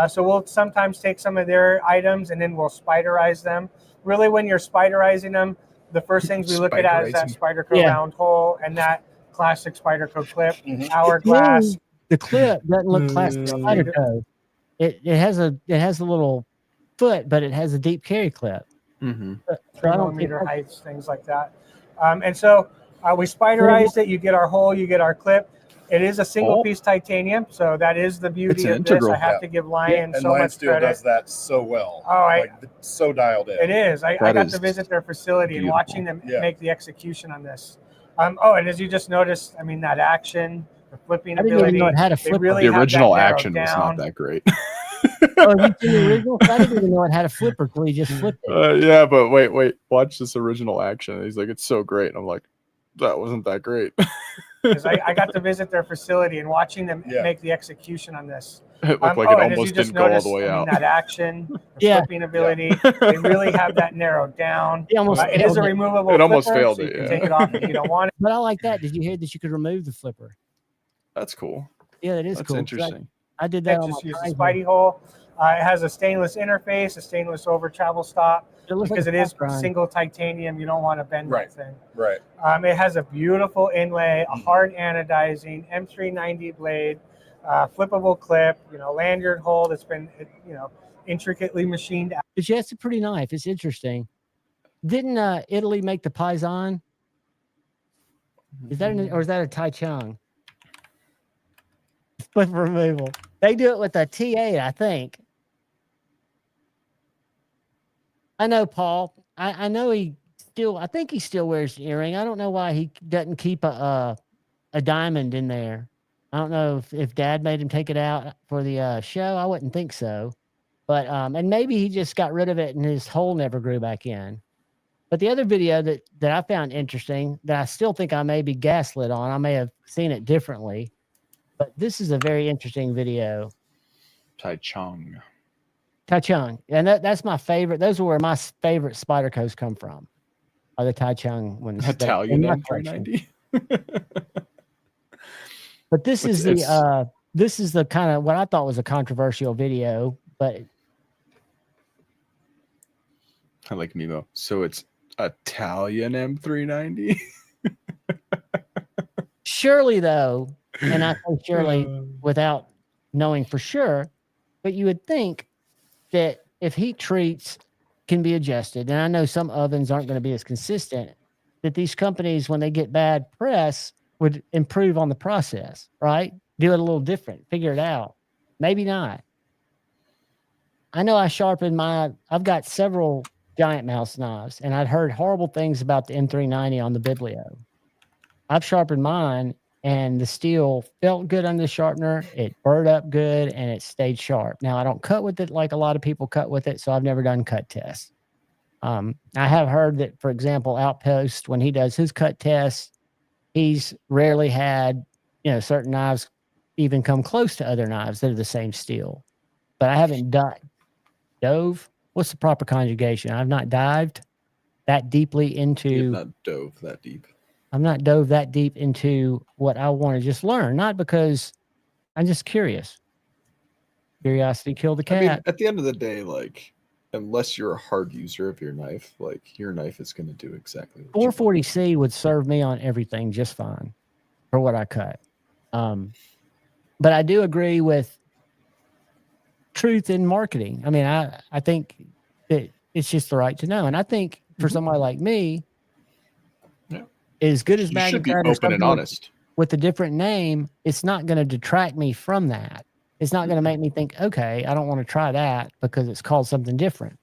So we'll sometimes take some of their items and then we'll spiderize them. Really, when you're spiderizing them, the first things we look at is that Spyderco round hole and that classic Spyderco clip, hourglass. The clip doesn't look classic Spyderco. It has a little foot, but it has a deep carry clip. Mm-hmm. So I don't meter heights, things like that. And so we spiderized it. You get our hole, you get our clip. It is a single piece titanium, so that is the beauty of this. I have to give Lion so Lion much Steel credit. does that so well. Oh, so dialed in. It is. I got to visit their facility and watching them make the execution on this. And as you just noticed, I mean, that action, the flipping ability. I didn't even know it had a flipper. The original action was not that great. Oh, you seen the original? I didn't even know it had a flipper until he just flipped it. Yeah, but wait, watch this original action. He's like, it's so great. And I'm like, that wasn't that great. I got to visit their facility and watching them make the execution on this. It looked like it almost didn't go all the way out. That action, the flipping ability, they really have that narrowed down. It is a removable flipper. It almost failed so it. You can take it off if you don't want it. But I like that. Did you hear that you could remove the flipper? That's cool. Yeah, that is cool. That's interesting. I did that on just my use the Spidey hole. It has a stainless interface, a stainless over travel stop. Because it is single titanium, you don't want to bend that thing. Right. It has a beautiful inlay, a hard anodizing, M390 blade, flippable clip, lanyard hole that's been, intricately machined out. But yeah, it's a pretty knife. It's interesting. Didn't Italy make the Paisan? Is that or is that a Tai Chung? Flip removal. They do it with a T8, I think. I know Paul. I know I think he still wears the earring. I don't know why he doesn't keep a diamond in there. I don't know if Dad made him take it out for the show. I wouldn't think so. But and maybe he just got rid of it and his hole never grew back in. But the other video that I found interesting that I still think I may be gaslit on, I may have seen it differently, but this is a very interesting video. Tai Chung. And that's my favorite. Those are where my favorite Spydercos come from. Are the Tai Chung ones. Italian M390. But this is the kind of what I thought was a controversial video, but I like Mimo. So it's Italian M390. Surely though, and I say surely without knowing for sure, but you would think that if heat treats can be adjusted, and I know some ovens aren't going to be as consistent, that these companies, when they get bad press, would improve on the process, right? Do it a little different, figure it out. Maybe not. I know I sharpened I've got several giant mouse knives, and I'd heard horrible things about the M390 on the Biblio. I've sharpened mine, and the steel felt good under the sharpener. It burred up good, and it stayed sharp. Now, I don't cut with it like a lot of people cut with it, so I've never done cut tests. I have heard that, for example, Outpost, when he does his cut tests, he's rarely had, certain knives even come close to other knives that are the same steel. But I haven't dove. What's the proper conjugation? I've not dived that deeply into. You've not dove that deep. I'm not dove that deep into what I want to just learn, not because I'm just curious. Curiosity killed the cat. I mean, at the end of the day, like, unless you're a hard user of your knife, like, your knife is going to do exactly what 440C would serve me on everything just fine for what I cut. But I do agree with truth in marketing. I mean, I think that it's just the right to know. And I think for somebody like me, as good as you should be open and honest with a different name, it's not going to detract me from that. It's not going to make me think, okay, I don't want to try that because it's called something different.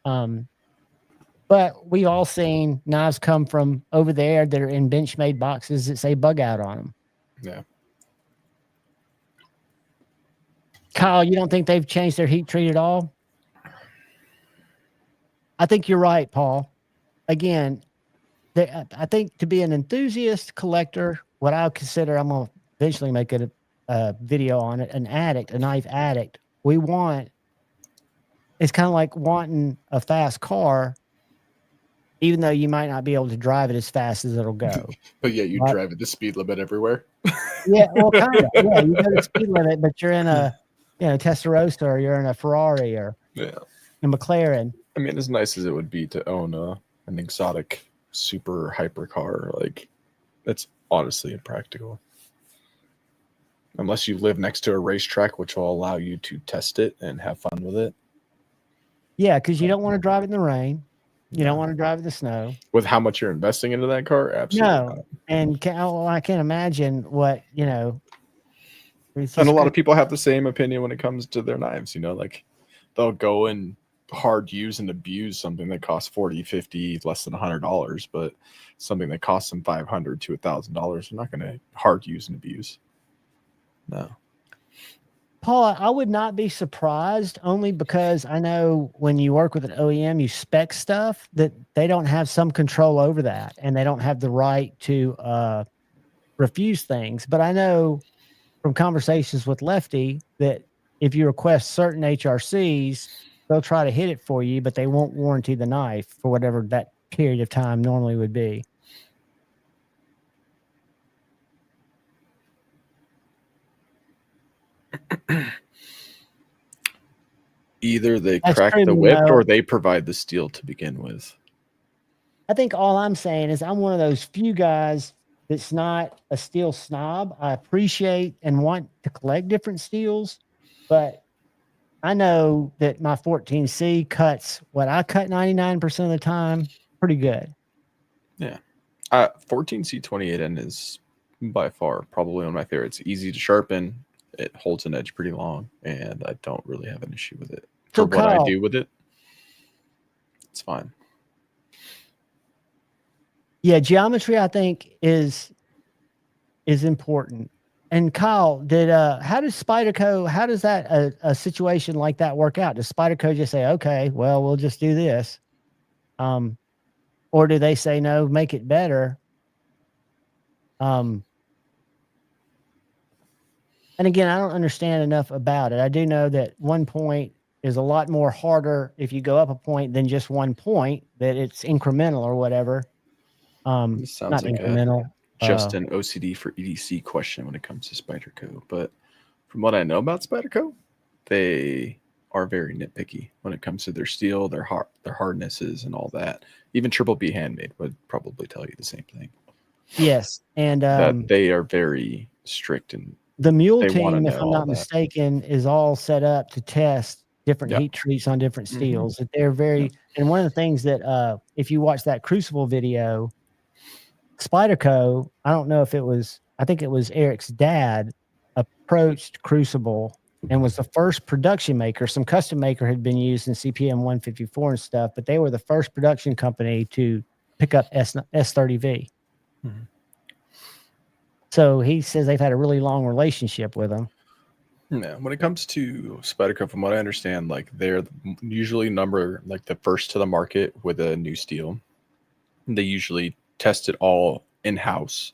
But we've all seen knives come from over there that are in Benchmade boxes that say bug out on them. Yeah. Kyle, you don't think they've changed their heat treat at all? I think you're right, Paul. Again, I think to be an enthusiast collector, what I consider, I'm going to eventually make a video on it, an addict, a knife addict. It's kind of like wanting a fast car, even though you might not be able to drive it as fast as it'll go. But yeah, you Right. drive at the speed limit everywhere. Yeah, well, kind of. Yeah, you go to speed limit, but you're in a Testarossa, or you're in a Ferrari, or Yeah. a McLaren. I mean, as nice as it would be to own an exotic super hyper car, like that's honestly impractical. Unless you live next to a racetrack, which will allow you to test it and have fun with it. Yeah, because you don't want to drive it in the rain. You don't want to drive it in the snow. With how much you're investing into that car, absolutely No, not. and I can't imagine what And a lot of people have the same opinion when it comes to their knives. Like they'll go and hard use and abuse something that costs $40, $50, less than $100, but something that costs them $500 to $1,000, they're not going to hard use and abuse. No. Paul, I would not be surprised, only because I know when you work with an OEM, you spec stuff that they don't have some control over that, and they don't have the right to refuse things. But I know from conversations with Lefty that if you request certain HRCs, they'll try to hit it for you, but they won't warranty the knife for whatever that period of time normally would be. Either they That's crack true, the whip though. or they provide the steel to begin with. I think all I'm saying is I'm one of those few guys that's not a steel snob. I appreciate and want to collect different steels, but I know that my 14C cuts what I cut 99% of the time pretty good. Yeah. 14C28N is by far probably one of my favorites. Easy to sharpen. It holds an edge pretty long, and I don't really have an issue with it. So, For what Kyle, I do with it, it's fine. Yeah, geometry I think is important. And Kyle, how does Spyderco, how does that a situation like that work out? Does Spyderco just say, okay, well, we'll just do this? Or do they say, no, make it better? And again, I don't understand enough about it. I do know that 1 point is a lot more harder if you go up a point than just 1 point, that it's incremental or whatever. It sounds Not like incremental. Just an OCD for EDC question when it comes to Spyderco. But from what I know about Spyderco, they are very nitpicky when it comes to their steel, their hardnesses, and all that. Even Triple B Handmade would probably tell you the same thing. Yes, and that they are very strict, and the mule they wanna team, if know I'm all not that. mistaken, is all set up to test different Yep. heat treats on different Mhm. steels. That they're very, Yep. and one of the things that if you watch that Crucible video, Spyderco, I don't know if it was, I think it was Eric's dad approached Crucible and was the first production maker. Some custom maker had been used in CPM 154 and stuff, but they were the first production company to pick up S30V. Mhm. So he says they've had a really long relationship with them. Yeah, when it comes to Spyderco, from what I understand, like they're usually like the first to the market with a new steel. They usually test it all in-house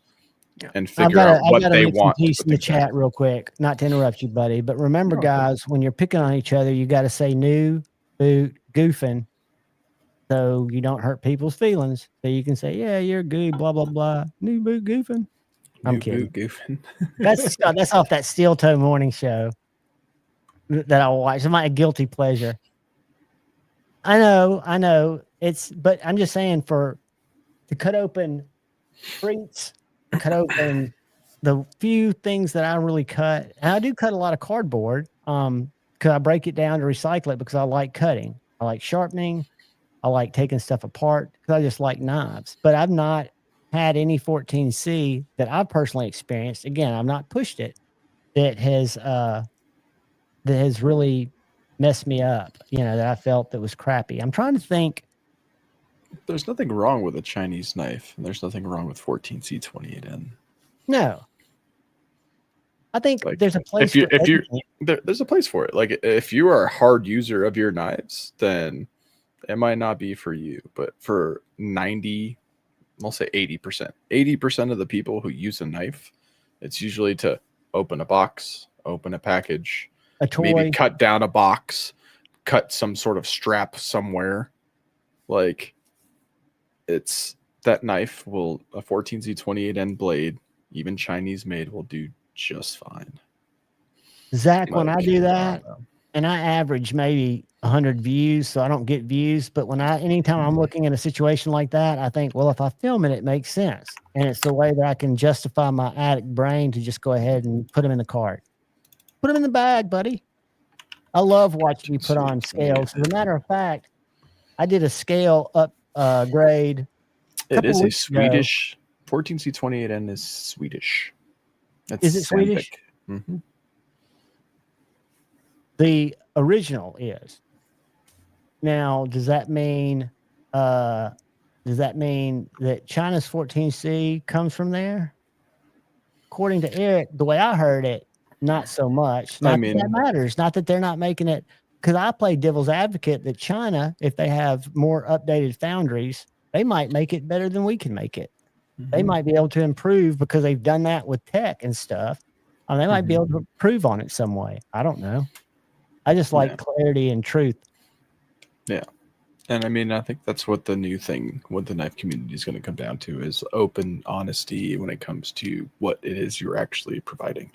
and figure out what they want. Piece with in the exact- chat real quick, not to interrupt you, buddy, but remember, No, guys, when you're picking on each other, you got to say new, boot, goofing, so you don't hurt people's feelings. So you can say, yeah, you're good, blah blah blah, new boot goofing. I'm New kidding. boot goofing. That's off that Steel Toe morning show that I watch. It's my guilty pleasure. I know. But I'm just saying, to cut open treats, cut open the few things that I really cut. And I do cut a lot of cardboard. Because I break it down to recycle it because I like cutting. I like sharpening. I like taking stuff apart because I just like knives. But I've not had any 14C that I've personally experienced. Again, I've not pushed it, that has really messed me up, that I felt that was crappy. I'm trying to think. There's nothing wrong with a Chinese knife, and there's nothing wrong with 14C28N. No. I think Like, there's a place if you for if you everything. there's a place for it. Like if you are a hard user of your knives, then it might not be for you. But for 90, I'll say 80% of the people who use a knife, it's usually to open a box, open a package, A toy. maybe cut down a box, cut some sort of strap somewhere. Like it's that knife will a 14Z28N blade, even Chinese made, will do just fine. Zach, when I Like, do I that, don't know. and I average maybe 100 views, so I don't get views. But anytime I'm looking at a situation like that, I think, well, if I film it, it makes sense. And it's the way that I can justify my addict brain to just go ahead and put them in the cart. Put them in the bag, buddy. I love watching you put on scales. As a matter of fact, I did a scale upgrade. It is a weeks ago. Swedish 14C28N is Swedish. That's Is it Swedish? Mm-hmm. The original is. Now, does that mean that China's 14C comes from there? According to Eric, the way I heard it, not so much. Not that that matters. Not that they're not making it, because I play devil's advocate that China, if they have more updated foundries, they might make it better than we can make it. Mm-hmm. They might be able to improve because they've done that with tech and stuff. They might be able to improve on it some way. I don't know. I just like clarity and truth. Yeah. And I mean, I think that's what the new thing with the knife community is going to come down to, is open honesty when it comes to what it is you're actually providing.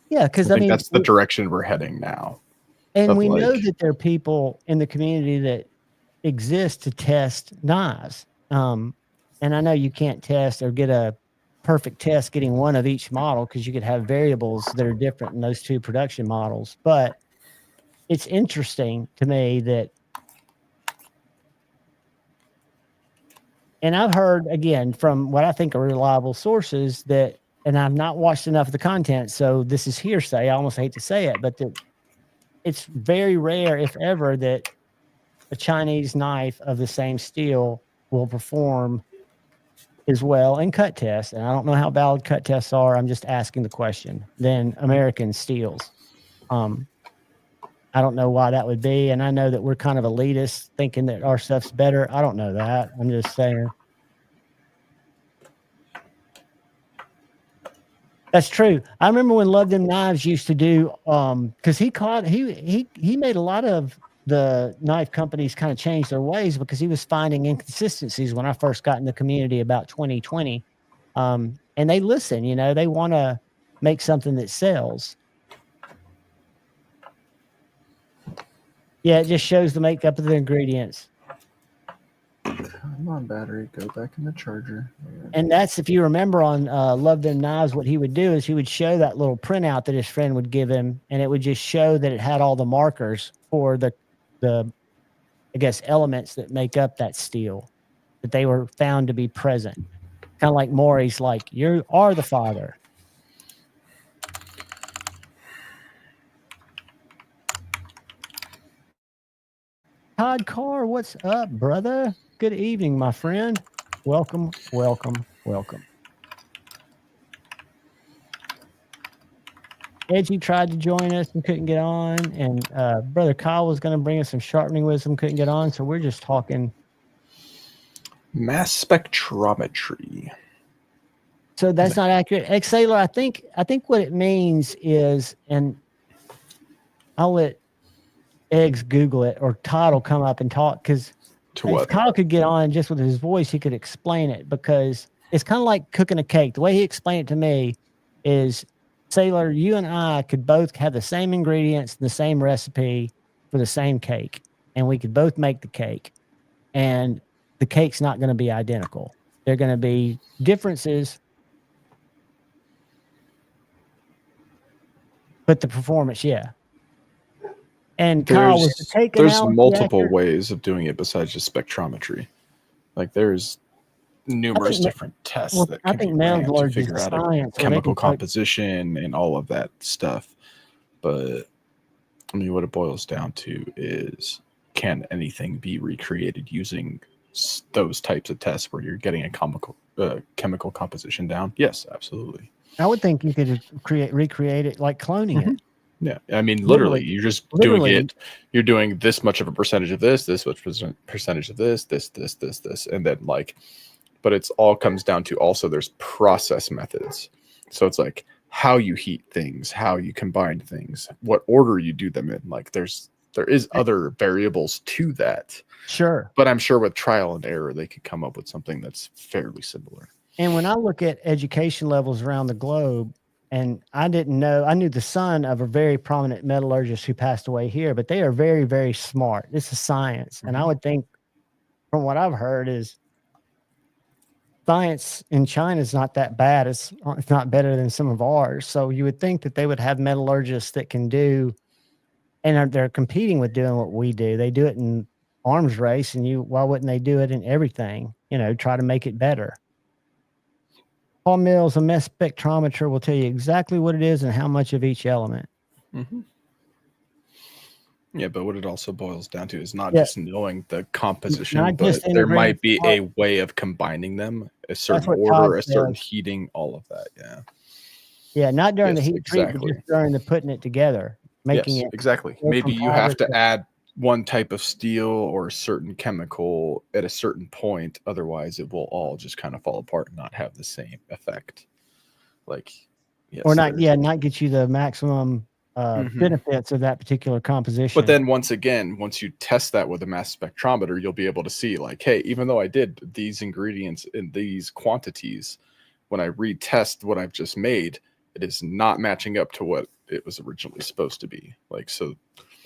Yeah, because I think that's the direction we're heading now. And we know that there are people in the community that exist to test knives. And I know you can't test or get a perfect test getting one of each model, because you could have variables that are different in those two production models. But it's interesting to me that, and I've heard, again, from what I think are reliable sources, that, and I've not watched enough of the content, so this is hearsay. I almost hate to say it, but that it's very rare, if ever, that a Chinese knife of the same steel will perform as well in cut tests. And I don't know how valid cut tests are. I'm just asking the question. Than American steels. I don't know why that would be. And I know that we're kind of elitist, thinking that our stuff's better. I don't know that. I'm just saying. That's true. I remember when Love Them Knives used to do, because he made a lot of the knife companies kind of change their ways, because he was finding inconsistencies when I first got in the community about 2020. And they listen, they want to make something that sells. Yeah, it just shows the makeup of the ingredients. Come on, battery, go back in the charger. And that's, if you remember on Love Them Knives, what he would do is he would show that little printout that his friend would give him, and it would just show that it had all the markers for the I guess, elements that make up that steel, that they were found to be present. Kind of like Maury's, like, you are the father. Todd Carr, what's up, brother? Good evening, my friend. Welcome, welcome, welcome. Edgy tried to join us and couldn't get on, and Brother Kyle was going to bring us some sharpening wisdom, couldn't get on, so we're just talking mass spectrometry. So that's not accurate. Ex-sailor, I think what it means is, and I'll let Eggs Google it, or Todd will come up and talk, because if Kyle could get on just with his voice, he could explain it, because it's kind of like cooking a cake. The way he explained it to me is, Sailor, you and I could both have the same ingredients, the same recipe for the same cake, and we could both make the cake, and the cake's not going to be identical. There are going to be differences, but the performance, yeah. And Kyle was the cake there's analogy multiple accurate? ways of doing it besides just spectrometry. Like, there's numerous different tests that can be ran to figure out a chemical composition and all of that stuff. But I mean, what it boils down to is, can anything be recreated using those types of tests where you're getting a chemical composition down? Yes, absolutely. I would think you could recreate it like cloning it. Yeah, I mean, Literally. literally, you're just doing Literally. it. You're doing this much of a percentage of this much percentage of this, and then like, but it's all comes down to also there's process methods. So it's like how you heat things, how you combine things, what order you do them in. Like there is other variables to that. Sure. But I'm sure with trial and error, they could come up with something that's fairly similar. And when I look at education levels around the globe, and I didn't know, I knew the son of a very prominent metallurgist who passed away here, but they are very, very smart. This is science. And I would think, from what I've heard, is science in China is not that bad. It's not better than some of ours. So you would think that they would have metallurgists that can do, and they're competing with doing what we do. They do it in arms race, and why wouldn't they do it in everything? Try to make it better. Paul Mills, a mass spectrometer will tell you exactly what it is and how much of each element. Mm-hmm. Yeah, but what it also boils down to is not just knowing the composition, but there might be a way of combining them, a certain order, a certain heating, all of that. Yeah. Yeah, not during the heat treat, but just during the putting it together, making it. Exactly. Maybe you have to add one type of steel or a certain chemical at a certain point. Otherwise, it will all just kind of fall apart and not have the same effect. Like, yes, or not get you the maximum benefits of that particular composition. But then once you test that with a mass spectrometer, you'll be able to see like, hey, even though I did these ingredients in these quantities, when I retest what I've just made, it is not matching up to what it was originally supposed to be. Like, so.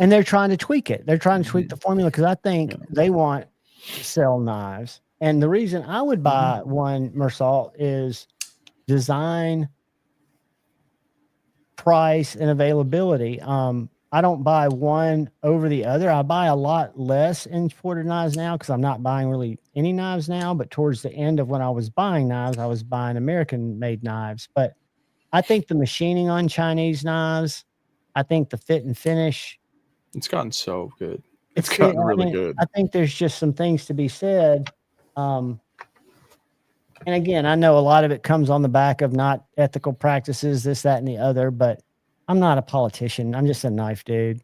And they're trying to tweak it. They're trying to tweak the formula because I think they want to sell knives. And the reason I would buy one Mersalt is design, price, and availability. I don't buy one over the other. I buy a lot less imported knives now because I'm not buying really any knives now. But towards the end of when I was buying knives, I was buying American-made knives. But I think the machining on Chinese knives, I think the fit and finish, it's gotten so good. It's gotten really good. I think there's just some things to be said. And again, I know a lot of it comes on the back of not ethical practices, this, that, and the other, but I'm not a politician. I'm just a knife dude.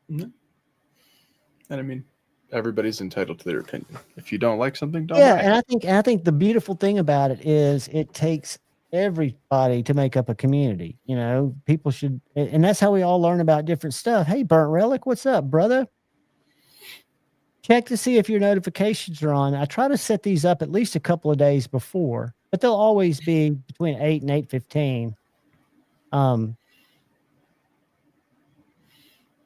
Mm-hmm. And I mean, everybody's entitled to their opinion. If you don't like something, don't buy it. And I think the beautiful thing about it is it takes everybody to make up a community. People should, and that's how we all learn about different stuff. Hey, Burnt Relic, what's up, brother? Check to see if your notifications are on. I try to set these up at least a couple of days before, but they'll always be between 8 and 8:15.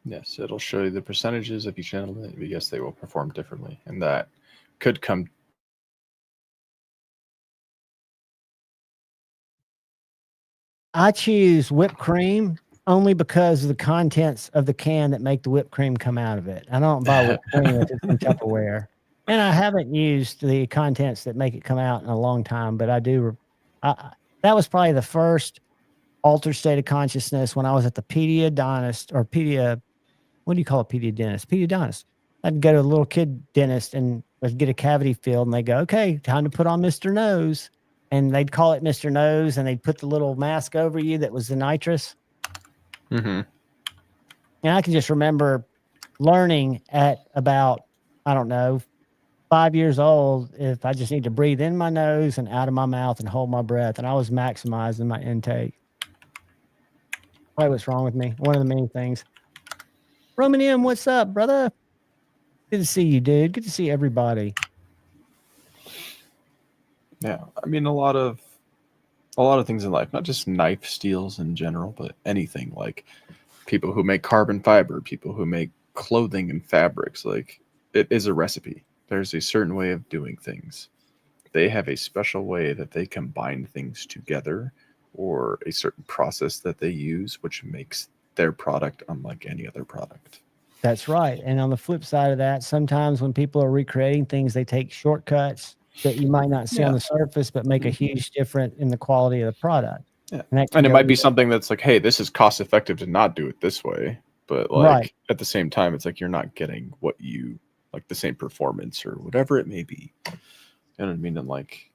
Yes, it'll show you the percentages of each element. Yes, they will perform differently, and that could come. I choose whipped cream only because of the contents of the can that make the whipped cream come out of it. I don't buy whipped cream if it's in Tupperware. And I haven't used the contents that make it come out in a long time, but I do. That was probably the first altered state of consciousness when I was at the pediodontist or what do you call a pediodontist? Pediodontist. I'd go to a little kid dentist and I'd get a cavity filled and they go, okay, time to put on Mr. Nose. And they'd call it Mr. Nose and they'd put the little mask over you that was the nitrous. Mm-hmm. And I can just remember learning at about, I don't know, 5 years old, if I just need to breathe in my nose and out of my mouth and hold my breath. And I was maximizing my intake. Probably what's wrong with me. One of the many things. Roman M, what's up, brother? Good to see you, dude. Good to see everybody. Yeah, I mean a lot of things in life, not just knife steels in general, but anything like people who make carbon fiber, people who make clothing and fabrics. Like it is a recipe. There's a certain way of doing things. They have a special way that they combine things together, or a certain process that they use, which makes their product unlike any other product. That's right. And on the flip side of that, sometimes when people are recreating things, they take shortcuts that you might not see on the surface, but make a huge difference in the quality of the product. Yeah. And it might be something that's like, hey, this is cost effective to not do it this way. But like at the same time, it's like you're not getting what you like, the same performance or whatever it may be. You know what I mean? And like,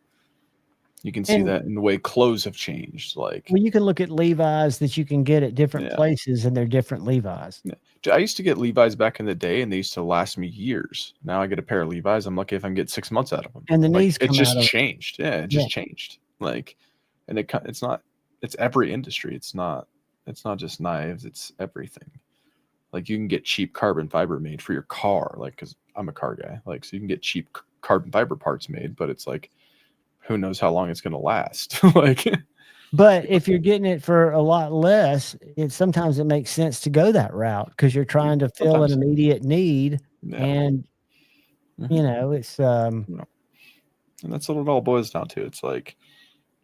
You can see that in the way clothes have changed. Like, well, you can look at Levi's that you can get at different Yeah. places, and they're different Levi's. I used to get Levi's back in the day, and they used to last me years. Now I get a pair of Levi's. I'm lucky if I can get 6 months out of them. And the Like, knees it come just out of changed. Yeah, it just changed. Like, and it's not. It's every industry. It's not just knives. It's everything. Like, you can get cheap carbon fiber made for your car. Like, because I'm a car guy. Like, so you can get cheap carbon fiber parts made, but it's like, who knows how long it's going to last? Like. But if you're getting it for a lot less, sometimes it makes sense to go that route because you're trying to fill an immediate need, and you know it's and that's what it all boils down to. It's like,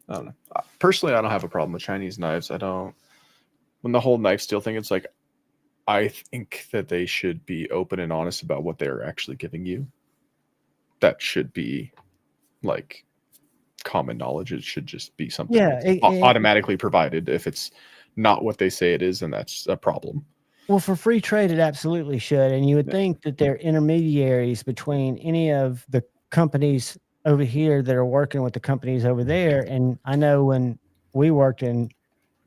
I don't know. Personally, I don't have a problem with Chinese knives. I don't. When the whole knife steal thing, it's like, I think that they should be open and honest about what they're actually giving you. That should be like common knowledge. It should just be something automatically provided. If it's not what they say it is, then that's a problem. Well, for free trade, it absolutely should. And you would think that they're intermediaries between any of the companies over here that are working with the companies over there. And I know when we worked in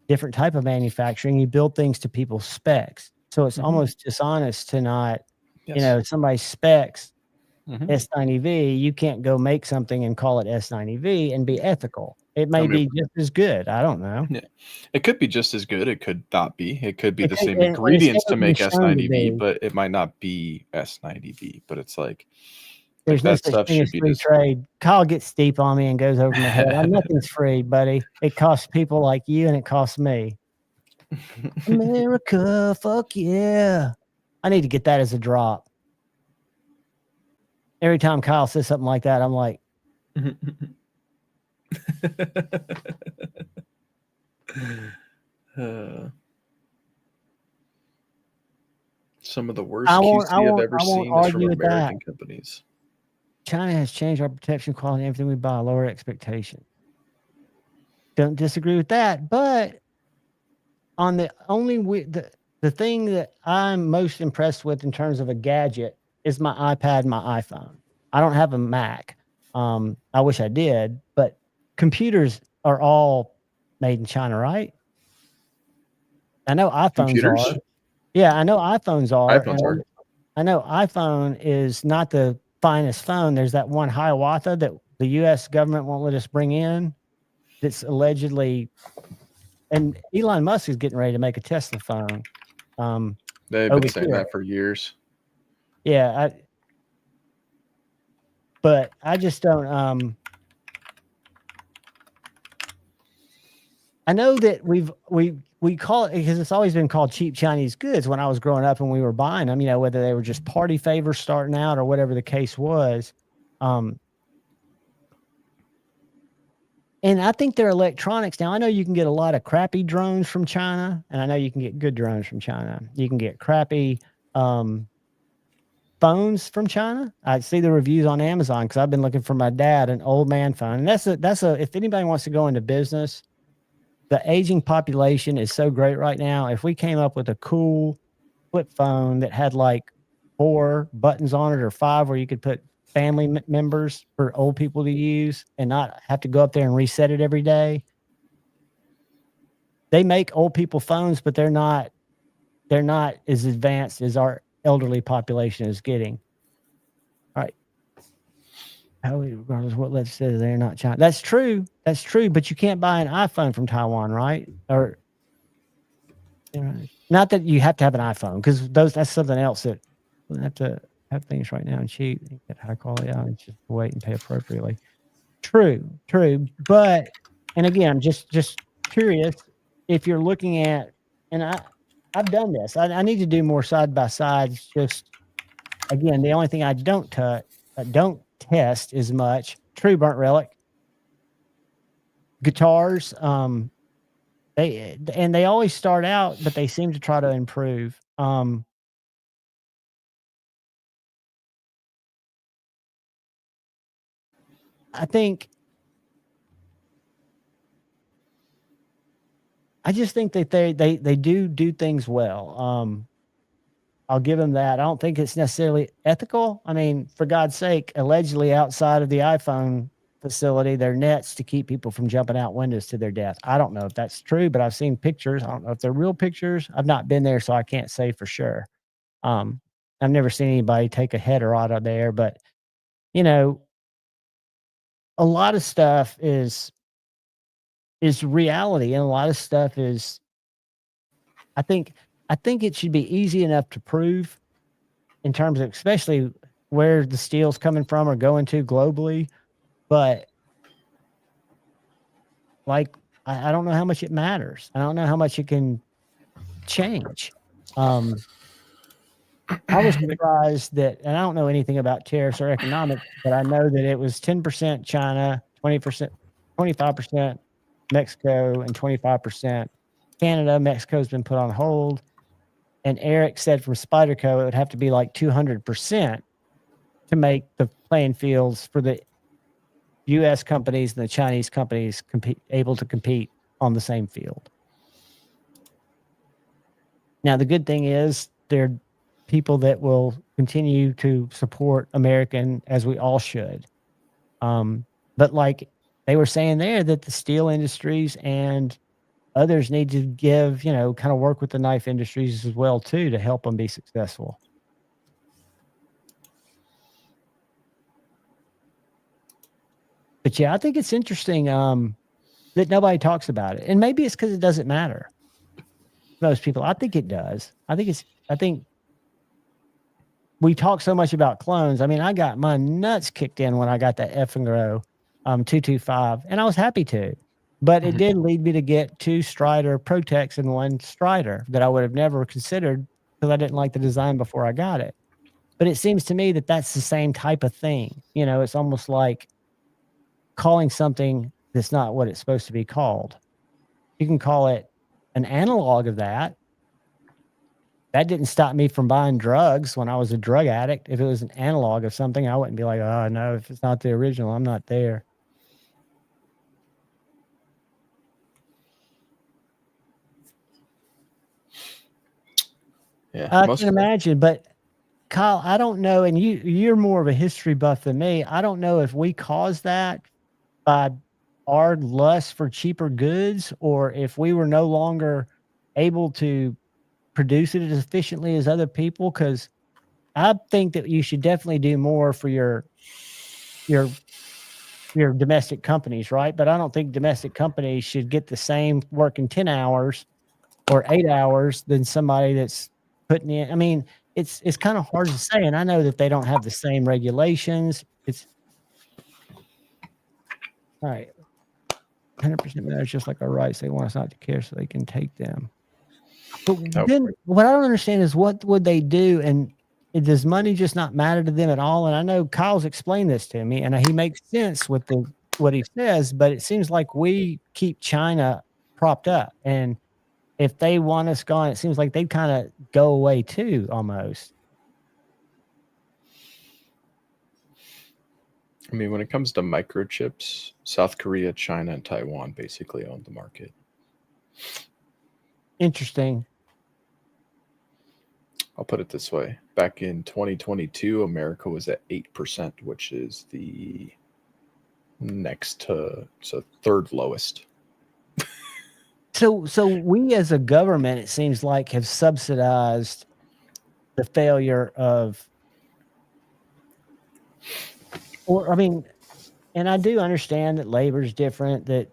different type of manufacturing, you build things to people's specs. So it's almost dishonest to not, you know, somebody's specs S90V, you can't go make something and call it S90V and be ethical. It may be just as good. I don't know. Yeah. It could be just as good. It could not be. It could be the same ingredients to make S90V, but it might not be S90V. But it's like, there's no such thing as free trade. Kyle gets steep on me and goes over my head. Nothing's free, buddy. It costs people like you, and it costs me. America, fuck yeah. I need to get that as a drop. Every time Kyle says something like that, I'm like, some of the worst QC I've ever seen is from American companies. China has changed our protection quality and everything we buy, lower expectation. Don't disagree with that, but on the the thing that I'm most impressed with in terms of a gadget is my iPad and my iPhone. I don't have a Mac. I wish I did, but computers are all made in China, right? I know iPhones are. Yeah, I know iPhones are. I know iPhone is not the finest phone. There's that one Hiawatha that the U.S. government won't let us bring in. That's allegedly, and Elon Musk is getting ready to make a Tesla phone. They've been saying that for years. Yeah, but I just don't. I know that we call it, because it's always been called cheap Chinese goods when I was growing up and we were buying them. You know, whether they were just party favors starting out or whatever the case was. And I think they're electronics. Now, I know you can get a lot of crappy drones from China, and I know you can get good drones from China. You can get crappy phones from China. I see the reviews on Amazon because I've been looking for my dad an old man phone. And that's a if anybody wants to go into business, the aging population is so great right now. If we came up with a cool flip phone that had like 4 buttons on it or 5 where you could put family members for old people to use and not have to go up there and reset it every day. They make old people phones, but they're not as advanced as our elderly population is getting. All right. Regardless of what let's say, they're not China. That's true. That's true. But you can't buy an iPhone from Taiwan, right? Or not that you have to have an iPhone, because that's something else that we have to have things right now and cheap, get high quality out and just wait and pay appropriately. True. But, and again, I'm just curious if you're looking at, and I've done this. I need to do more side by sides. Just again, the only thing I don't test as much. True, Burnt Relic guitars. They always start out, but they seem to try to improve. I just think that they do things well. I'll give them that. I don't think it's necessarily ethical. I mean, for God's sake, allegedly outside of the iPhone facility, they're nets to keep people from jumping out windows to their death. I don't know if that's true, but I've seen pictures. I don't know if they're real pictures. I've not been there, so I can't say for sure. I've never seen anybody take a header out of there, but you know, a lot of stuff is reality, and a lot of stuff is. I think it should be easy enough to prove, in terms of especially where the steel's coming from or going to globally, but like I don't know how much it matters. I don't know how much it can change. I was surprised that, and I don't know anything about tariffs or economics, but I know that it was 10% China, 20%, 25% Mexico, and 25% Canada. Mexico's been put on hold. And Eric said from Spyderco, it would have to be like 200% to make the playing fields for the U.S. companies and the Chinese companies able to compete on the same field. Now, the good thing is there are people that will continue to support American, as we all should. But like they were saying there, that the steel industries and others need to give, kind of work with the knife industries as well too, to help them be successful. But yeah, I think it's interesting that nobody talks about it, and maybe it's because it doesn't matter. Most people, I think it does. I think we talk so much about clones. I mean, I got my nuts kicked in when I got that F&Grow 225, and I was happy to. But it did lead me to get 2 Strider Protects and 1 Strider that I would have never considered because I didn't like the design before I got it. But it seems to me that that's the same type of thing. It's almost like calling something that's not what it's supposed to be called. You can call it an analog of that. That didn't stop me from buying drugs when I was a drug addict. If it was an analog of something, I wouldn't be like, oh, no, if it's not the original, I'm not there. Yeah, I can imagine, but Kyle, I don't know, and you're more of a history buff than me. I don't know if we caused that by our lust for cheaper goods, or if we were no longer able to produce it as efficiently as other people. Because I think that you should definitely do more for your domestic companies, right? But I don't think domestic companies should get the same working 10 hours or 8 hours than somebody that's putting in. I mean, it's kind of hard to say, and I know that they don't have the same regulations. It's all right. 100% matters, just like our rights. They want us not to care so they can take them. But then what I don't understand is what would they do, and does money just not matter to them at all? And I know Kyle's explained this to me, and he makes sense with what he says, but it seems like we keep China propped up, and if they want us gone, it seems like they'd kind of go away too, almost. I mean, when it comes to microchips, South Korea, China, and Taiwan basically own the market. Interesting. I'll put it this way. Back in 2022, America was at 8%, which is the third lowest. So we as a government, it seems like, have subsidized the failure of, and I do understand that labor is different, that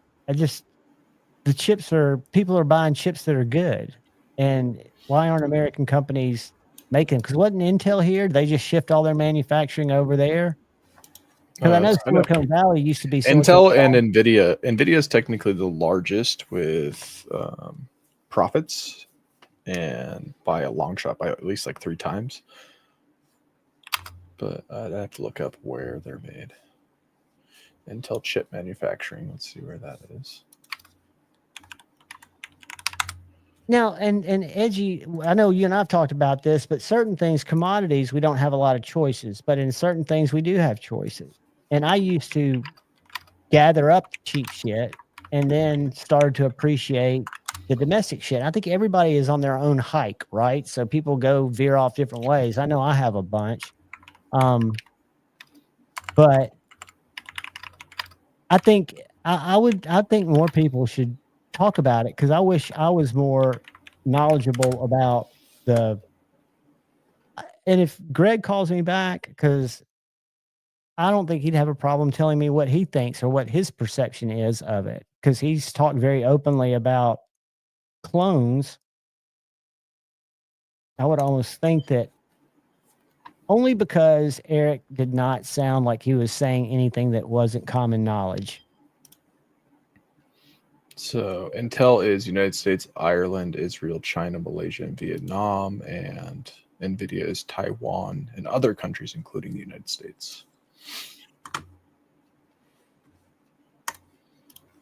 people are buying chips that are good. And why aren't American companies making them? Because wasn't Intel here? They just shift all their manufacturing over there? Because I know Silicon Valley used to be Intel and NVIDIA. NVIDIA is technically the largest with profits, and by a long shot, by at least like 3 times. But I'd have to look up where they're made. Intel chip manufacturing. Let's see where that is. Now, and Edgy, I know you and I've talked about this, but certain things, commodities, we don't have a lot of choices. But in certain things, we do have choices. And I used to gather up the cheap shit and then started to appreciate the domestic shit. I think everybody is on their own hike, right? So people go veer off different ways. I know I have a bunch. But I think I think more people should talk about it because I wish I was more knowledgeable about the. And if Greg calls me back, because I don't think he'd have a problem telling me what he thinks or what his perception is of it, because he's talked very openly about clones. I would almost think that only because Eric did not sound like he was saying anything that wasn't common knowledge. So Intel is United States, Ireland, Israel, China, Malaysia, and Vietnam, and NVIDIA is Taiwan and other countries, including the United States.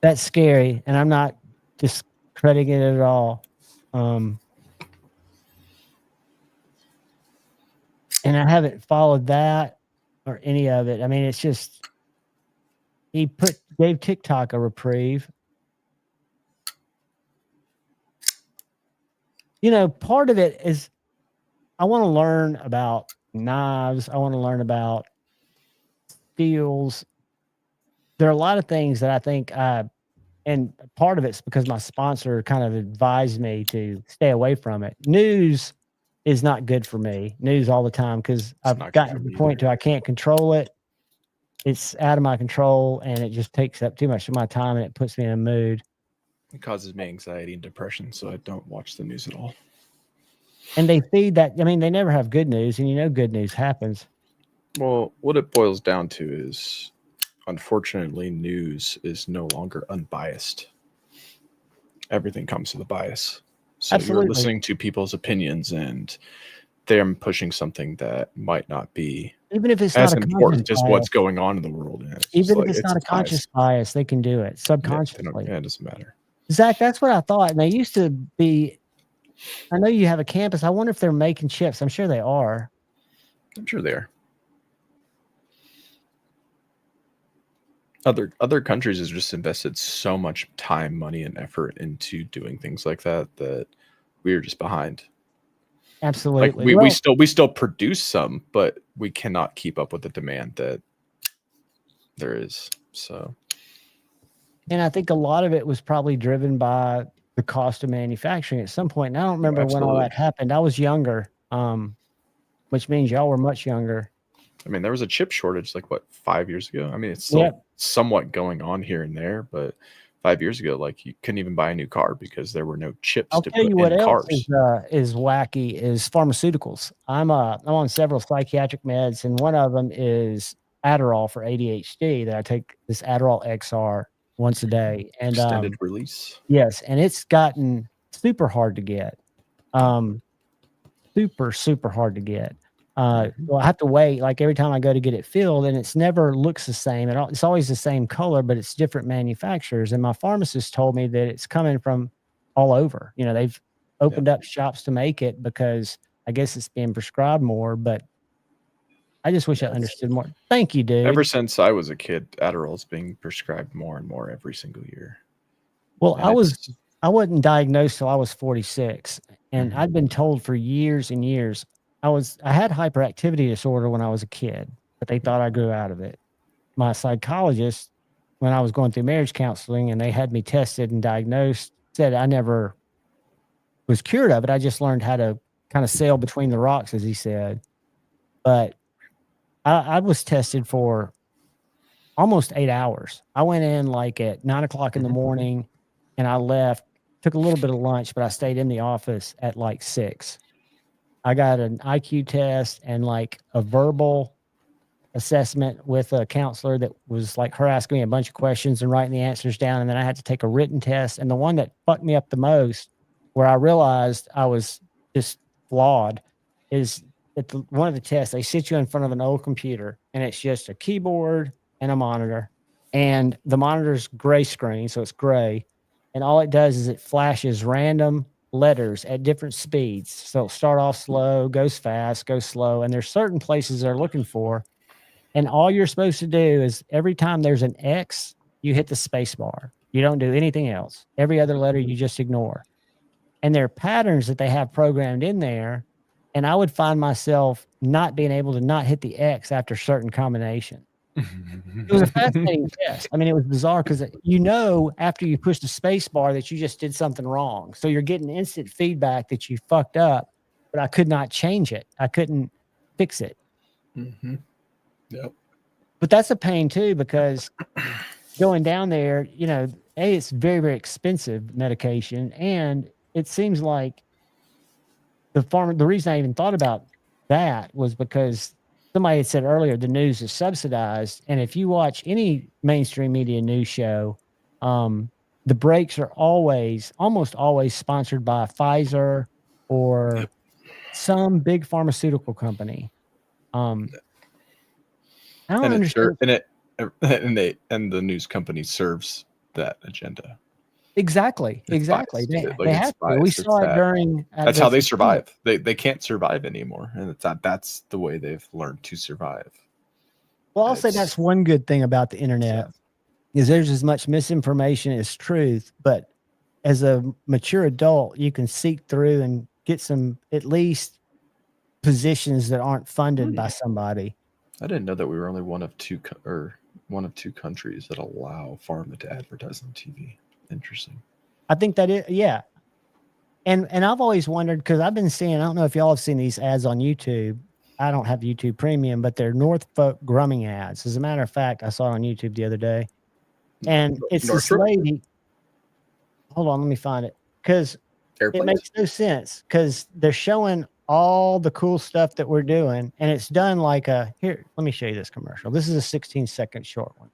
That's scary, and I'm not discrediting it at all. And I haven't followed that or any of it. I mean, it's just he gave TikTok a reprieve. You know, part of it is I want to learn about knives. I want to learn about steels. There are a lot of things that I think and part of it's because my sponsor kind of advised me to stay away from it. News is not good for me. News all the time because I've gotten to the point to I can't control it. It's out of my control, and it just takes up too much of my time, and it puts me in a mood. It causes me anxiety and depression, so I don't watch the news at all. And they feed that. I mean, they never have good news, and you know good news happens. Well, what it boils down to is, unfortunately, news is no longer unbiased. Everything comes with a bias. So Absolutely. You're listening to people's opinions, and they're pushing something that might not be even if it's as not important as what's going on in the world. Even if it's not a conscious bias, they can do it subconsciously. Yeah, it doesn't matter. Zach, that's what I thought. And they used to be. I know you have a campus. I wonder if they're making chips. I'm sure they are. I'm sure they are. Other countries have just invested so much time, money, and effort into doing things like that we are just behind. Absolutely. Like we still produce some, but we cannot keep up with the demand that there is. So, and I think a lot of it was probably driven by the cost of manufacturing at some point. And I don't remember when all that happened. I was younger, which means y'all were much younger. I mean, there was a chip shortage 5 years ago. I mean, it's still somewhat going on here and there, but 5 years ago, you couldn't even buy a new car because there were no chips to put in cars. I'll tell you what else is wacky is pharmaceuticals. I'm on several psychiatric meds, and one of them is Adderall for ADHD that I take this Adderall XR once a day. And extended release. Yes, and it's gotten super hard to get. Super hard to get. Well, I have to wait every time I go to get it filled, and it's never looks the same. It's always the same color, but it's different manufacturers. And my pharmacist told me that it's coming from all over. You know, they've opened up shops to make it because I guess it's being prescribed more, but I just wish I understood more. Thank you, dude. Ever since I was a kid, Adderall is being prescribed more and more every single year. Well, I wasn't diagnosed till I was 46, and I'd been told for years and years. I had hyperactivity disorder when I was a kid, but they thought I grew out of it. My psychologist, when I was going through marriage counseling and they had me tested and diagnosed, said I never was cured of it. I just learned how to kind of sail between the rocks, as he said. But I was tested for almost 8 hours. I went in at 9 o'clock in the morning, and I left, took a little bit of lunch, but I stayed in the office at 6. I got an IQ test and a verbal assessment with a counselor that was her asking me a bunch of questions and writing the answers down. And then I had to take a written test. And the one that fucked me up the most, where I realized I was just flawed, is at one of the tests, they sit you in front of an old computer, and it's just a keyboard and a monitor. And the monitor's gray screen, so it's gray. And all it does is it flashes random letters at different speeds. So it'll start off slow, goes fast, goes slow. And there's certain places they're looking for. And all you're supposed to do is every time there's an X, you hit the space bar. You don't do anything else. Every other letter you just ignore. And there are patterns that they have programmed in there. And I would find myself not being able to not hit the X after certain combination. It was a fascinating test. I mean, it was bizarre because after you push the space bar that you just did something wrong. So you're getting instant feedback that you fucked up, but I could not change it. I couldn't fix it. Mm-hmm. Yep. But that's a pain too, because going down there, it's very, very expensive medication. And it seems like the reason I even thought about that was because somebody had said earlier, the news is subsidized. And if you watch any mainstream media news show, the breaks are almost always sponsored by Pfizer or some big pharmaceutical company. I don't understand. And the news company serves that agenda. Exactly. They have to. We saw it during. That's how they survive. They can't survive anymore, and that's the way they've learned to survive. Well, I'll say that's one good thing about the internet is there's as much misinformation as truth, but as a mature adult, you can seek through and get some at least positions that aren't funded by somebody. I didn't know that we were only one of two countries that allow pharma to advertise on TV. Interesting. I think that yeah. And I've always wondered, because I've been seeing, I don't know if y'all have seen these ads on YouTube. I don't have YouTube Premium, but they're Norfolk Grumming ads. As a matter of fact, I saw it on YouTube the other day. And it's this lady. Hold on, let me find it. Because it makes no sense. Because they're showing all the cool stuff that we're doing. And it's done like here, let me show you this commercial. This is a 16-second short one.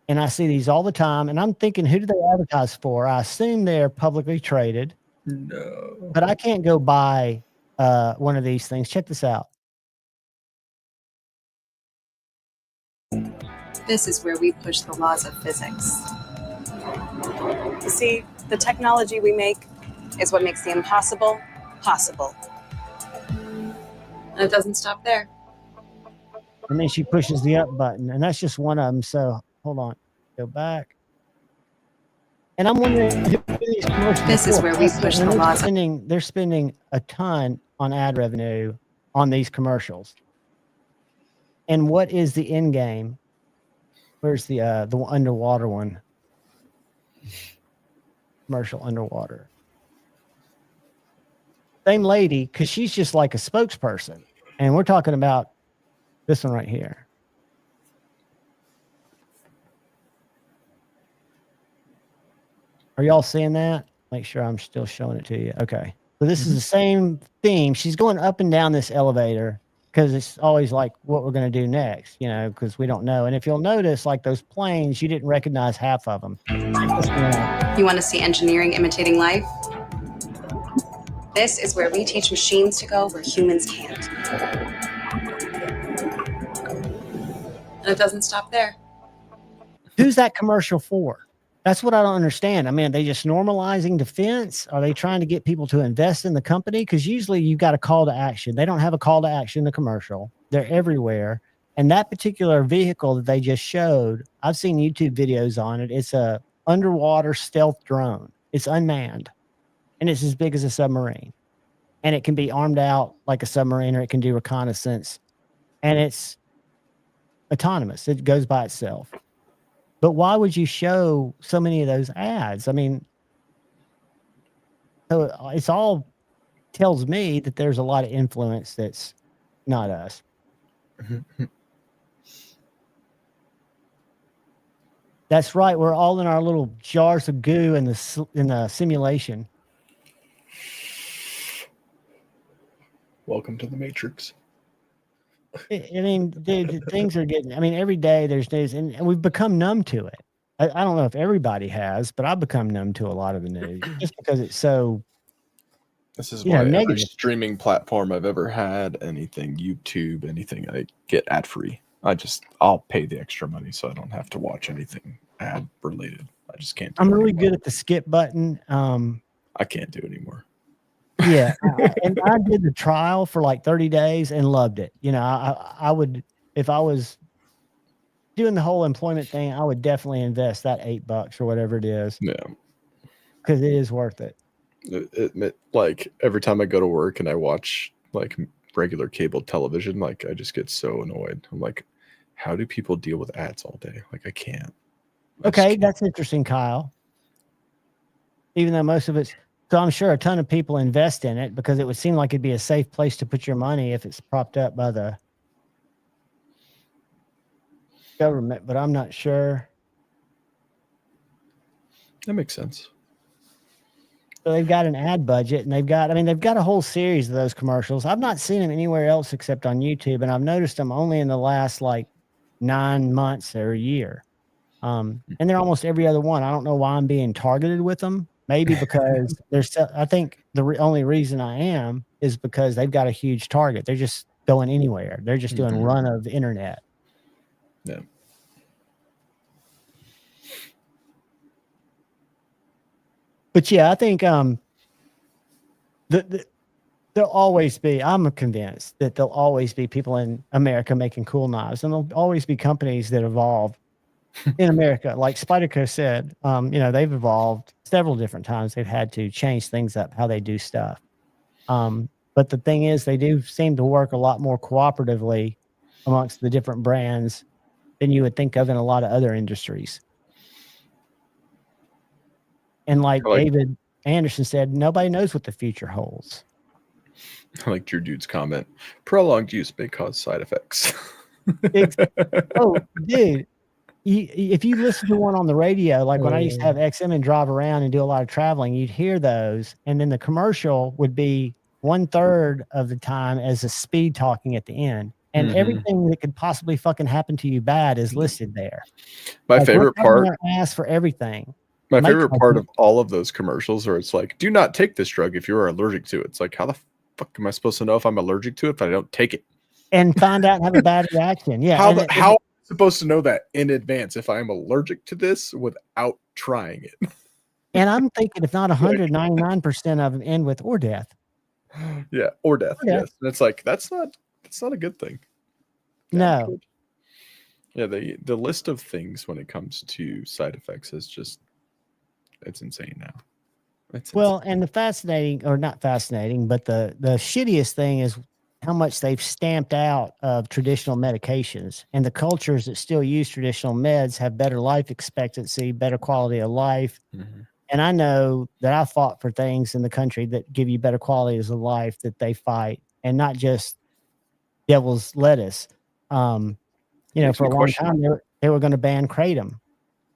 And I see these all the time. And I'm thinking, who do they advertise for? I assume they're publicly traded. No. But I can't go buy one of these things. Check this out. This is where we push the laws of physics. You see, the technology we make is what makes the impossible possible. And it doesn't stop there. And then she pushes the up button, and that's just one of them. So hold on, go back. And I'm wondering, this is where we push the laws. They're spending a ton on ad revenue on these commercials. And what is the end game? Where's the underwater one? Commercial underwater. Same lady, because she's just like a spokesperson. And we're talking about this one right here. Are y'all seeing that? Make sure I'm still showing it to you. Okay. So this is the same theme. She's going up and down this elevator because it's always like what we're going to do next, because we don't know. And if you'll notice, like those planes, you didn't recognize half of them. You want to see engineering imitating life? This is where we teach machines to go where humans can't. And it doesn't stop there. Who's that commercial for? That's what I don't understand. I mean, are they just normalizing defense? Are they trying to get people to invest in the company? Because usually you've got a call to action. They don't have a call to action in the commercial. They're everywhere. And that particular vehicle that they just showed, I've seen YouTube videos on it. It's a underwater stealth drone. It's unmanned. And it's as big as a submarine. And it can be armed out like a submarine, or it can do reconnaissance. And it's autonomous. It goes by itself. But why would you show so many of those ads? I mean, so it's all tells me that there's a lot of influence that's not us. That's right. We're all in our little jars of goo in the simulation. Welcome to the Matrix. I mean, dude, things are getting, every day there's news, and we've become numb to it. I don't know if everybody has, but I've become numb to a lot of the news just because it's so. This is why every streaming platform I've ever had, anything, YouTube, anything, I get ad free. I'll pay the extra money so I don't have to watch anything ad related. I just can't. I'm really good at the skip button. I can't do it anymore. Yeah. And I did the trial for like 30 days and loved it. I would, if I was doing the whole employment thing, I would definitely invest that $8 or whatever it is. Yeah. Because it is worth it. Like every time I go to work and I watch like regular cable television, like I just get so annoyed. I'm like, how do people deal with ads all day? Like I can't. Okay, that's interesting, Kyle. Even though most of it's, so I'm sure a ton of people invest in it because it would seem like it'd be a safe place to put your money if it's propped up by the government, but I'm not sure. That makes sense. So they've got an ad budget, and they've got a whole series of those commercials. I've not seen them anywhere else except on YouTube, and I've noticed them only in the last like 9 months or a year. And they're almost every other one. I don't know why I'm being targeted with them. Maybe because I think the only reason I am is because they've got a huge target. They're just going anywhere. They're just doing run of internet. Yeah. But yeah, I think there'll always be, I'm convinced that there'll always be people in America making cool knives, and there'll always be companies that evolve in America. Like Spyderco said, they've evolved several different times. They've had to change things up, how they do stuff. But the thing is, they do seem to work a lot more cooperatively amongst the different brands than you would think of in a lot of other industries. And like David Anderson said, nobody knows what the future holds. I like Drew Dude's comment. Prolonged use may cause side effects. Oh, dude. If you listen to one on the radio, like when I used to have XM and drive around and do a lot of traveling, you'd hear those. And then the commercial would be 1/3 of the time as a speed talking at the end. And everything that could possibly fucking happen to you bad is listed there. My favorite part. Ask for everything. My favorite part of all of those commercials where it's like, do not take this drug if you are allergic to it. It's like, how the fuck am I supposed to know if I'm allergic to it if I don't take it? And find out and have a bad reaction. Yeah. How am I supposed to know that in advance if I'm allergic to this without trying it? And I'm thinking if not 199% of them end with or death. Yeah, or death. Yes. And it's like that's not a good thing. No. Yeah, the list of things when it comes to side effects is just it's insane now. And the fascinating, or not fascinating, but the shittiest thing is how much they've stamped out of traditional medications, and the cultures that still use traditional meds have better life expectancy, better quality of life. And I know that I fought for things in the country that give you better qualities of life that they fight, and not just devil's lettuce. For a long time they were going to ban kratom.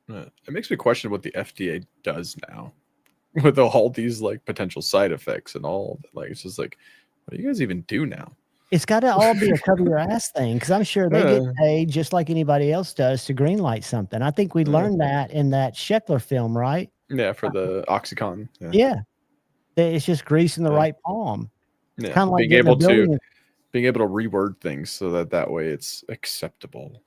It makes me question what the FDA does now with all these like potential side effects and all. Like it's just like, what do you guys even do now? It's got to all be a cover your ass thing, because I'm sure they get paid just like anybody else does to greenlight something. I think we learned that in that Sheckler film, right? Yeah, for the OxyContin. Yeah. It's just greasing the right palm. Yeah, kind of like being able to reword things so that way it's acceptable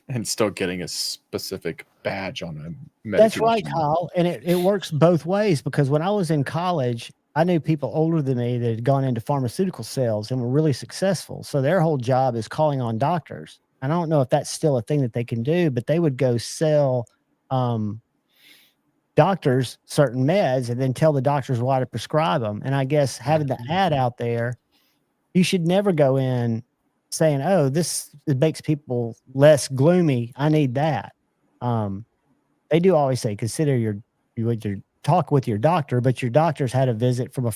and still getting a specific badge on a medication. That's right, Kyle. And it works both ways, because when I was in college, I knew people older than me that had gone into pharmaceutical sales and were really successful. So their whole job is calling on doctors. I don't know if that's still a thing that they can do, but they would go sell doctors certain meds and then tell the doctors why to prescribe them. And I guess having the ad out there, you should never go in saying, oh, it makes people less gloomy. I need that. They do always say, consider your talk with your doctor, but your doctor's had a visit from a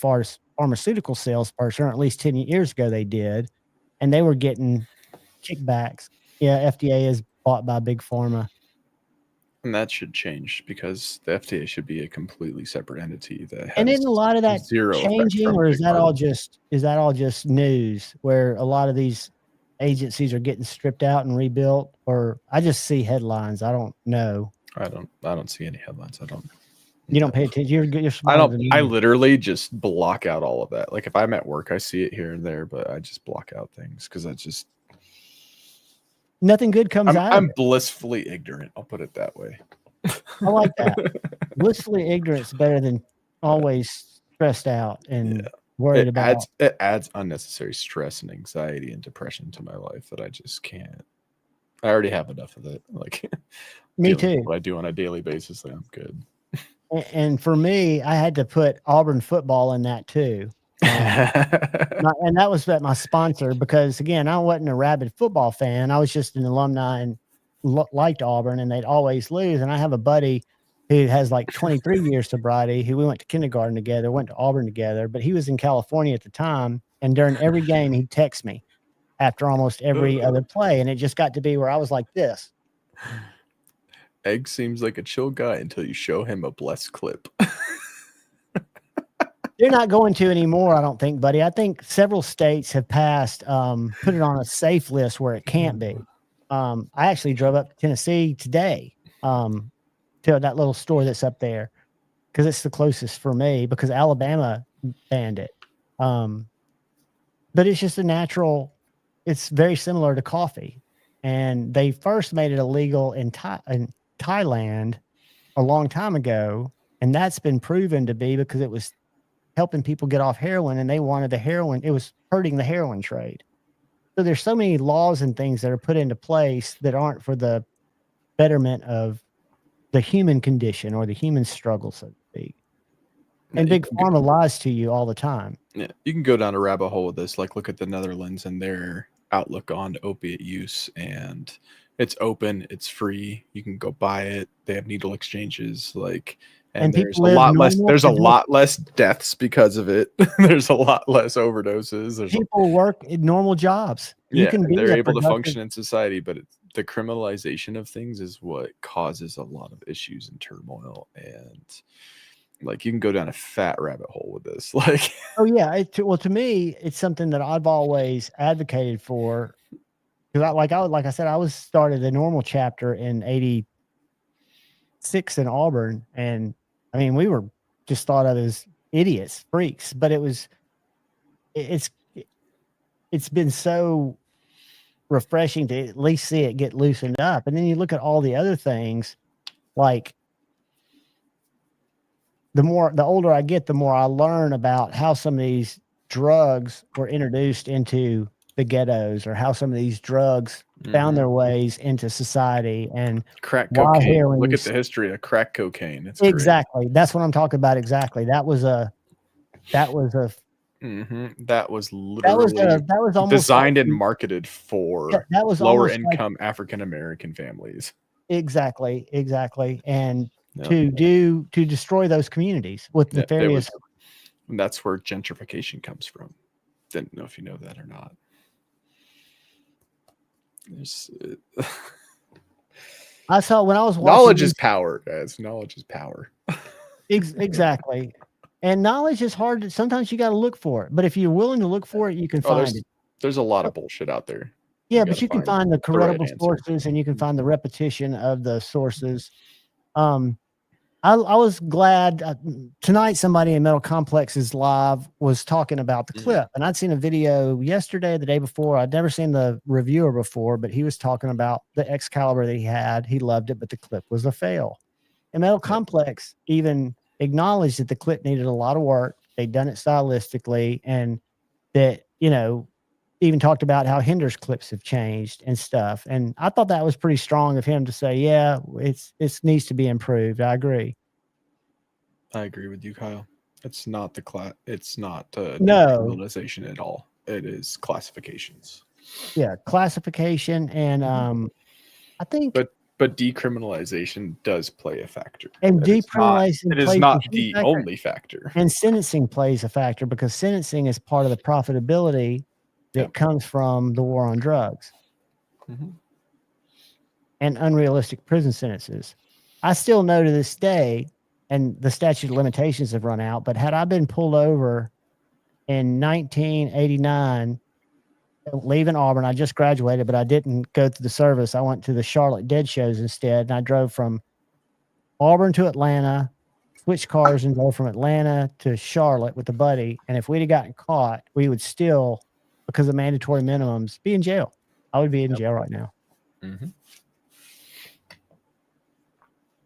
pharmaceutical salesperson, or at least 10 years ago they did, and they were getting kickbacks. Yeah, FDA is bought by Big Pharma. And that should change, because the FDA should be a completely separate entity that has and isn't a lot of that changing, or is that all just news where a lot of these agencies are getting stripped out and rebuilt? Or I just see headlines. I don't know. I don't see any headlines. You don't pay attention. You're I literally just block out all of that. Like if I'm at work, I see it here and there, but I just block out things because I just nothing good comes out. I'm blissfully ignorant. I'll put it that way. I like that. Blissfully ignorant is better than always stressed out and worried about. It adds unnecessary stress and anxiety and depression to my life that I just can't. I already have enough of it. Like me too. What I do on a daily basis, like I'm good. And for me, I had to put Auburn football in that too. And that was my sponsor, because again, I wasn't a rabid football fan. I was just an alumni and liked Auburn, and they'd always lose. And I have a buddy who has like 23 years sobriety, who we went to kindergarten together, went to Auburn together, but he was in California at the time. And during every game, he'd text me after almost every other play. And it just got to be where I was like this. Egg seems like a chill guy until you show him a blessed clip. They're not going to anymore, I don't think, buddy. I think several states have passed, put it on a safe list where it can't be. I actually drove up to Tennessee today to that little store that's up there, because it's the closest for me, because Alabama banned it. But it's just a natural, it's very similar to coffee. And they first made it illegal in Thailand a long time ago. And that's been proven to be because it was helping people get off heroin, and they wanted the heroin. It was hurting the heroin trade. So there's so many laws and things that are put into place that aren't for the betterment of the human condition or the human struggle, so to speak. And Big Pharma lies to you all the time. Yeah, you can go down a rabbit hole with this. Like, look at the Netherlands and their outlook on opiate use, and it's open, it's free. You can go buy it. They have needle exchanges, like. And there's a lot less deaths because of it. There's a lot less overdoses. People work in normal jobs. They're able to function in society, but the criminalization of things is what causes a lot of issues and turmoil. And like, you can go down a fat rabbit hole with this. Like, oh yeah, to me, it's something that I've always advocated for. Because like I said, I was started a normal chapter in '86 in Auburn, and I mean, we were just thought of as idiots, freaks, but it's been so refreshing to at least see it get loosened up. And then you look at all the other things, like the older I get, the more I learn about how some of these drugs were introduced into the ghettos, or how some of these drugs found their ways into society. And crack cocaine. Look at the history of crack cocaine. It's exactly great. That's what I'm talking about. Exactly. That was literally almost designed and marketed for that was lower income African American families. Exactly. And to destroy those communities with nefarious. And that's where gentrification comes from. Didn't know if you know that or not. I saw when I was watching. Knowledge is power, guys. Knowledge is power. Exactly. And knowledge is hard. Sometimes you got to look for it. But if you're willing to look for it, you can find it. There's a lot of bullshit out there. Yeah, but you can find the credible sources, and you can find the repetition of the sources. I was glad tonight somebody in Metal Complex's live was talking about the clip, and I'd seen a video yesterday, the day before. I'd never seen the reviewer before, but he was talking about the Excalibur that he had. He loved it, but the clip was a fail. And Metal Complex even acknowledged that the clip needed a lot of work. They'd done it stylistically, and that, even talked about how Hinder's clips have changed and stuff. And I thought that was pretty strong of him to say, yeah, it needs to be improved. I agree. I agree with you, Kyle. It's not decriminalization at all. It is classifications. Yeah, classification, and I think but decriminalization does play a factor. And decriminalization it is not the only factor. And sentencing plays a factor, because sentencing is part of the profitability that comes from the war on drugs and unrealistic prison sentences. I still know to this day, and the statute of limitations have run out, but had I been pulled over in 1989, leaving Auburn, I just graduated, but I didn't go through the service. I went to the Charlotte Dead shows instead, and I drove from Auburn to Atlanta, switched cars and drove from Atlanta to Charlotte with a buddy. And if we'd have gotten caught, we would still, because of mandatory minimums, be in jail. I would be in jail right now.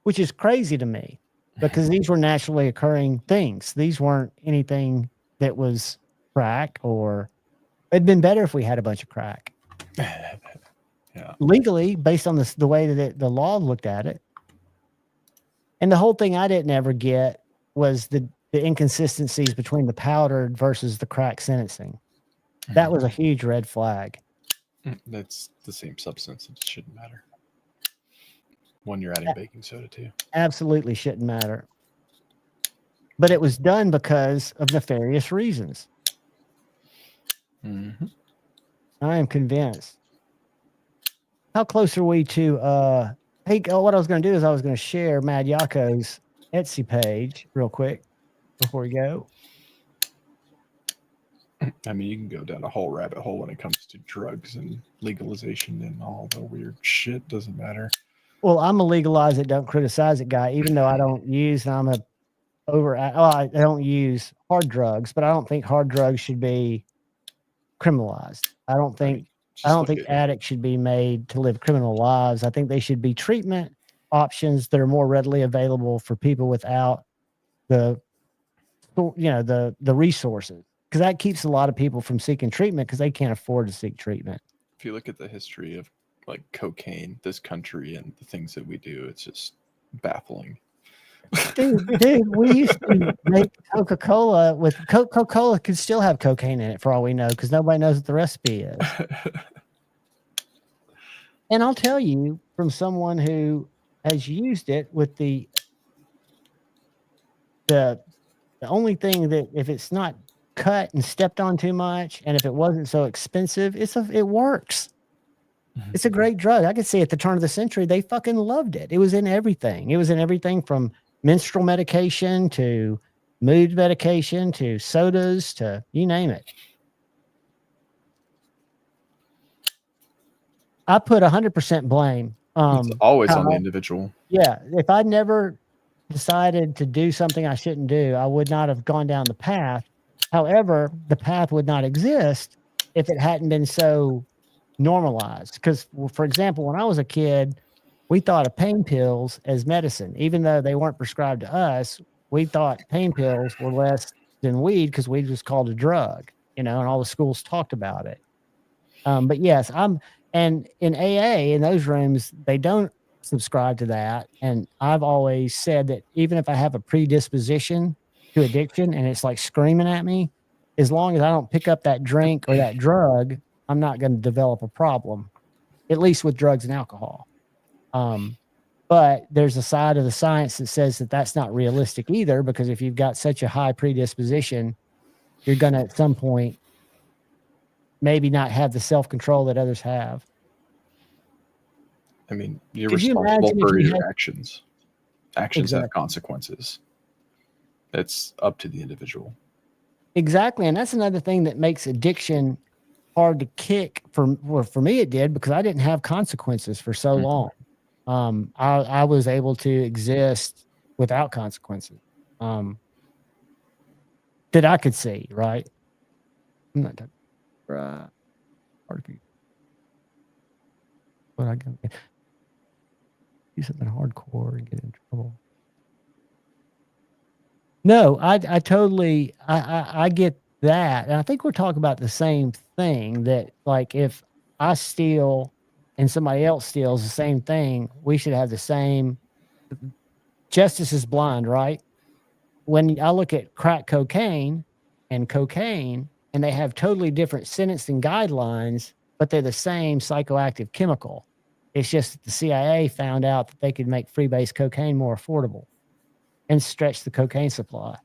Which is crazy to me, because these were naturally occurring things. These weren't anything that was crack, or it'd been better if we had a bunch of crack. Legally, based on the way that the law looked at it. And the whole thing I didn't ever get was the inconsistencies between the powdered versus the crack sentencing. That was a huge red flag. That's the same substance. It shouldn't matter. When you're adding baking soda too. Absolutely shouldn't matter. But it was done because of nefarious reasons. Mm-hmm. I am convinced. How close are we to what I was going to do is I was going to share Mad Yako's Etsy page real quick before we go. I mean, you can go down a whole rabbit hole when it comes to drugs and legalization and all the weird shit. Doesn't matter. Well, I'm a legalize it, don't criticize it guy, even though I don't use, and I don't use hard drugs, but I don't think hard drugs should be criminalized. I don't think addicts should be made to live criminal lives. I think they should be treatment options that are more readily available for people without the resources, because that keeps a lot of people from seeking treatment because they can't afford to seek treatment. If you look at the history of like cocaine, this country, and the things that we do, it's just baffling. Dude, we used to make Coca-Cola with Coca-Cola could still have cocaine in it for all we know because nobody knows what the recipe is. And I'll tell you from someone who has used it with the only thing that if it's not cut and stepped on too much, and if it wasn't so expensive, it works. It's a great drug. I could see at the turn of the century, they fucking loved it. It was in everything. It was in everything from menstrual medication to mood medication to sodas to you name it. I put 100% blame. It's always on the individual. Yeah. If I never decided to do something I shouldn't do, I would not have gone down the path. However, the path would not exist if it hadn't been so normalized. Because, for example, when I was a kid, we thought of pain pills as medicine. Even though they weren't prescribed to us, we thought pain pills were less than weed because weed was called a drug, and all the schools talked about it. But yes, and in AA, in those rooms, they don't subscribe to that. And I've always said that even if I have a predisposition to addiction and it's like screaming at me, as long as I don't pick up that drink or that drug, I'm not going to develop a problem, at least with drugs and alcohol. But there's a side of the science that says that that's not realistic either, because if you've got such a high predisposition, you're going to at some point maybe not have the self-control that others have. I mean, you're responsible for your actions. Actions Exactly. have consequences. It's up to the individual. Exactly. And that's another thing that makes addiction hard to kick. For me, it did, because I didn't have consequences for so long. I was able to exist without consequences that I could see, right? I'm not talking right. But I can do something hardcore and get in trouble. No, I totally I get that. And I think we're talking about the same thing, that like if I steal and somebody else steals the same thing, we should have the same. Justice is blind, right? When I look at crack cocaine, and they have totally different sentencing guidelines, but they're the same psychoactive chemical. It's just that the CIA found out that they could make freebase cocaine more affordable and stretch the cocaine supply.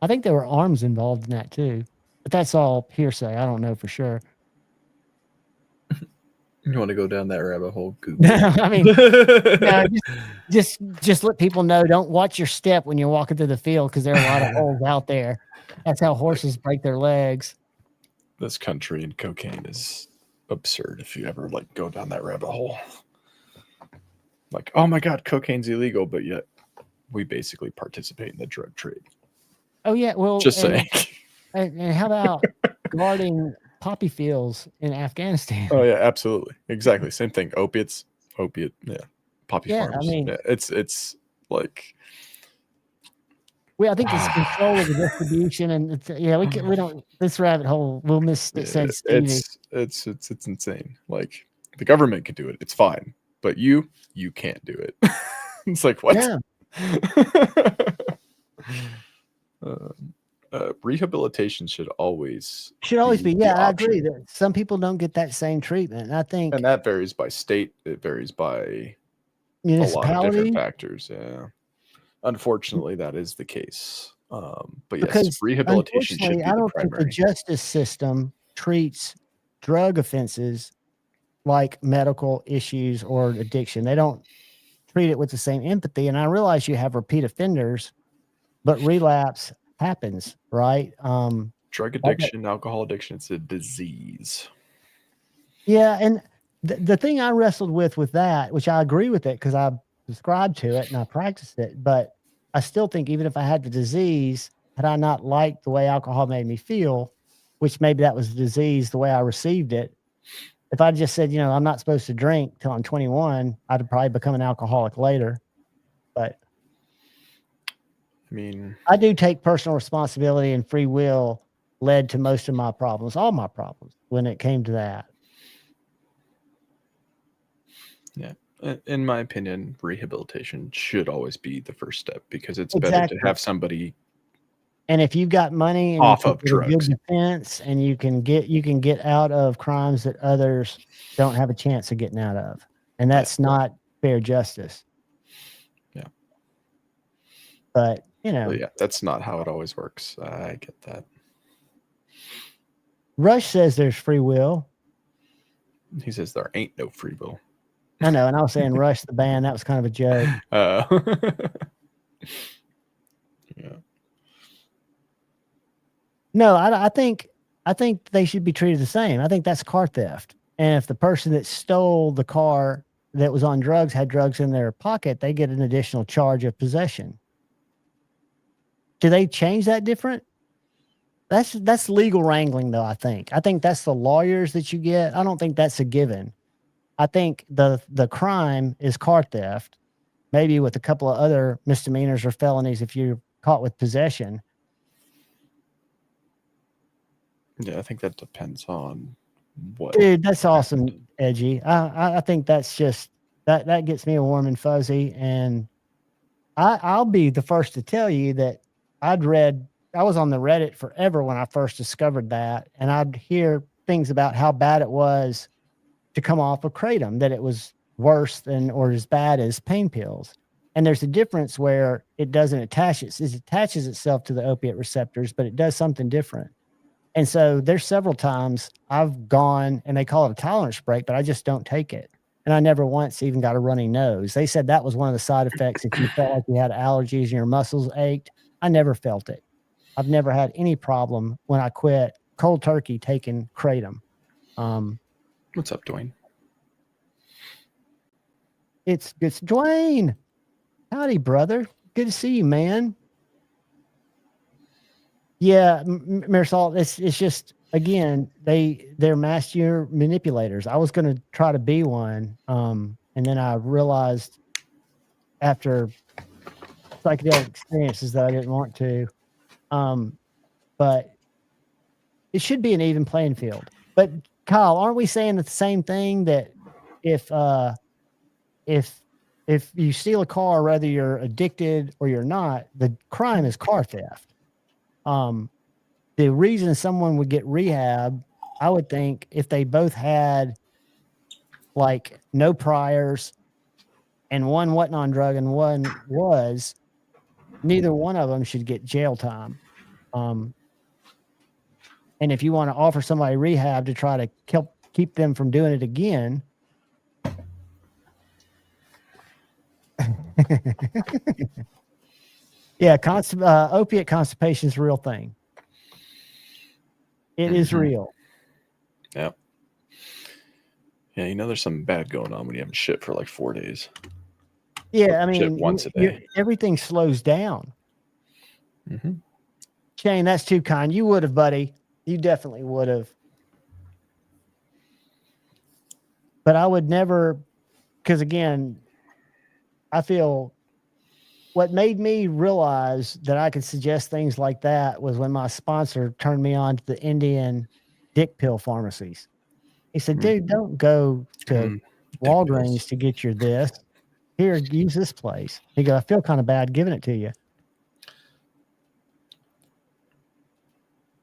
I think there were arms involved in that too, but that's all hearsay. I don't know for sure. You want to go down that rabbit hole? Google. I mean, just let people know. Don't watch your step when you're walking through the field, because there are a lot of holes out there. That's how horses break their legs. This country and cocaine is absurd. If you ever like go down that rabbit hole, like, oh my God, cocaine's illegal, but yet we basically participate in the drug trade. Oh yeah, well, just saying. And how about guarding poppy fields in Afghanistan? Oh yeah, absolutely, exactly, same thing. Opiate, yeah, poppy farms. I mean, yeah, it's like. I think it's control of the distribution, and we don't. This rabbit hole will miss. It's insane. Like the government can do it, it's fine, but you can't do it. It's like, what? Yeah. Rehabilitation should always be. the Yeah, I agree option. that some people don't get that same treatment. And I think And that varies by state. It varies by a lot of different municipality, factors. Yeah. Unfortunately, that is the case. But yes, because rehabilitation should unfortunately, be I the don't think the primary. justice system treats drug offenses like medical issues or addiction. They don't treat it with the same empathy. And I realize you have repeat offenders, but relapse happens, right? Drug addiction, alcohol addiction, it's a disease. Yeah, and the thing I wrestled with that, which I agree with it because I subscribed to it and I practiced it, but I still think even if I had the disease, had I not liked the way alcohol made me feel, which maybe that was the disease, the way I received it, if I just said, I'm not supposed to drink till I'm 21, I'd probably become an alcoholic later. But I mean, I do take personal responsibility, and free will led to most of my problems, all my problems, when it came to that. Yeah. In my opinion, rehabilitation should always be the first step because it's better Exactly. to have somebody. And if you've got money and off you of can get a drugs, good defense, and you can get out of crimes that others don't have a chance of getting out of, and that's not fair justice. Yeah. But yeah, that's not how it always works. I get that. Rush says there's free will. He says there ain't no free will. I know, and I was saying Rush the band. That was kind of a joke. Yeah. No, I think they should be treated the same. I think that's car theft. And if the person that stole the car that was on drugs had drugs in their pocket, they get an additional charge of possession. Do they change that different? That's legal wrangling, though. I think that's the lawyers that you get. I don't think that's a given. I think the crime is car theft, maybe with a couple of other misdemeanors or felonies if you're caught with possession. Yeah, I think that depends on what. Dude, that's awesome, Edgy. I think that's just that gets me warm and fuzzy, and I'll be the first to tell you that I was on the Reddit forever when I first discovered that, and I'd hear things about how bad it was to come off of kratom, that it was worse than or as bad as pain pills. And there's a difference where it doesn't attach it attaches itself to the opiate receptors, but it does something different. And so there's several times I've gone, and they call it a tolerance break, but I just don't take it. And I never once even got a runny nose. They said that was one of the side effects. If you felt like you had allergies and your muscles ached, I never felt it. I've never had any problem when I quit cold turkey taking kratom. What's up, Dwayne? It's Dwayne. Howdy, brother. Good to see you, man. Yeah, Marisol, it's just, again, they're master manipulators. I was going to try to be one, and then I realized after psychedelic experiences that I didn't want to. But it should be an even playing field. But Kyle, aren't we saying the same thing, that if you steal a car, whether you're addicted or you're not, the crime is car theft. The reason someone would get rehab, I would think, if they both had like no priors and one wasn't on drug and one was, neither one of them should get jail time. And if you want to offer somebody rehab to try to keep them from doing it again, yeah, opiate constipation is a real thing. It is real. Yep. Yeah, there's something bad going on when you haven't shit for like 4 days. Yeah, I Shit mean, once a day. Everything slows down. Mm-hmm. Shane, that's too kind. You would have, buddy. You definitely would have. But I would never, because again, I feel what made me realize that I could suggest things like that was when my sponsor turned me on to the Indian dick pill pharmacies. He said, dude, don't go to Walgreens to get your this. Here, use this place. He goes, I feel kind of bad giving it to you.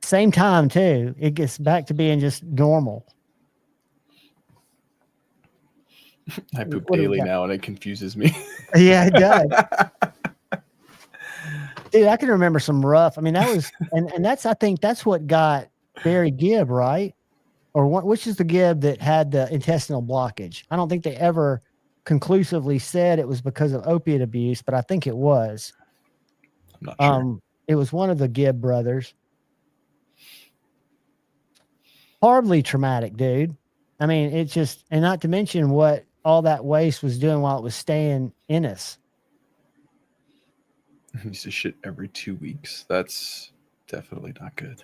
Same time, too. It gets back to being just normal. I poop What do we daily got? now, and it confuses me. Yeah, it does. Dude, I can remember some rough. I mean, that was, and that's, I think that's what got Barry Gibb, right? Or what? Which is the Gibb that had the intestinal blockage? I don't think they ever conclusively said it was because of opiate abuse, but I think it was. I'm not sure. It was one of the Gibb brothers. Horribly traumatic, dude. I mean, it's just, and not to mention what all that waste was doing while it was staying in us. I used to shit every 2 weeks. That's definitely not good.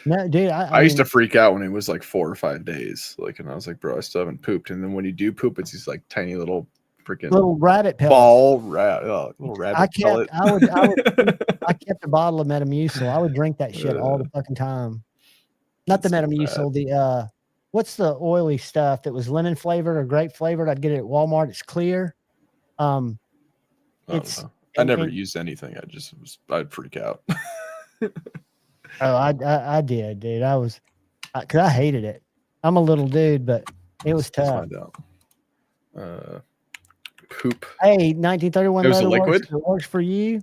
No, dude. I used to freak out when it was like 4 or 5 days. Like, and I was like, bro, I still haven't pooped. And then when you do poop, it's these like tiny little freaking little rabbit pellets. Little rabbit pellet. I kept a bottle of Metamucil. I would drink that shit all the fucking time. Not the Metamucil, the what's the oily stuff that was lemon flavored or grape flavored? I'd get it at Walmart. It's clear. It's I never used anything. I'd freak out. Oh, I did, dude. Because I hated it. I'm a little dude, but it was tough. Let's find out. Poop. Hey, 1931 It was a leather liquid? works for you.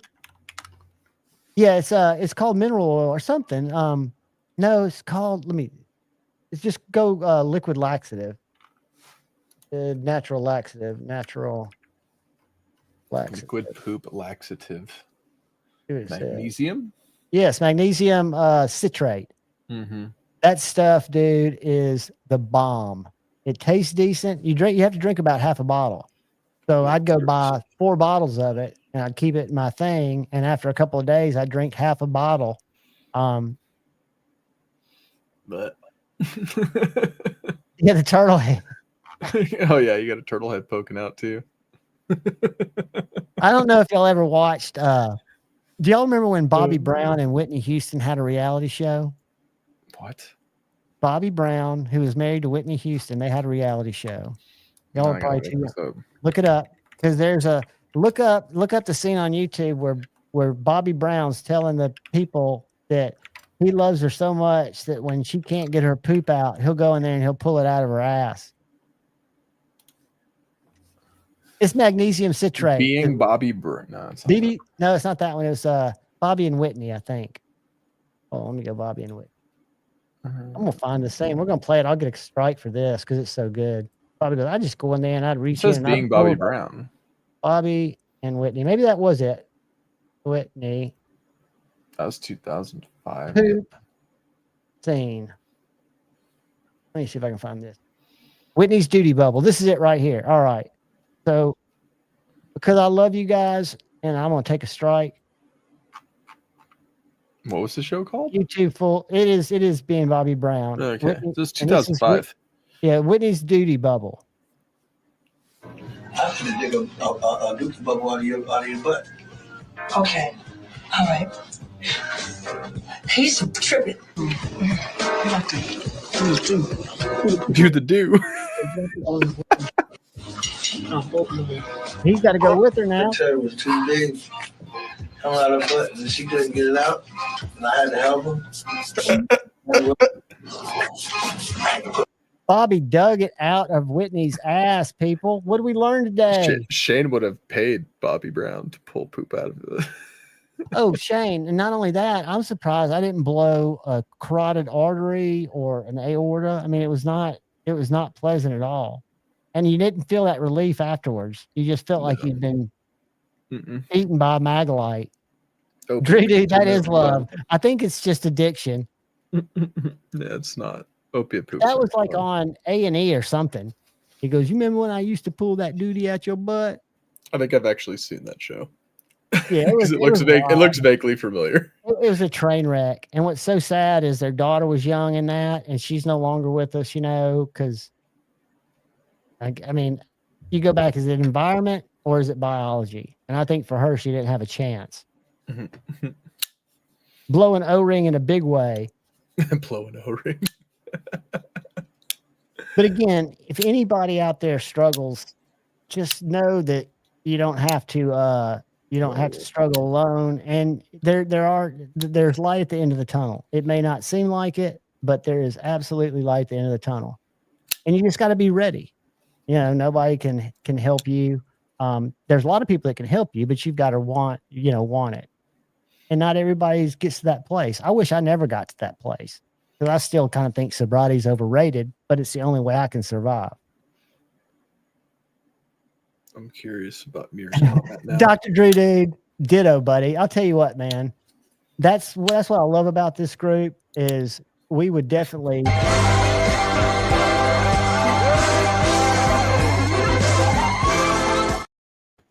Yeah, it's called mineral oil or something. No, it's called. It's just go liquid laxative. Natural laxative. Liquid poop laxative. Magnesium. Magnesium. Yes, magnesium citrate. Mm-hmm. That stuff, dude, is the bomb. It tastes decent. You have to drink about half a bottle. So I'd go buy 4 bottles of it and I'd keep it in my thing. And after a couple of days, I'd drink half a bottle. But You get the turtle head. Oh yeah, you got a turtle head poking out too. I don't know if y'all ever watched. Do y'all remember when Bobby Brown and Whitney Houston had a reality show? What? Bobby Brown, who was married to Whitney Houston, they had a reality show. Y'all are probably too young. Look it up, because there's a look up the scene on YouTube where Bobby Brown's telling the people that he loves her so much that when she can't get her poop out, he'll go in there and he'll pull it out of her ass. It's magnesium citrate. Being Bobby Brown. No, it's not. BB, no, it's not that one. It was Bobby and Whitney, I think. Oh, let me go Bobby and Whitney. I'm gonna find the same. We're gonna play it. I'll get a strike for this because it's so good. Bobby goes, I just go in there and I'd reach It says in. being Bobby Brown. Bobby and Whitney. Maybe that was it. Whitney. That was 2005. Poop scene. Let me see if I can find this. Whitney's duty bubble. This is it right here. All right. So, because I love you guys, and I'm gonna take a strike. What was the show called? YouTube full. It is being Bobby Brown. Okay, Whitney, this is 2005. Yeah, Whitney's duty bubble. I'm gonna dig a duty bubble out of your butt. Okay, all right. He's tripping. Do the do. He's got to go with her now. Her was 2 days coming out of her butt, and she couldn't get it out, and I had to help her. Bobby dug it out of Whitney's ass, people. What did we learn today? Shane would have paid Bobby Brown to pull poop out of it. Oh, Shane. And not only that, I'm surprised I didn't blow a carotid artery or an aorta. I mean, it was not pleasant at all. And you didn't feel that relief afterwards. You just felt like you'd been eaten by a Maglite. Oh, Drew, dude, that is love. I think it's just addiction. Yeah, it's not. Opiate poop. That was like on A&E or something. He goes, you remember when I used to pull that duty out your butt? I think I've actually seen that show. Yeah, it looks vaguely familiar. It was a train wreck. And what's so sad is their daughter was young in that, and she's no longer with us, because I mean, you go back, is it environment or is it biology? And I think for her, she didn't have a chance. Blow an O-ring in a big way. Blow an O-ring. But again, if anybody out there struggles, just know that you don't have to struggle alone. And there's light at the end of the tunnel. It may not seem like it, but there is absolutely light at the end of the tunnel. And you just got to be ready. You know, nobody can help you. There's a lot of people that can help you, but you've got to want it. And not everybody gets to that place. I wish I never got to that place, because I still kind of think sobriety is overrated, but it's the only way I can survive. I'm curious about mirrors on that now. Dr. Drew, dude, ditto, buddy. I'll tell you what, man. That's what I love about this group is we would definitely.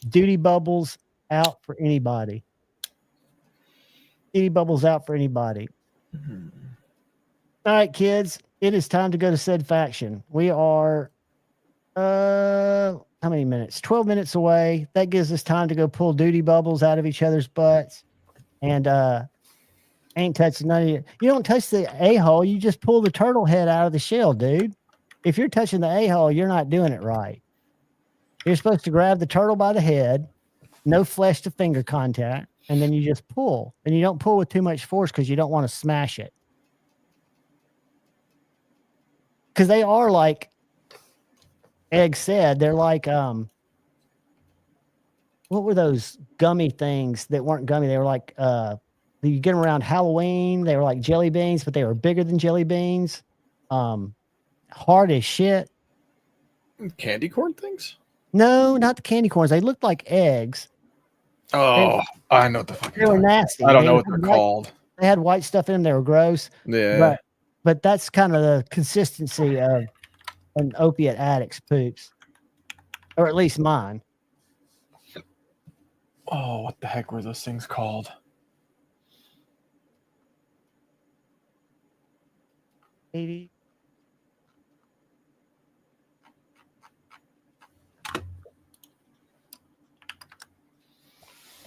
Duty bubbles out for anybody. Duty bubbles out for anybody. Mm-hmm. All right, kids, it is time to go to said faction. We are, how many minutes? 12 minutes away. That gives us time to go pull duty bubbles out of each other's butts. And ain't touching none of you. You don't touch the a-hole. You just pull the turtle head out of the shell, dude. If you're touching the a-hole, you're not doing it right. You're supposed to grab the turtle by the head, no flesh to finger contact, and then you just pull. And you don't pull with too much force because you don't want to smash it. Because they are like Egg said, they're like what were those gummy things that weren't gummy? They were like you get them around Halloween. They were like jelly beans, but they were bigger than jelly beans. Hard as shit. Candy corn things? No, not the candy corns. They looked like eggs. Oh, I know what the fuck. They were nasty. I don't know what they're called. They had white stuff in them. They were gross. Yeah. But that's kind of the consistency of an opiate addict's poops, or at least mine. Oh, what the heck were those things called? Maybe.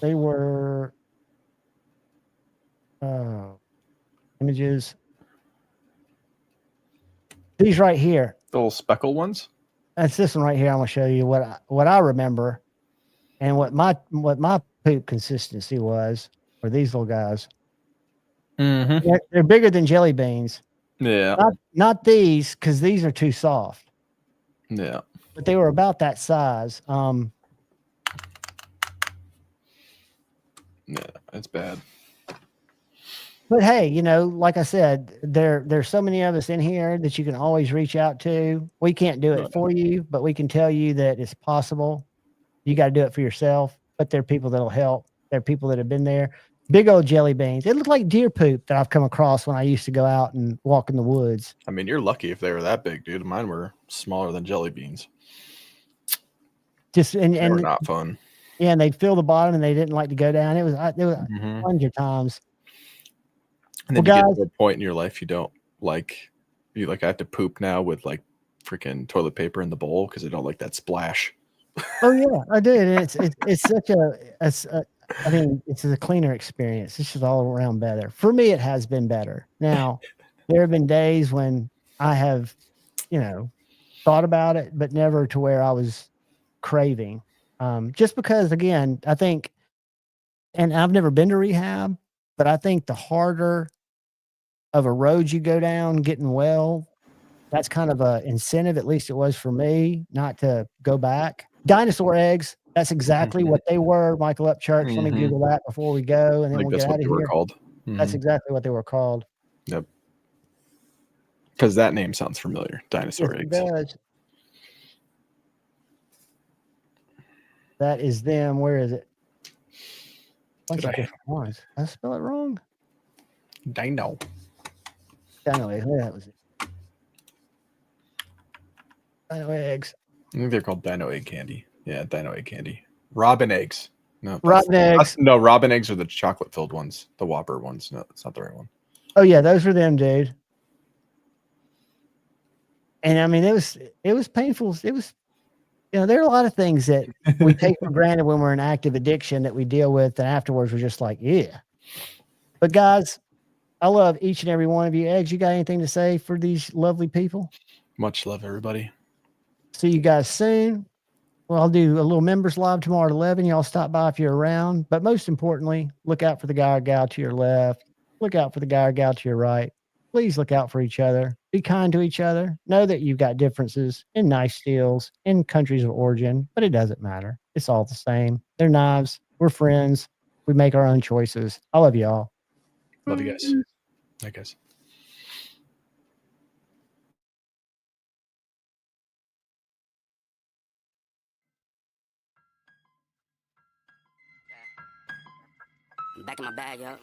They were images. These right here. The little speckle ones? That's this one right here. I'm gonna show you what I remember and what my poop consistency was for these little guys. Mm-hmm. They're bigger than jelly beans. Yeah. Not these, because these are too soft. Yeah. But they were about that size. Yeah, it's bad. But hey, you know, like I said, there's so many of us in here that you can always reach out to. We can't do it for you, but we can tell you that it's possible. You got to do it for yourself. But there are people that'll help. There are people that have been there. Big old jelly beans. They look like deer poop that I've come across when I used to go out and walk in the woods. I mean, you're lucky if they were that big, dude. Mine were smaller than jelly beans. They were not fun. Yeah, and they'd fill the bottom, and they didn't like to go down. It was 100 times. And then you get to a point in your life you I have to poop now with like freaking toilet paper in the bowl because I don't like that splash. Oh yeah, I did. It's such I mean, it's a cleaner experience. It's just all around better. For me, it has been better. Now, there have been days when I have, thought about it, but never to where I was craving. Just because, again, I think, and I've never been to rehab, but I think the harder of a road you go down getting well, that's kind of an incentive, at least it was for me, not to go back. Dinosaur eggs, that's exactly what they were. Michael Upchurch, let me Google that before we go, and then we'll get out of here. Called. That's exactly what they were called. Yep. Because that name sounds familiar. Dinosaur eggs. It does. That is them. Where is it? Bunch of different ones. Did I spell it wrong? Dino eggs. That was it. Dino eggs. I think they're called Dino egg candy. Yeah, Dino egg candy. Robin eggs. No, Robin eggs. No, Robin eggs are the chocolate filled ones. The Whopper ones. No, that's not the right one. Oh yeah, those were them, dude. And I mean, it was painful. It was, there are a lot of things that we take for granted when we're in active addiction that we deal with, and afterwards we're just like, yeah. But guys, I love each and every one of you. Eggs, you got anything to say for these lovely people? Much love, everybody. See you guys soon. I'll do a little members live tomorrow at 11. Y'all stop by if you're around. But most importantly, look out for the guy or gal to your left. Look out for the guy or gal to your right. Please look out for each other. Be kind to each other. Know that you've got differences in knife steels, in countries of origin, but it doesn't matter. It's all the same. They're knives. We're friends. We make our own choices. I love y'all. Love you guys. Hi, guys. I'm back in my bag, yo.